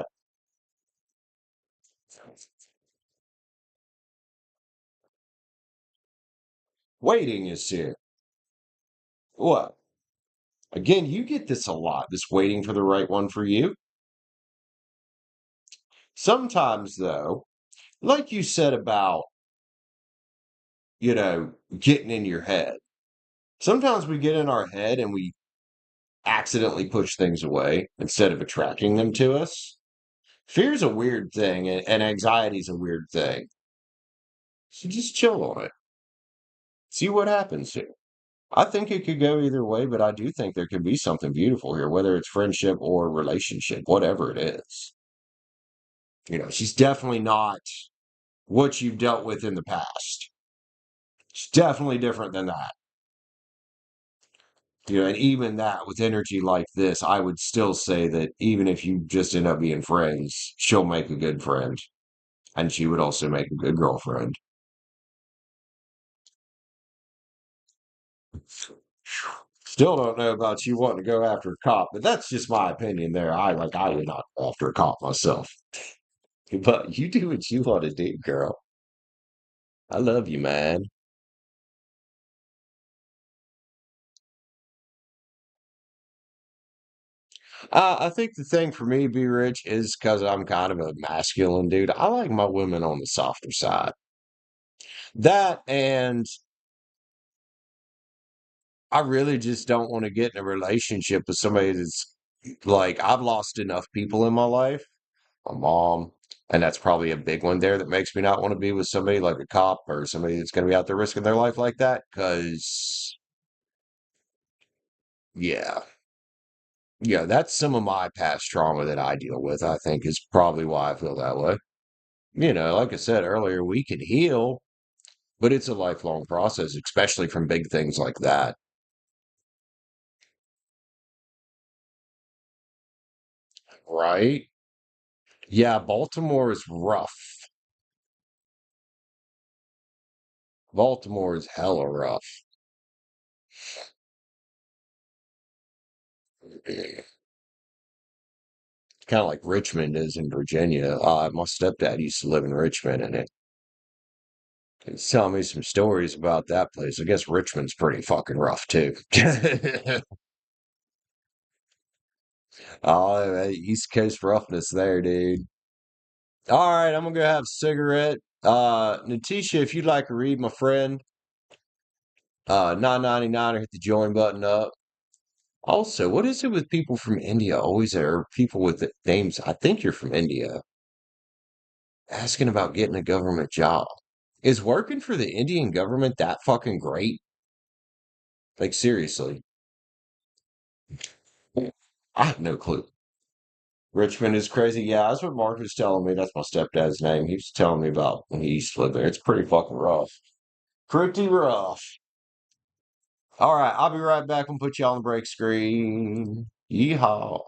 Waiting is here. What? Again, you get this a lot, this waiting for the right one for you. Sometimes, though, like you said about, getting in your head. Sometimes we get in our head and we accidentally push things away instead of attracting them to us. Fear's a weird thing and anxiety's a weird thing. So just chill on it. See what happens here. I think it could go either way, but I do think there could be something beautiful here, whether it's friendship or relationship, whatever it is. She's definitely not what you've dealt with in the past. It's definitely different than that. And even that with energy like this, I would still say that even if you just end up being friends, she'll make a good friend. And she would also make a good girlfriend. Still don't know about you wanting to go after a cop, but that's just my opinion there. I would not go after a cop myself. But you do what you want to do, girl. I love you, man. I think the thing for me to be rich is because I'm kind of a masculine dude. I like my women on the softer side. That and I really just don't want to get in a relationship with somebody that's like, I've lost enough people in my life, my mom, and that's probably a big one there that makes me not want to be with somebody like a cop or somebody that's going to be out there risking their life like that. Because, yeah, yeah, that's some of my past trauma that I deal with, I think is probably why I feel that way. Like I said earlier, we can heal, but it's a lifelong process, especially from big things like that, right? Yeah, Baltimore is rough. Baltimore is hella rough. Kind of like Richmond is in Virginia. My stepdad used to live in Richmond, and he's telling me some stories about that place. I guess Richmond's pretty fucking rough too. Oh, East Coast roughness there, dude. All right, I'm gonna go have a cigarette. Natisha, if you'd like to read my friend, 9.99 or hit the join button up. Also, what is it with people from India? Always there are people with the names. I think you're from India asking about getting a government job. Is working for the Indian government that fucking great? Like, seriously. I have no clue. Richmond is crazy. Yeah, that's what Mark was telling me. That's my stepdad's name. He was telling me about when he used to live there. It's pretty fucking rough. Pretty rough. All right, I'll be right back and put you on the break screen. Yeehaw.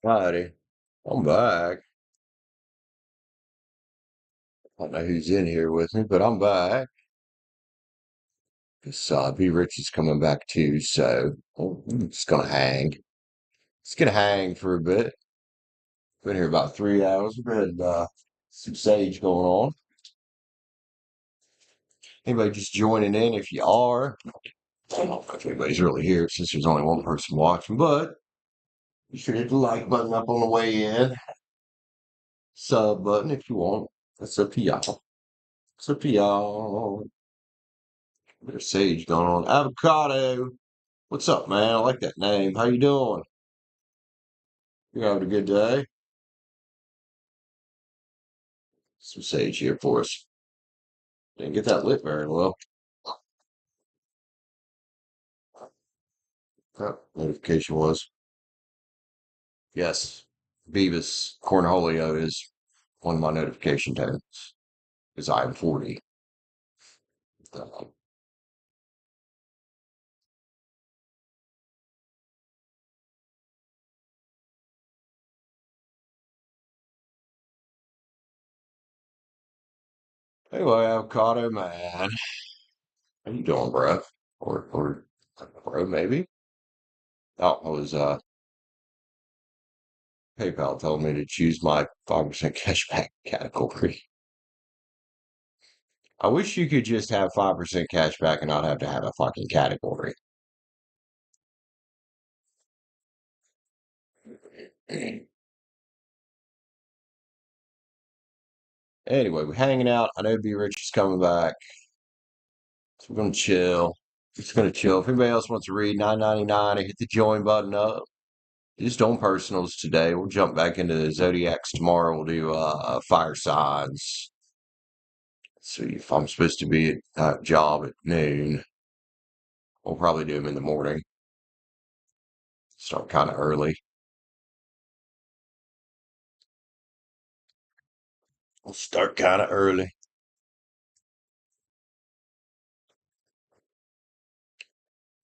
Alrighty, I'm back. I don't know who's in here with me, but I'm back. Because B Rich is coming back too, so I'm just gonna hang. It's gonna hang for a bit. Been here about 3 hours. We've had some sage going on. Anybody just joining in? If you are, I don't know if anybody's really here since there's only one person watching, but you should hit the like button up on the way in. Sub button if you want. That's up to y'all. It's up to y'all. There's sage going on. Avocado. What's up, man? I like that name. How you doing? You having a good day? Some sage here for us. Didn't get that lit very well. Notification was. Yes. Beavis Cornholio is one of my notification tones. Because I'm 40. Uh, anyway, avocado man. How you doing, bro? Or bro, maybe? Oh, I was PayPal told me to choose my 5% cashback category. I wish you could just have 5% cashback and not have to have a fucking category. Anyway, we're hanging out. I know B Rich is coming back. So we're gonna chill. Just gonna chill. If anybody else wants to read 9.99 and hit the join button up. Just on personals today. We'll jump back into the Zodiacs tomorrow. We'll do fire signs. See if I'm supposed to be at job at noon. We'll probably do them in the morning. Start kind of early. We'll start kind of early.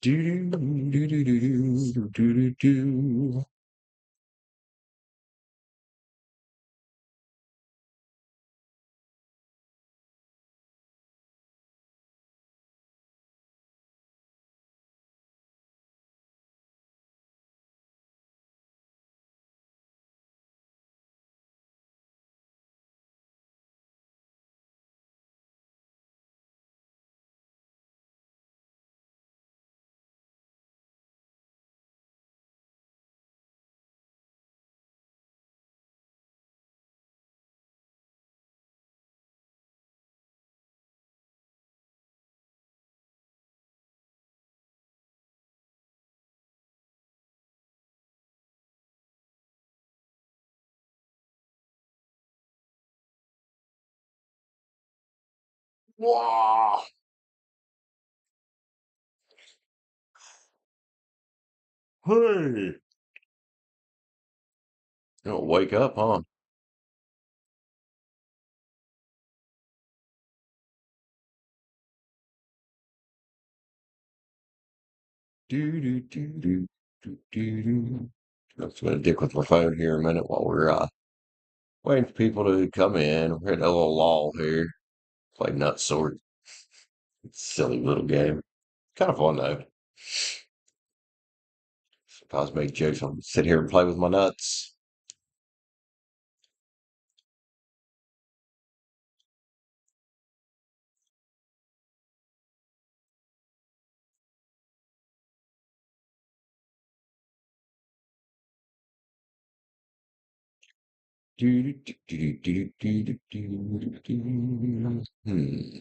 Do do do do do do do do do. Wow. Hey. You'll wake up, huh? Do do do do do do do. I'm just gonna dick with my phone here a minute while we're waiting for people to come in. We're in a little lull here. Play nut sort. Silly little game. Kind of fun though. Sometimes make jokes. I'll sit here and play with my nuts. Do do do do do do do do do. Hmm.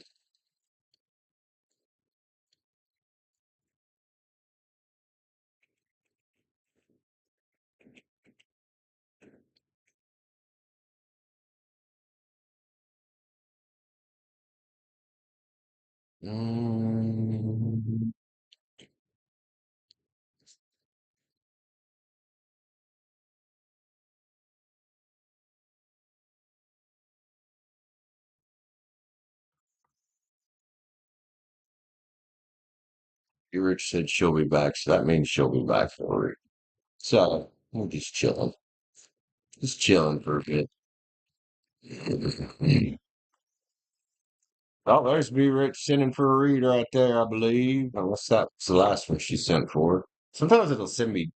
Rich said she'll be back, so that means she'll be back for it. So we're just chilling. Just chilling for a bit. Oh, there's B Rich sending for a read right there, I believe. Unless that's the last one she sent for. Sometimes it'll send me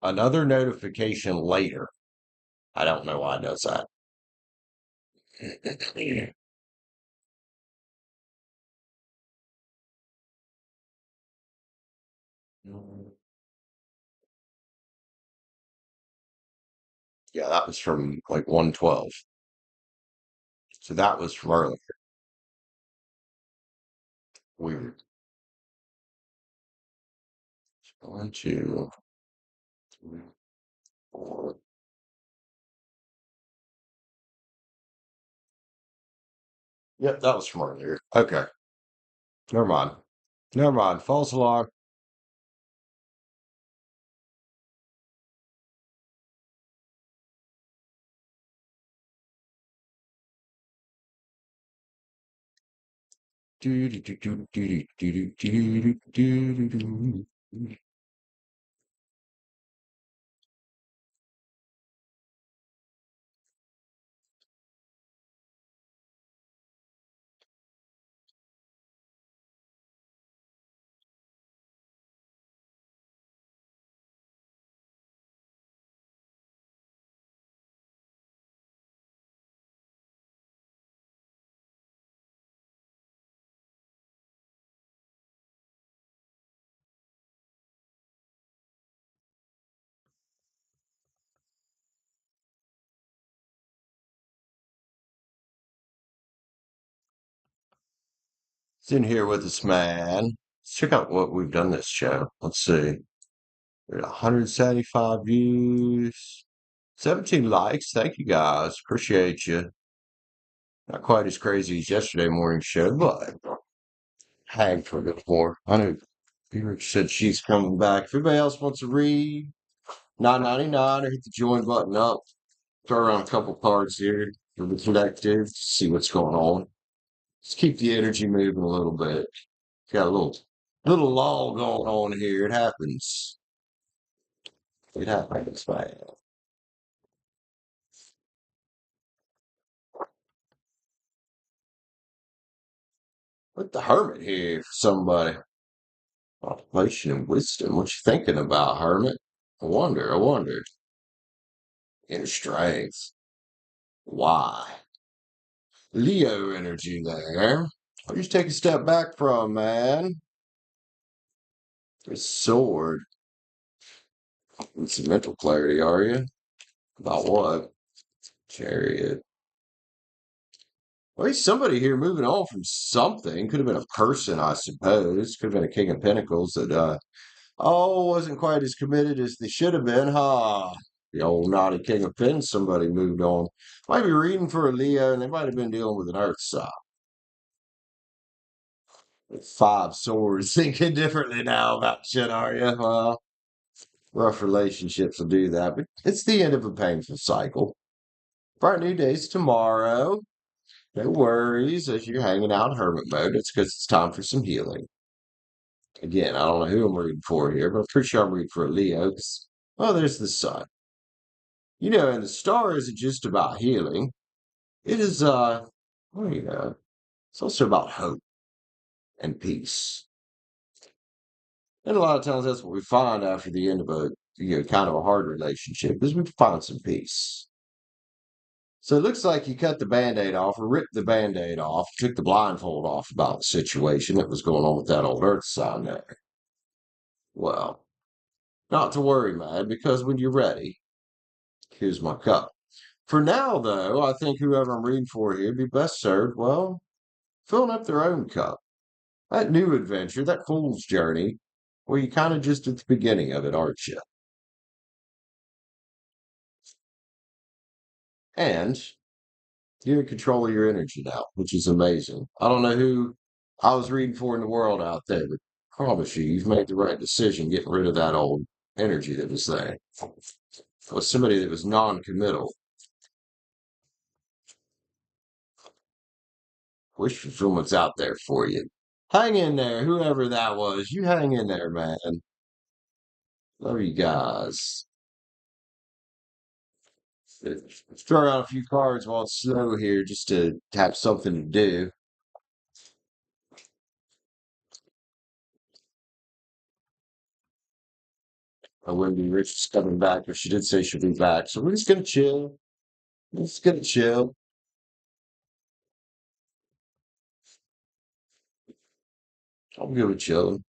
another notification later. I don't know why it does that. Yeah, that was from like 112. So that was from earlier. Weird. One, two, three, four. Yep, that was from earlier. Okay. Never mind. Never mind. False alarm. Do, do, do, do, do, do, do, do, do, do, do, do. It's in here with us, man. Let's check out what we've done this show. Let's see. We're at 175 views, 17 likes. Thank you guys. Appreciate you. Not quite as crazy as yesterday morning show, but hang for a bit more. I know Peter said she's coming back. If anybody else wants to read, 9.99 or hit the join button up. Throw around a couple cards here for the collective. See what's going on. Just keep the energy moving a little bit. Got a little lull going on here. It happens. It happens, man. Put the hermit here for somebody. Contemplation and wisdom. What you thinking about, hermit? I wonder. I wonder. Inner strength. Why? Leo energy there. What you take a step back from, man? There's sword. With some mental clarity, are you? About what? Chariot. Well, he's somebody here moving on from something. Could have been a person, I suppose. Could have been a king of pentacles that wasn't quite as committed as they should have been, huh? The old naughty king of pens, somebody moved on. Might be reading for a Leo, and they might have been dealing with an earth sign. With five swords, thinking differently now about shit, are you? Well, rough relationships will do that, but it's the end of a painful cycle. Bright new days tomorrow. No worries as you're hanging out in hermit mode. It's because it's time for some healing. Again, I don't know who I'm reading for here, but I'm pretty sure I'm reading for a Leo. Well, there's the sun. And the star isn't just about healing. It is, it's also about hope and peace. And a lot of times that's what we find after the end of kind of a hard relationship is we find some peace. So it looks like you cut the band-aid off or ripped the band-aid off, took the blindfold off about the situation that was going on with that old earth sign there. Well, not to worry, man, because when you're ready, here's my cup. For now, though, I think whoever I'm reading for here would be best served, well, filling up their own cup. That new adventure, that fool's journey, where you kind of just at the beginning of it, aren't you? And you're in control of your energy now, which is amazing. I don't know who I was reading for in the world out there, but I promise you, you've made the right decision getting rid of that old energy that was there. It was somebody that was non-committal. Wish fulfillment's out there for you. Hang in there, whoever that was. You hang in there, man. Love you guys. Let's throw out a few cards while it's slow here just to have something to do. Wendy Rich is coming back, but she did say she'll be back. So we're just gonna chill. We're just gonna chill. I'm good with chilling.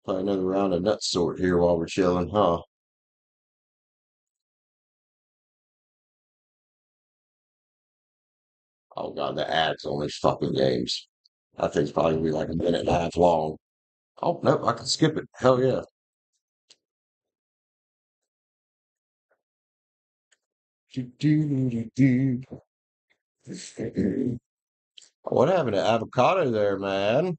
Play another round of nut sort here while we're chilling, huh? Oh god, the ads on these fucking games. That thing's probably gonna be like a minute and a half long. Oh no, I can skip it. Hell yeah. What happened to avocado there, man?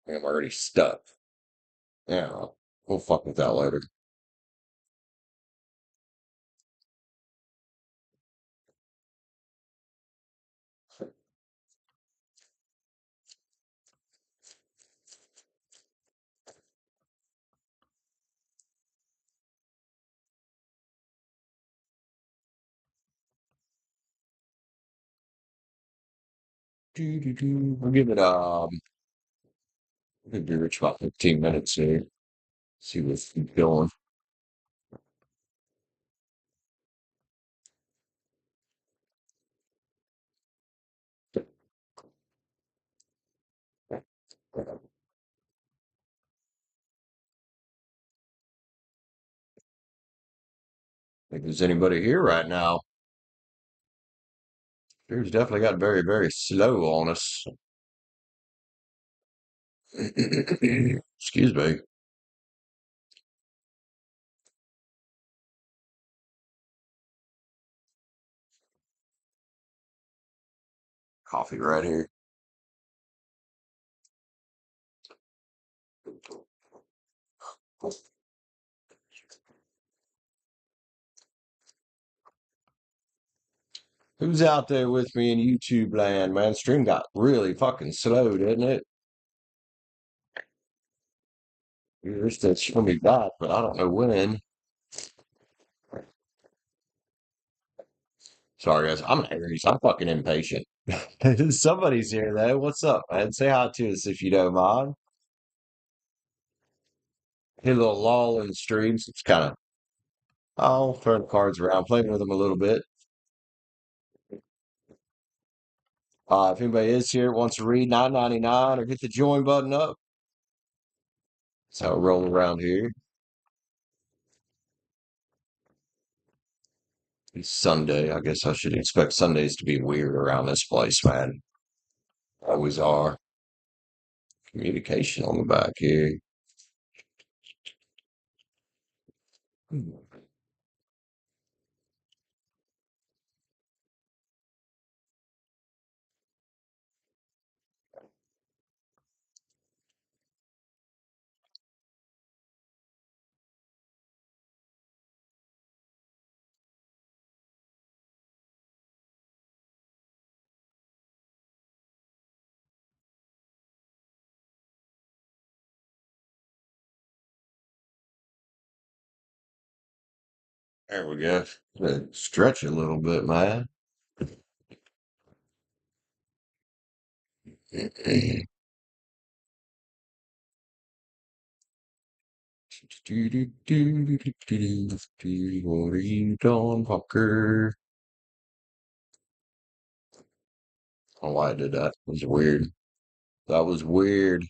I'm already stuck. Yeah, we'll fuck with that later. We'll give it we'll be rich about 15 minutes here. See what's going. Think there's anybody here right now. Here's definitely got very, very slow on us. Excuse me. Coffee right here. Who's out there with me in YouTube land, man? Stream got really fucking slow, didn't it? Here's that show me back, but I don't know when. Sorry, guys. I'm angry. I'm fucking impatient. Somebody's here, though. What's up, man? Say hi to us if you don't mind. Hit a little lull in the streams. It's kind of, I'll turn the cards around, playing with them a little bit. If anybody is here, wants to read 9.99 or hit the join button up. That's how we roll around here. It's Sunday. I guess I should expect Sundays to be weird around this place, man. Always are. Communication on the back here. There we go. Stretch a little bit, man. What are you doing, fucker? Oh, why I did that. It was weird. That was weird.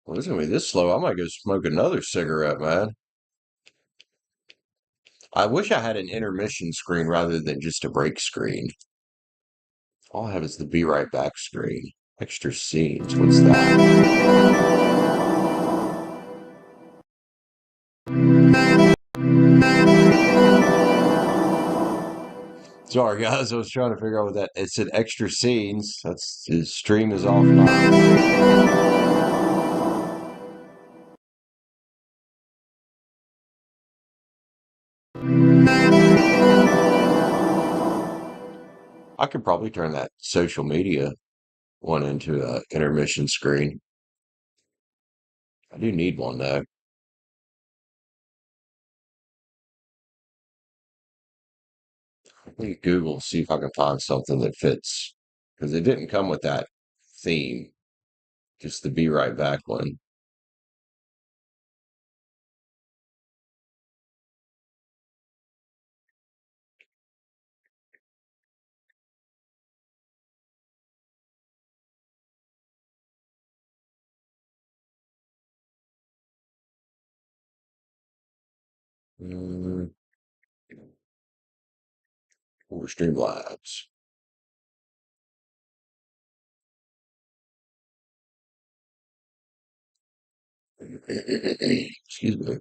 Well, it's gonna be this slow. I might go smoke another cigarette, man. I wish I had an intermission screen rather than just a break screen. All I have is the be right back screen. Extra scenes. What's that? Sorry, guys. I was trying to figure out what that. It said extra scenes. That's his stream is off now. I could probably turn that social media one into a intermission screen. I do need one though. Let me Google, see if I can find something that fits. Because it didn't come with that theme, just the Be Right Back one. Mm, or Streamlabs. Excuse me.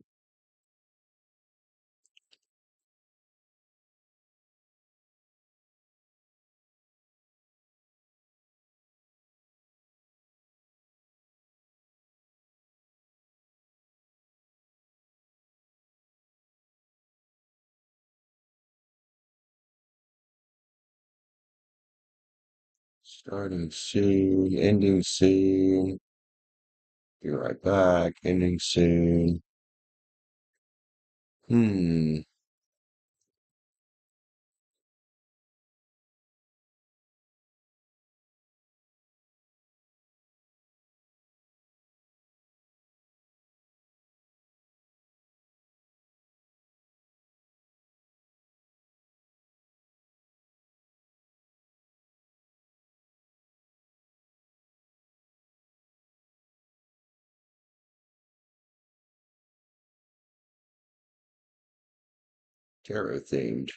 Starting soon, ending soon. Be right back, ending soon. Hmm. Tarot themed.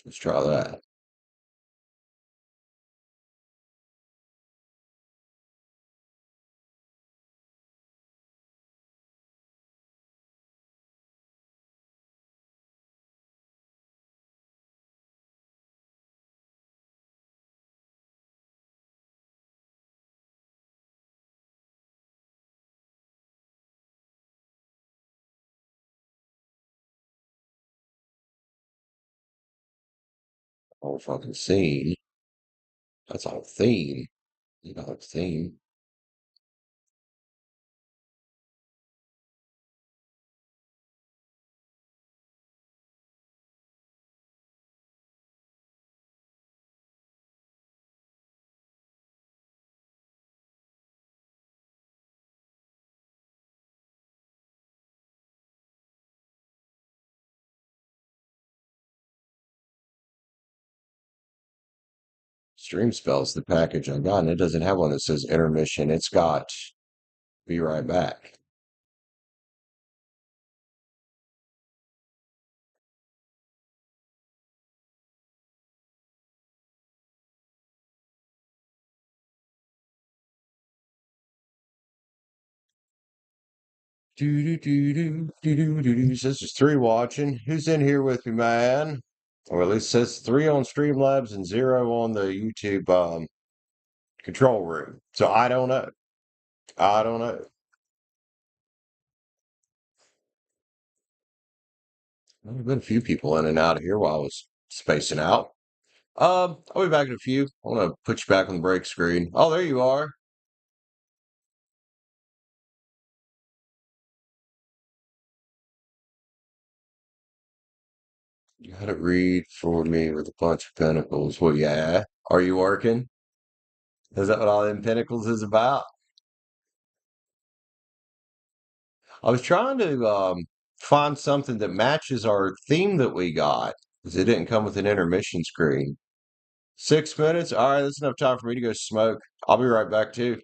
Let's try that. All fucking scene. That's all theme. You know, it's theme. Stream spells the package I got, and it doesn't have one that says intermission. It's got be right back. Do do do do do do do do. Says there's three watching. Who's in here with me, man? Or at least says three on Streamlabs and zero on the YouTube control room. So I don't know. I don't know. Well, there's been a few people in and out of here while I was spacing out. I'll be back in a few. I want to put you back on the break screen. Oh, there you are. You had to read for me with a bunch of pinnacles. Well, yeah. Are you working? Is that what all them pinnacles is about? I was trying to find something that matches our theme that we got because it didn't come with an intermission screen. 6 minutes? All right, that's enough time for me to go smoke. I'll be right back, too.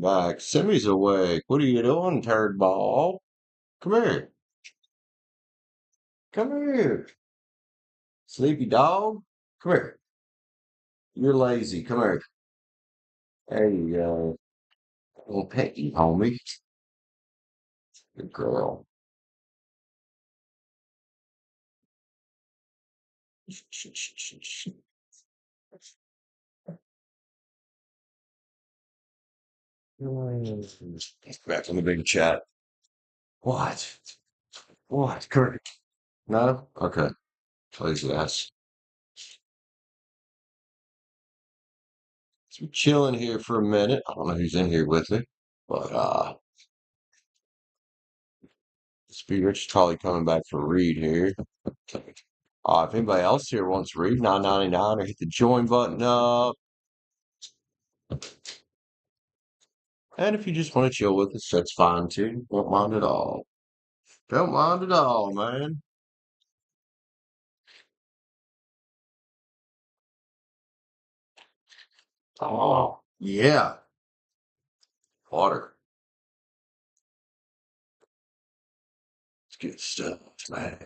back. Simmy's awake. What are you doing, turd ball? Come here. Come here. Sleepy dog. Come here. You're lazy. Come here. There you go. I'll pet you, homie. Good girl. Back on the big chat. What? What? Correct. No? Okay. Please, yes. So we're chilling here for a minute. I don't know who's in here with me, but Spirit's probably coming back for Reed here. If anybody else here wants Reed, 9.99, or hit the join button up. And if you just want to chill with us, that's fine too. Don't mind at all. Don't mind at all, man. Oh, yeah. Water. It's good stuff, man.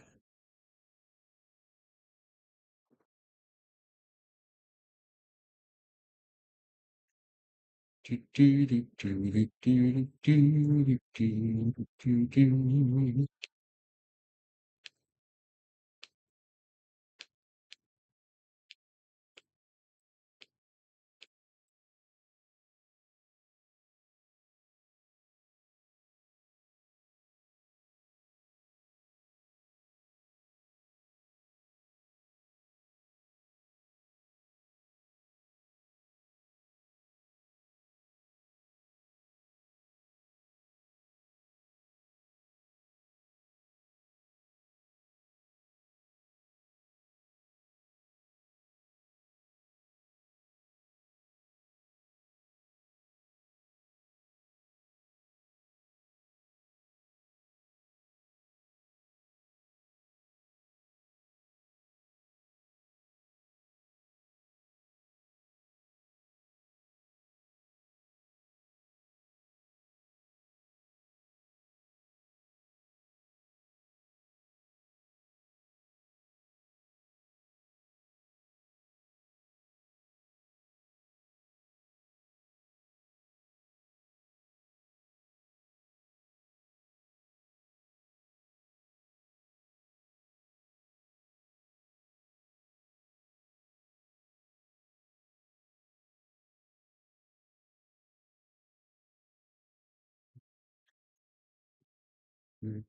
Man,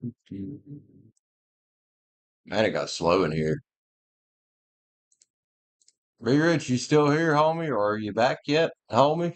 it got slow in here. Big Rich, you still here, homie, or are you back yet, homie?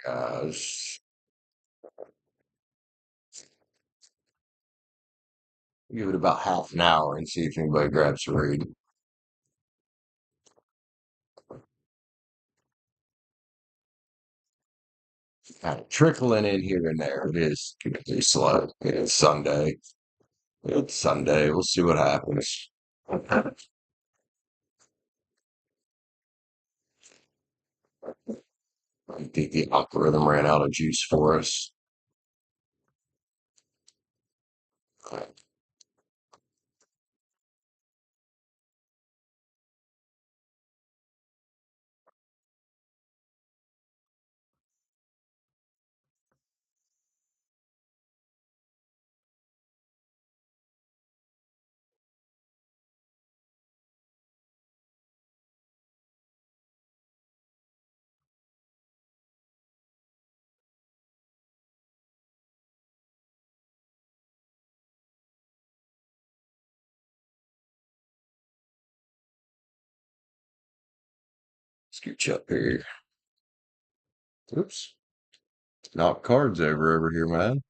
Gosh, give it about half an hour and see if anybody grabs a read. Kind of trickling in here and there. It is pretty slow. It's Sunday. It's Sunday. We'll see what happens. I think the algorithm ran out of juice for us. Scooch up here. Oops. Knock cards over here, man.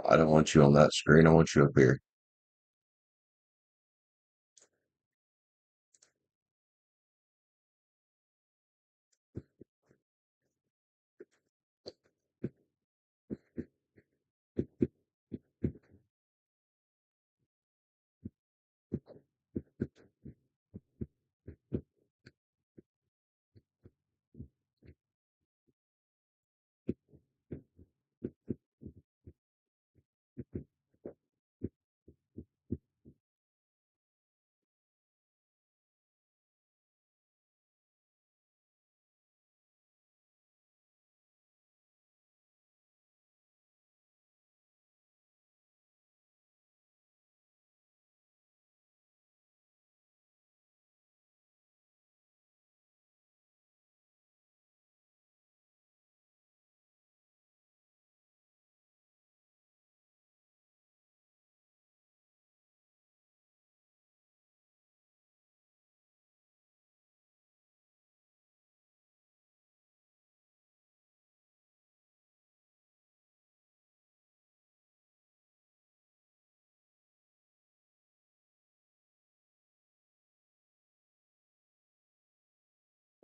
I don't want you on that screen. I want you up here.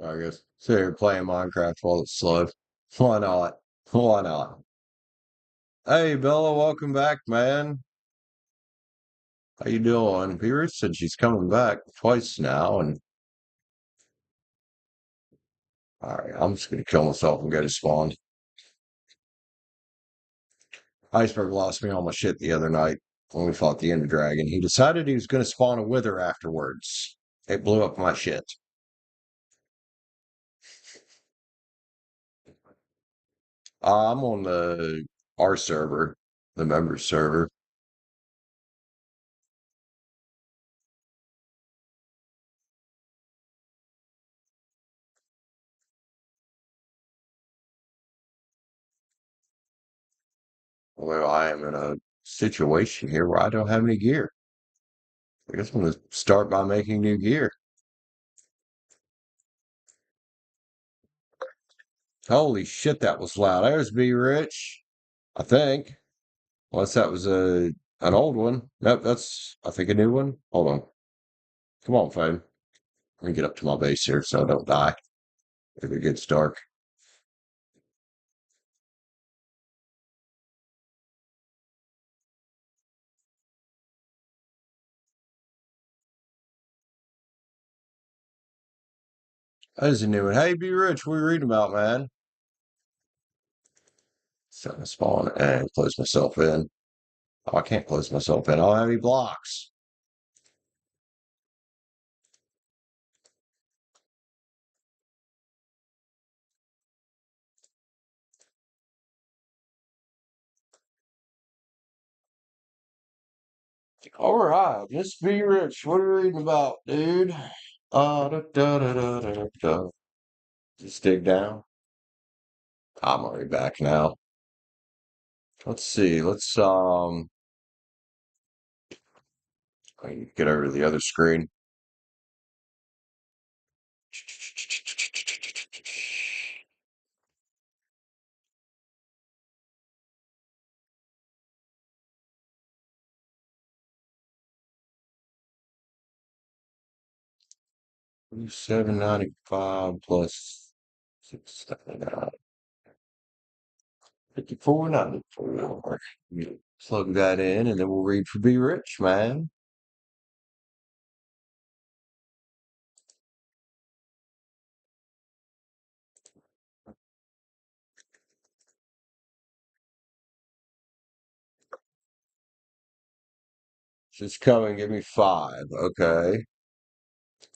I guess. Sit here playing Minecraft while it's slow. Why not? Why not? Hey, Bella, welcome back, man. How you doing? Beatrice said she's coming back twice now, and all right, I'm just gonna kill myself and go to spawn. Iceberg lost me all my shit the other night when we fought the Ender Dragon. He decided he was gonna spawn a Wither afterwards. It blew up my shit. I'm on the our server, the members server. Well, I am in a situation here where I don't have any gear. I guess I'm gonna start by making new gear. Holy shit, that was loud. There's Be Rich, I think. Unless that was an old one. Nope, that's I think a new one. Hold on. Come on, phone. Let me get up to my base here so I don't die if it gets dark. That is a new one. Hey, Be Rich, what are you reading about, man? So I spawn and close myself in. Oh, I can't close myself in. I don't have any blocks. All right, let's Be Rich. What are you reading about, dude? Da, da, da, da, da, da. Just dig down. I'm already back now. Let's see. I can get over to the other screen. 795 plus 679. 5494. Plug that in and then we'll read for Be Rich, man. Just come and give me 5. Okay.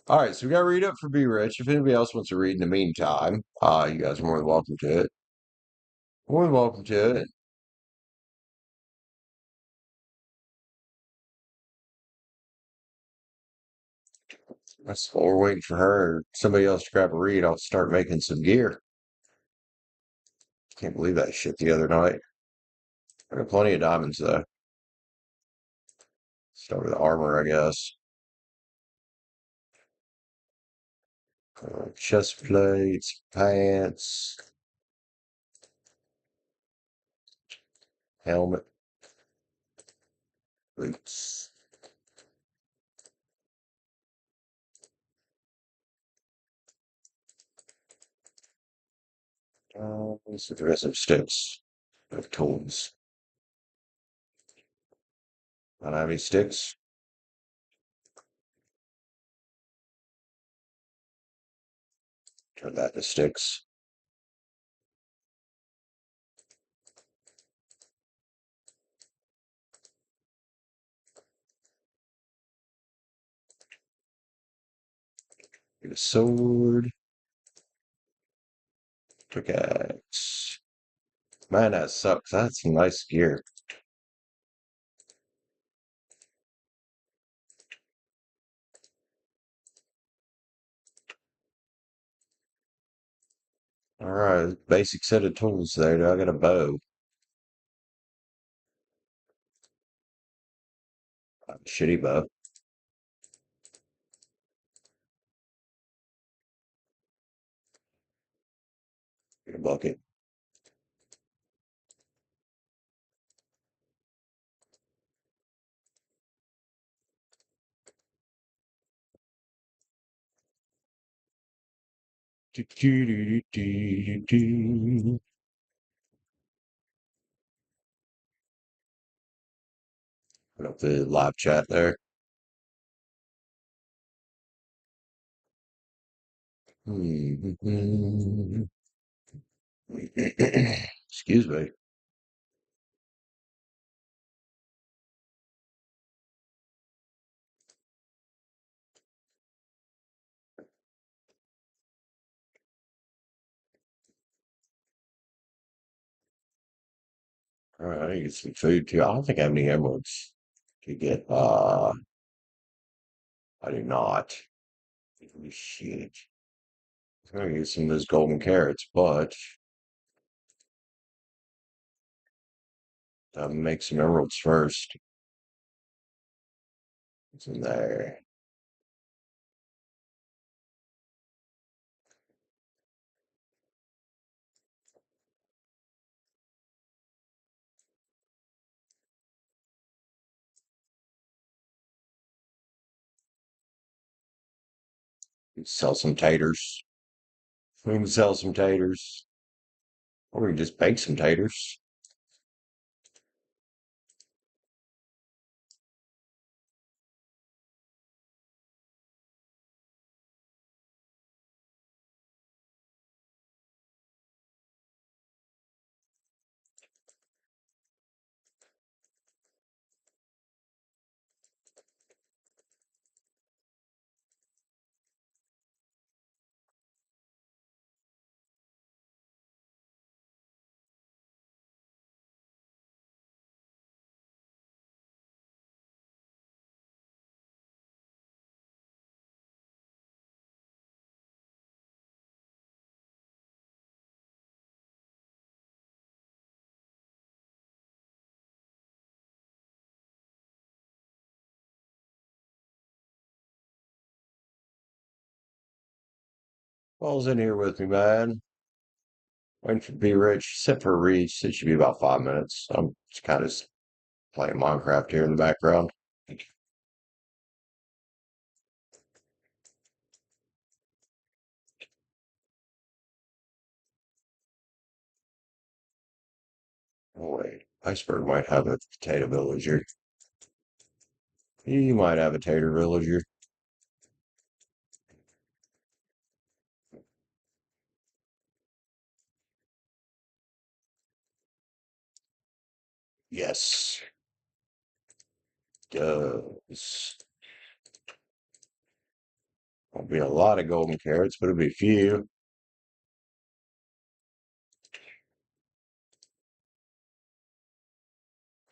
All right, so we got to read up for Be Rich. If anybody else wants to read in the meantime, you guys are more than welcome to it. More than welcome to it. That's while we're waiting for her or somebody else to grab a read. I'll start making some gear. Can't believe that shit the other night. I got plenty of diamonds though. Start with the armor, I guess. Chest plates, pants, helmet, boots. So the rest of sticks. Of tools. Don't have any sticks. Turn that to sticks. Get a sword. Pickaxe. Man, that sucks. That's some nice gear. Alright, basic set of tools there. I got a bow. Shitty bow. Get a bucket. Do, do, do, do, do, do. Put up the live chat there. Excuse me. All right, I need to get some food too. I don't think I have any emeralds to get. I do not. Holy shit. I'm gonna get some of those golden carrots, but make some emeralds first. What's in there? Sell some taters. We can sell some taters. Or we can just bake some taters. Paul's in here with me, man. Waiting for be rich. Set for reach. It should be about 5 minutes. I'm just kind of playing Minecraft here in the background. Oh wait, Iceberg might have a potato villager. He might have a tater villager. Yes, does. Won't be a lot of golden carrots, but it'll be few.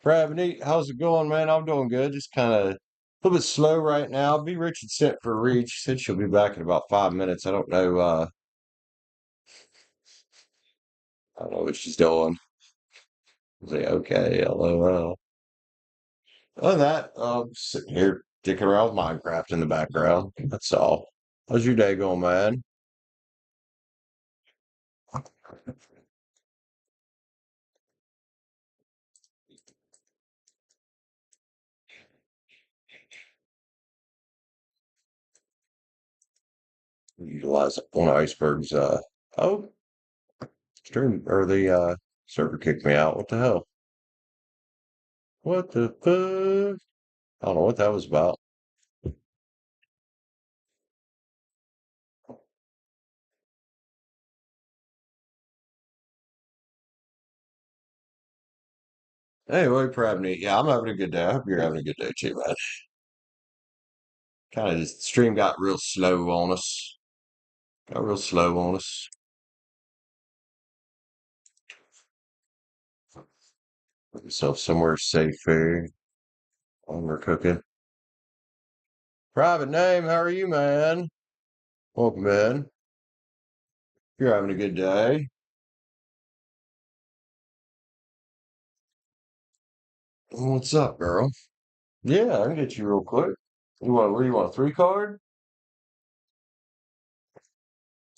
Gravity, how's it going, man? I'm doing good. Just kind of a little bit slow right now. Be rich and set for reach. Said she'll be back in about 5 minutes. I don't know. I don't know what she's doing. I say, okay, LOL. Other than that, sitting here dicking around with Minecraft in the background. That's all. How's your day going, man? Utilize one iceberg's oh, stream or the server kicked me out. What the hell? What the fuck? I don't know what that was about. Anyway, Pravney, yeah, I'm having a good day. I hope you're having a good day too, man. Kind of just the stream got real slow on us. Got real slow on us. Put yourself somewhere safe here while we're cooking. Private name, how are you, man? Welcome, man. You're having a good day. What's up, girl? Yeah, I can get you real quick. What do you want, a three card?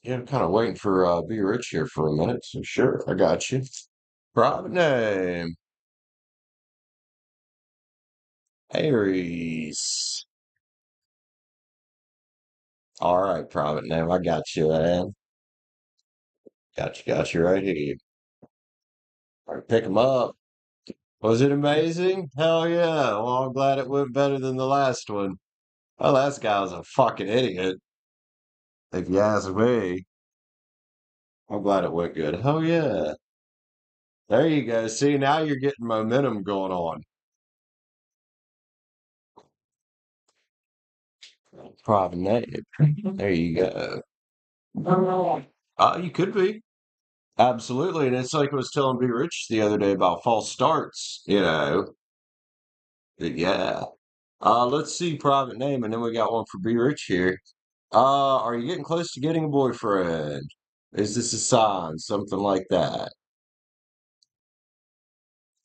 Yeah, I'm kind of waiting for Be Rich here for a minute, so sure, I got you. Private name, Aries. All right, private name, I got you, man. Got you right here. All right, pick 'em up. Was it amazing? Hell yeah. Well, I'm glad it went better than the last one. Well, last guy was a fucking idiot, if you ask me. I'm glad it went good. Hell yeah. There you go. See, now you're getting momentum going on. Private name. There you go. You could be. Absolutely. And it's like I was telling B Rich the other day about false starts, you know. But yeah. Let's see private name, and then we got one for B Rich here. Are you getting close to getting a boyfriend? Is this a sign? Something like that.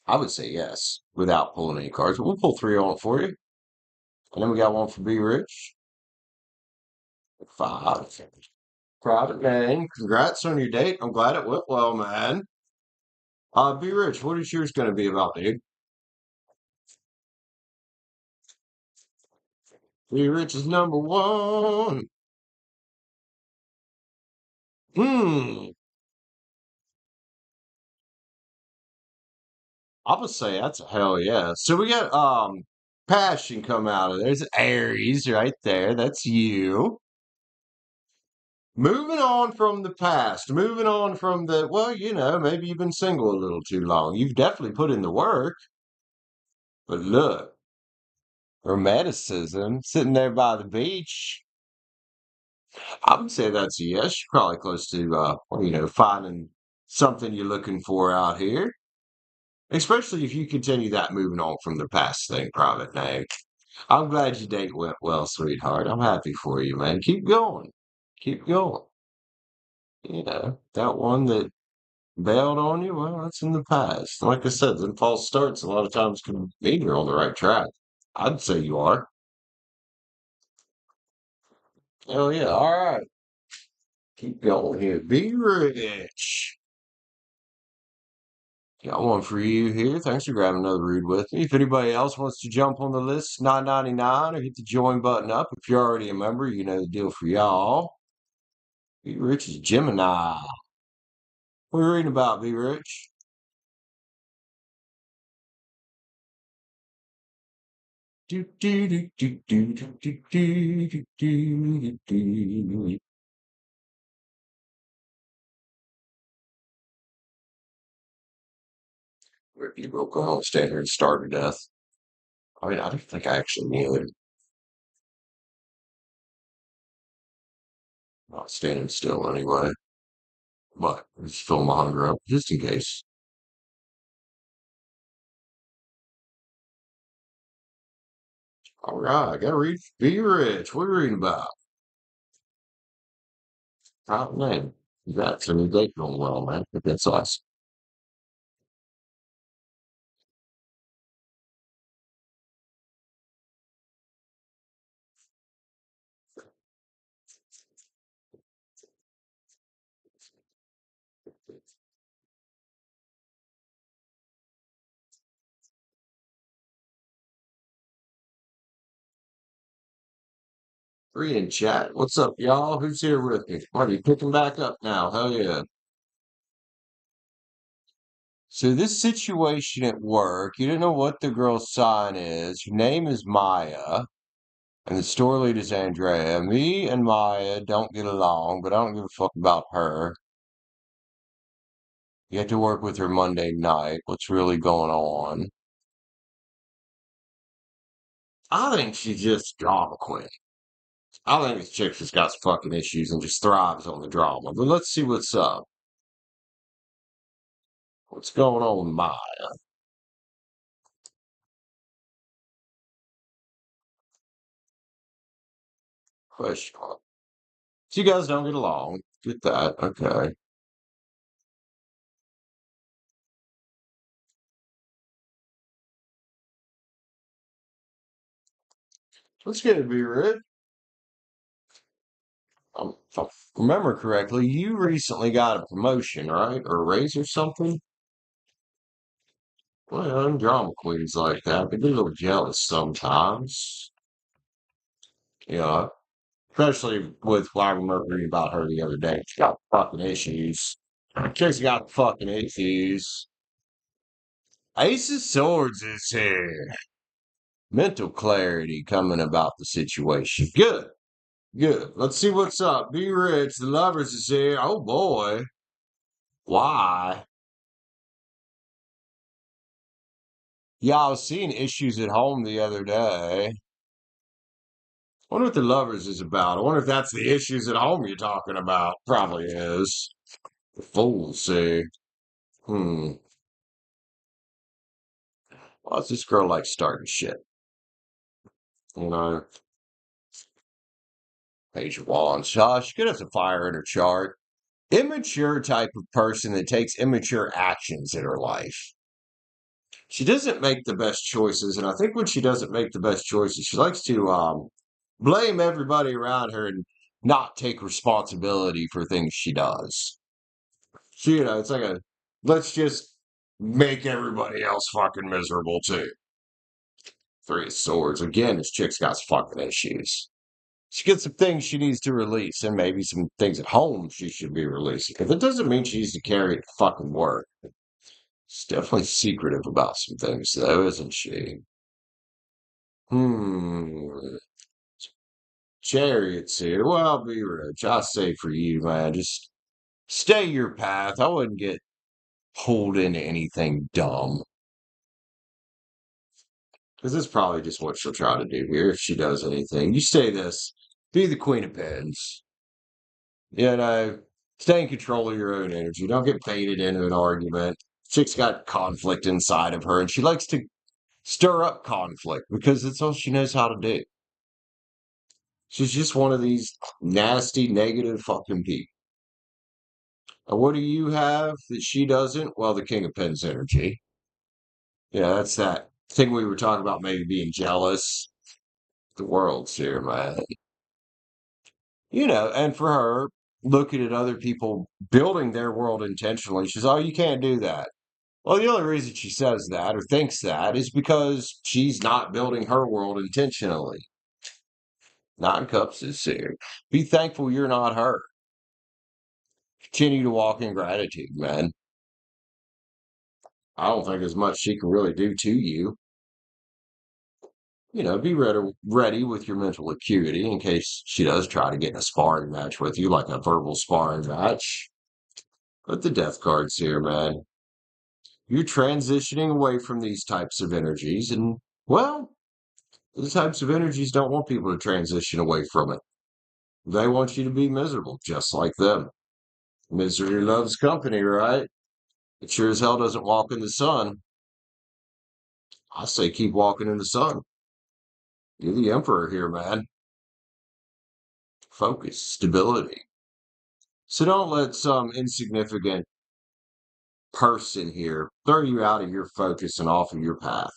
I would say yes, without pulling any cards. But we'll pull three on it for you. And then we got one for B Rich. Five. Private name. Congrats on your date. I'm glad it went well, man. B Rich, what is yours gonna be about, dude? B Rich is number one. Hmm. I would say that's a hell yeah. So we got passion come out of there. There's Aries right there. That's you. Moving on from the past, moving on from the well, maybe you've been single a little too long. You've definitely put in the work, but look, romanticism sitting there by the beach. I would say that's a yes. You're probably close to finding something you're looking for out here. Especially if you continue that moving on from the past thing, private name. I'm glad your date went well, sweetheart. I'm happy for you, man. Keep going. Keep going. That one that bailed on you, well, that's in the past. Like I said, them false starts a lot of times can mean you're on the right track. I'd say you are. Hell yeah. All right. Keep going here. Be rich. Got one for you here. Thanks for grabbing another read with me. If anybody else wants to jump on the list, $9.99 or hit the join button up. If you're already a member, you know the deal for y'all. Be Rich is Gemini. What are you reading about, Be Rich? Do, do, do, do, do, do, do, do, do, do, do. Where people go home, stand here and starve to death. I mean, I don't think I actually knew it. Not standing still anyway. But just fill my hunger up just in case. All right, I gotta read Be Rich. What are you reading about? Out name. That's a new date going well, man. But that's awesome. 3 in chat. What's up, y'all? Who's here with me? Are you picking back up now? Hell yeah. So this situation at work, you don't know what the girl's sign is. Her name is Maya, and the store lead is Andrea. Me and Maya don't get along, but I don't give a fuck about her. You have to work with her Monday night. What's really going on? I think she's just drama queen. I think this chick just got some fucking issues and just thrives on the drama. But let's see what's up. What's going on with Maya? Question mark. So you guys don't get along. Get that. Okay. Let's get it, be Rick. If I remember correctly, you recently got a promotion, right? Or a raise or something? Well, them drama queens like that, they get a little jealous sometimes. You know, especially with what I remember reading about her the other day. She got fucking issues. Chick's got fucking issues. Ace of Swords is here. Mental clarity coming about the situation. Good, good. Let's see what's up. Be rich. The lovers is here. Oh boy. Why? Yeah, I was seeing issues at home the other day. Wonder what the lovers is about. I wonder if that's the issues at home you're talking about. Probably is. The fools see. Hmm. Why's this girl like starting shit? You know, Page of Wands. She could have some fire in her chart. Immature type of person that takes immature actions in her life. She doesn't make the best choices, and I think when she doesn't make the best choices, she likes to blame everybody around her and not take responsibility for things she does. She, it's like a let's just make everybody else fucking miserable too. 3 of Swords. Again, this chick's got some fucking issues. She gets some things she needs to release, and maybe some things at home she should be releasing. If it doesn't mean she needs to carry it to fucking work. She's definitely secretive about some things, though, isn't she? Hmm. Chariots here. Well, be rich. I say for you, man, just stay your path. I wouldn't get pulled into anything dumb. Because that's probably just what she'll try to do here if she does anything. You say this, be the queen of pens. You know, stay in control of your own energy. Don't get baited into an argument. Chick's got conflict inside of her, and she likes to stir up conflict because it's all she knows how to do. She's just one of these nasty, negative fucking people. And what do you have that she doesn't? Well, the King of Pens energy. Yeah, that's that thing we were talking about, maybe being jealous. The world's here, man. And for her, looking at other people building their world intentionally, she's, oh, you can't do that. Well, the only reason she says that or thinks that is because she's not building her world intentionally. 9 cups is here. Be thankful you're not her. Continue to walk in gratitude, man. I don't think there's much she can really do to you. Be ready with your mental acuity in case she does try to get in a sparring match with you, like a verbal sparring match. But the death card's here, man. You're transitioning away from these types of energies, and, well, these types of energies don't want people to transition away from it. They want you to be miserable, just like them. Misery loves company, right? It sure as hell doesn't walk in the sun. I say keep walking in the sun. You're the emperor here, man. Focus, stability. So don't let some insignificant person here throw you out of your focus and off of your path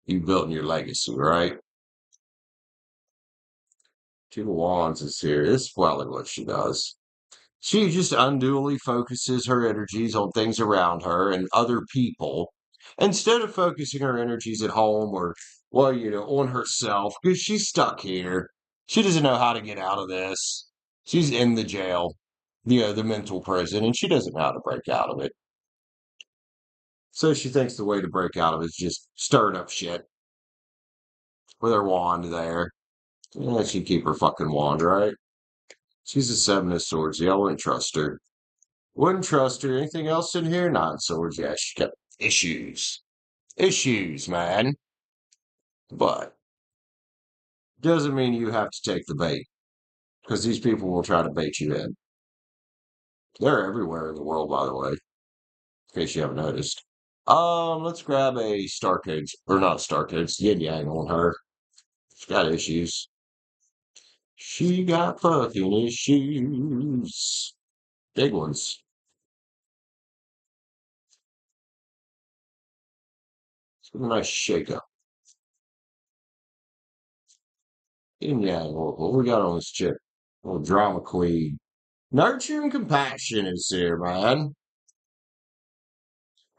you built in your legacy, right? Two of Wands is here. This is probably what she does. She just unduly focuses her energies on things around her and other people instead of focusing her energies at home or, well, on herself because she's stuck here. She doesn't know how to get out of this. She's in the jail, the mental prison, and she doesn't know how to break out of it. So she thinks the way to break out of it is just stirring up shit with her wand there. Yeah, she'd keep her fucking wand, right? She's a seven of swords. Yeah, I wouldn't trust her. Wouldn't trust her. Anything else in here? Nine swords. Yeah, she got issues. Issues, man. But doesn't mean you have to take the bait because these people will try to bait you in. They're everywhere in the world, by the way, in case you haven't noticed. Let's grab a star code, or not star code, it's yin yang on her. She's got issues. She got fucking issues. Big ones. It's a nice shake up. Yin yang, what we got on this chick? Little drama queen. Nurture and compassion is here, man.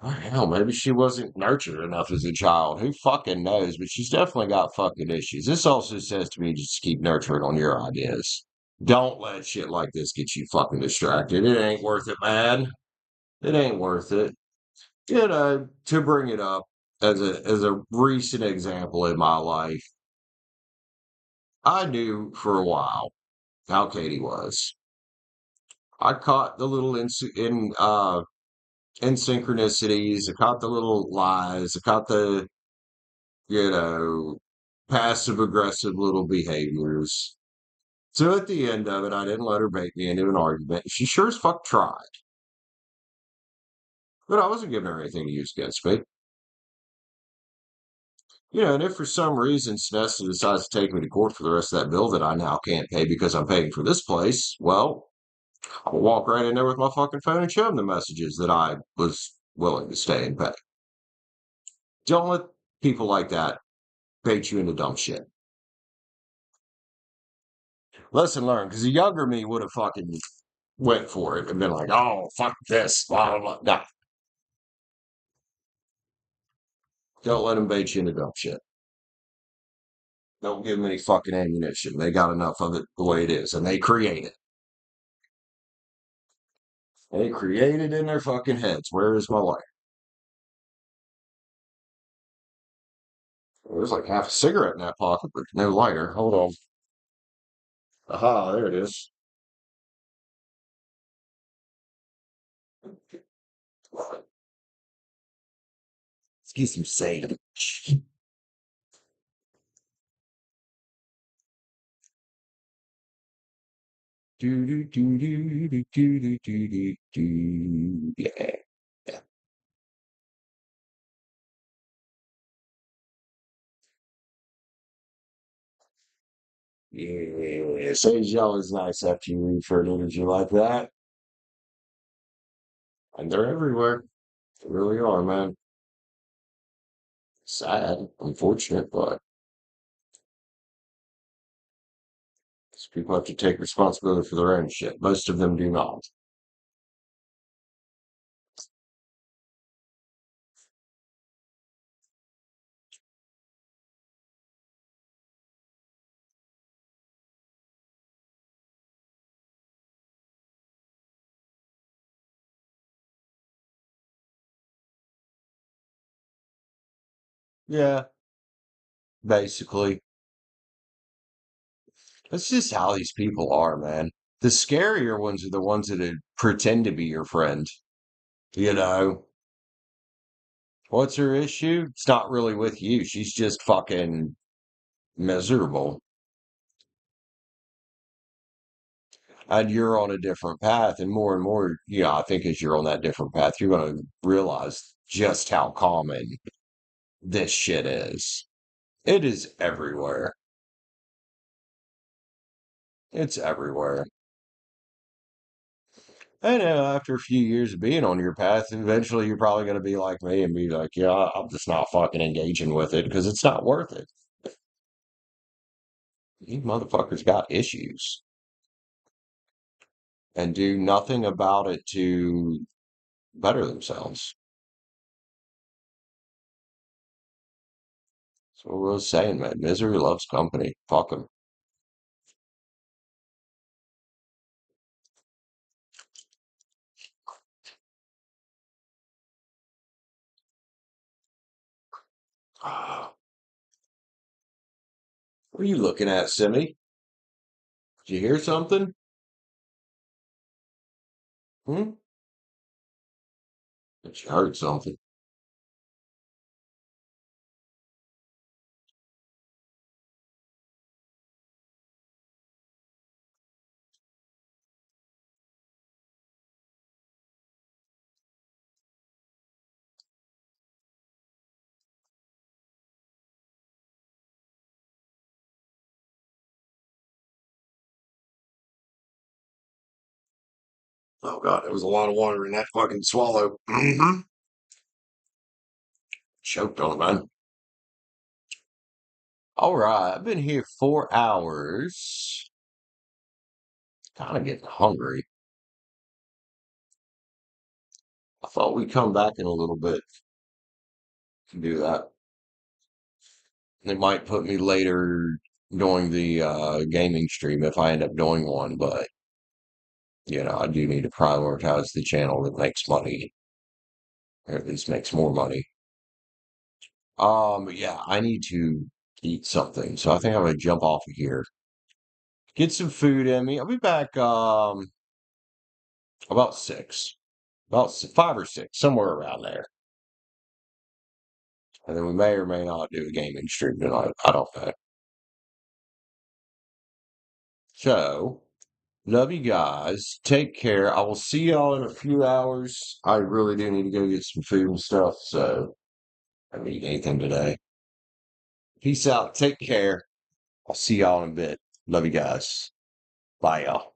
Oh, hell, maybe she wasn't nurtured enough as a child. Who fucking knows? But she's definitely got fucking issues. This also says to me just keep nurturing on your ideas. Don't let shit like this get you fucking distracted. It ain't worth it, man. It ain't worth it. To bring it up as a recent example in my life, I knew for a while how Katie was. I caught the little in synchronicities. I caught the little lies. I caught the, you know, passive aggressive little behaviors. So at the end of it, I didn't let her bait me into an argument. She sure as fuck tried, but I wasn't giving her anything to use against me. And if for some reason Snessa decides to take me to court for the rest of that bill that I now can't pay because I'm paying for this place, well, I'll walk right in there with my fucking phone and show them the messages that I was willing to stay and pay. Don't let people like that bait you into dumb shit. Lesson learned, because the younger me would have fucking went for it and been like, oh, fuck this, blah, blah, blah. Nah, don't let them bait you into dumb shit. Don't give them any fucking ammunition. They got enough of it the way it is, and they create it. They create it in their fucking heads. Where is my lighter? There's like half a cigarette in that pocket, but no lighter. Hold on. Aha, there it is. Let's get some sage. Do do do do do do do do do. Yeah. Yeah, sage gel is nice after you read for an energy like that. And they're everywhere. They really are, man. Sad, unfortunate, but people have to take responsibility for their own shit. Most of them do not. Yeah, basically. That's just how these people are, man. The scarier ones are the ones that pretend to be your friend. You know, what's her issue? It's not really with you. She's just fucking miserable. And you're on a different path. And more, I think as you're on that different path, you're going to realize just how common this shit is. It is everywhere. It's everywhere. I know after a few years of being on your path, eventually you're probably going to be like me and be like, yeah, I'm just not fucking engaging with it because it's not worth it. These motherfuckers got issues and do nothing about it to better themselves. So what I was saying, man, misery loves company. Fuck them. What are you looking at, Simi? Did you hear something? Hmm? But you heard something. Oh god, there was a lot of water in that fucking swallow. Mm-hmm. Choked on it, man. All right, I've been here 4 hours. Kind of getting hungry. I thought we'd come back in a little bit to do that. They might put me later doing the gaming stream if I end up doing one, but I do need to prioritize the channel that makes money, or at least makes more money. Yeah, I need to eat something, so I think I'm gonna jump off of here, get some food in me. I'll be back about six, five or six, somewhere around there, and then we may or may not do a gaming stream tonight. I don't know. So. Love you guys. Take care. I will see y'all in a few hours. I really do need to go get some food and stuff, so I haven't eaten anything today. Peace out. Take care. I'll see y'all in a bit. Love you guys. Bye, y'all.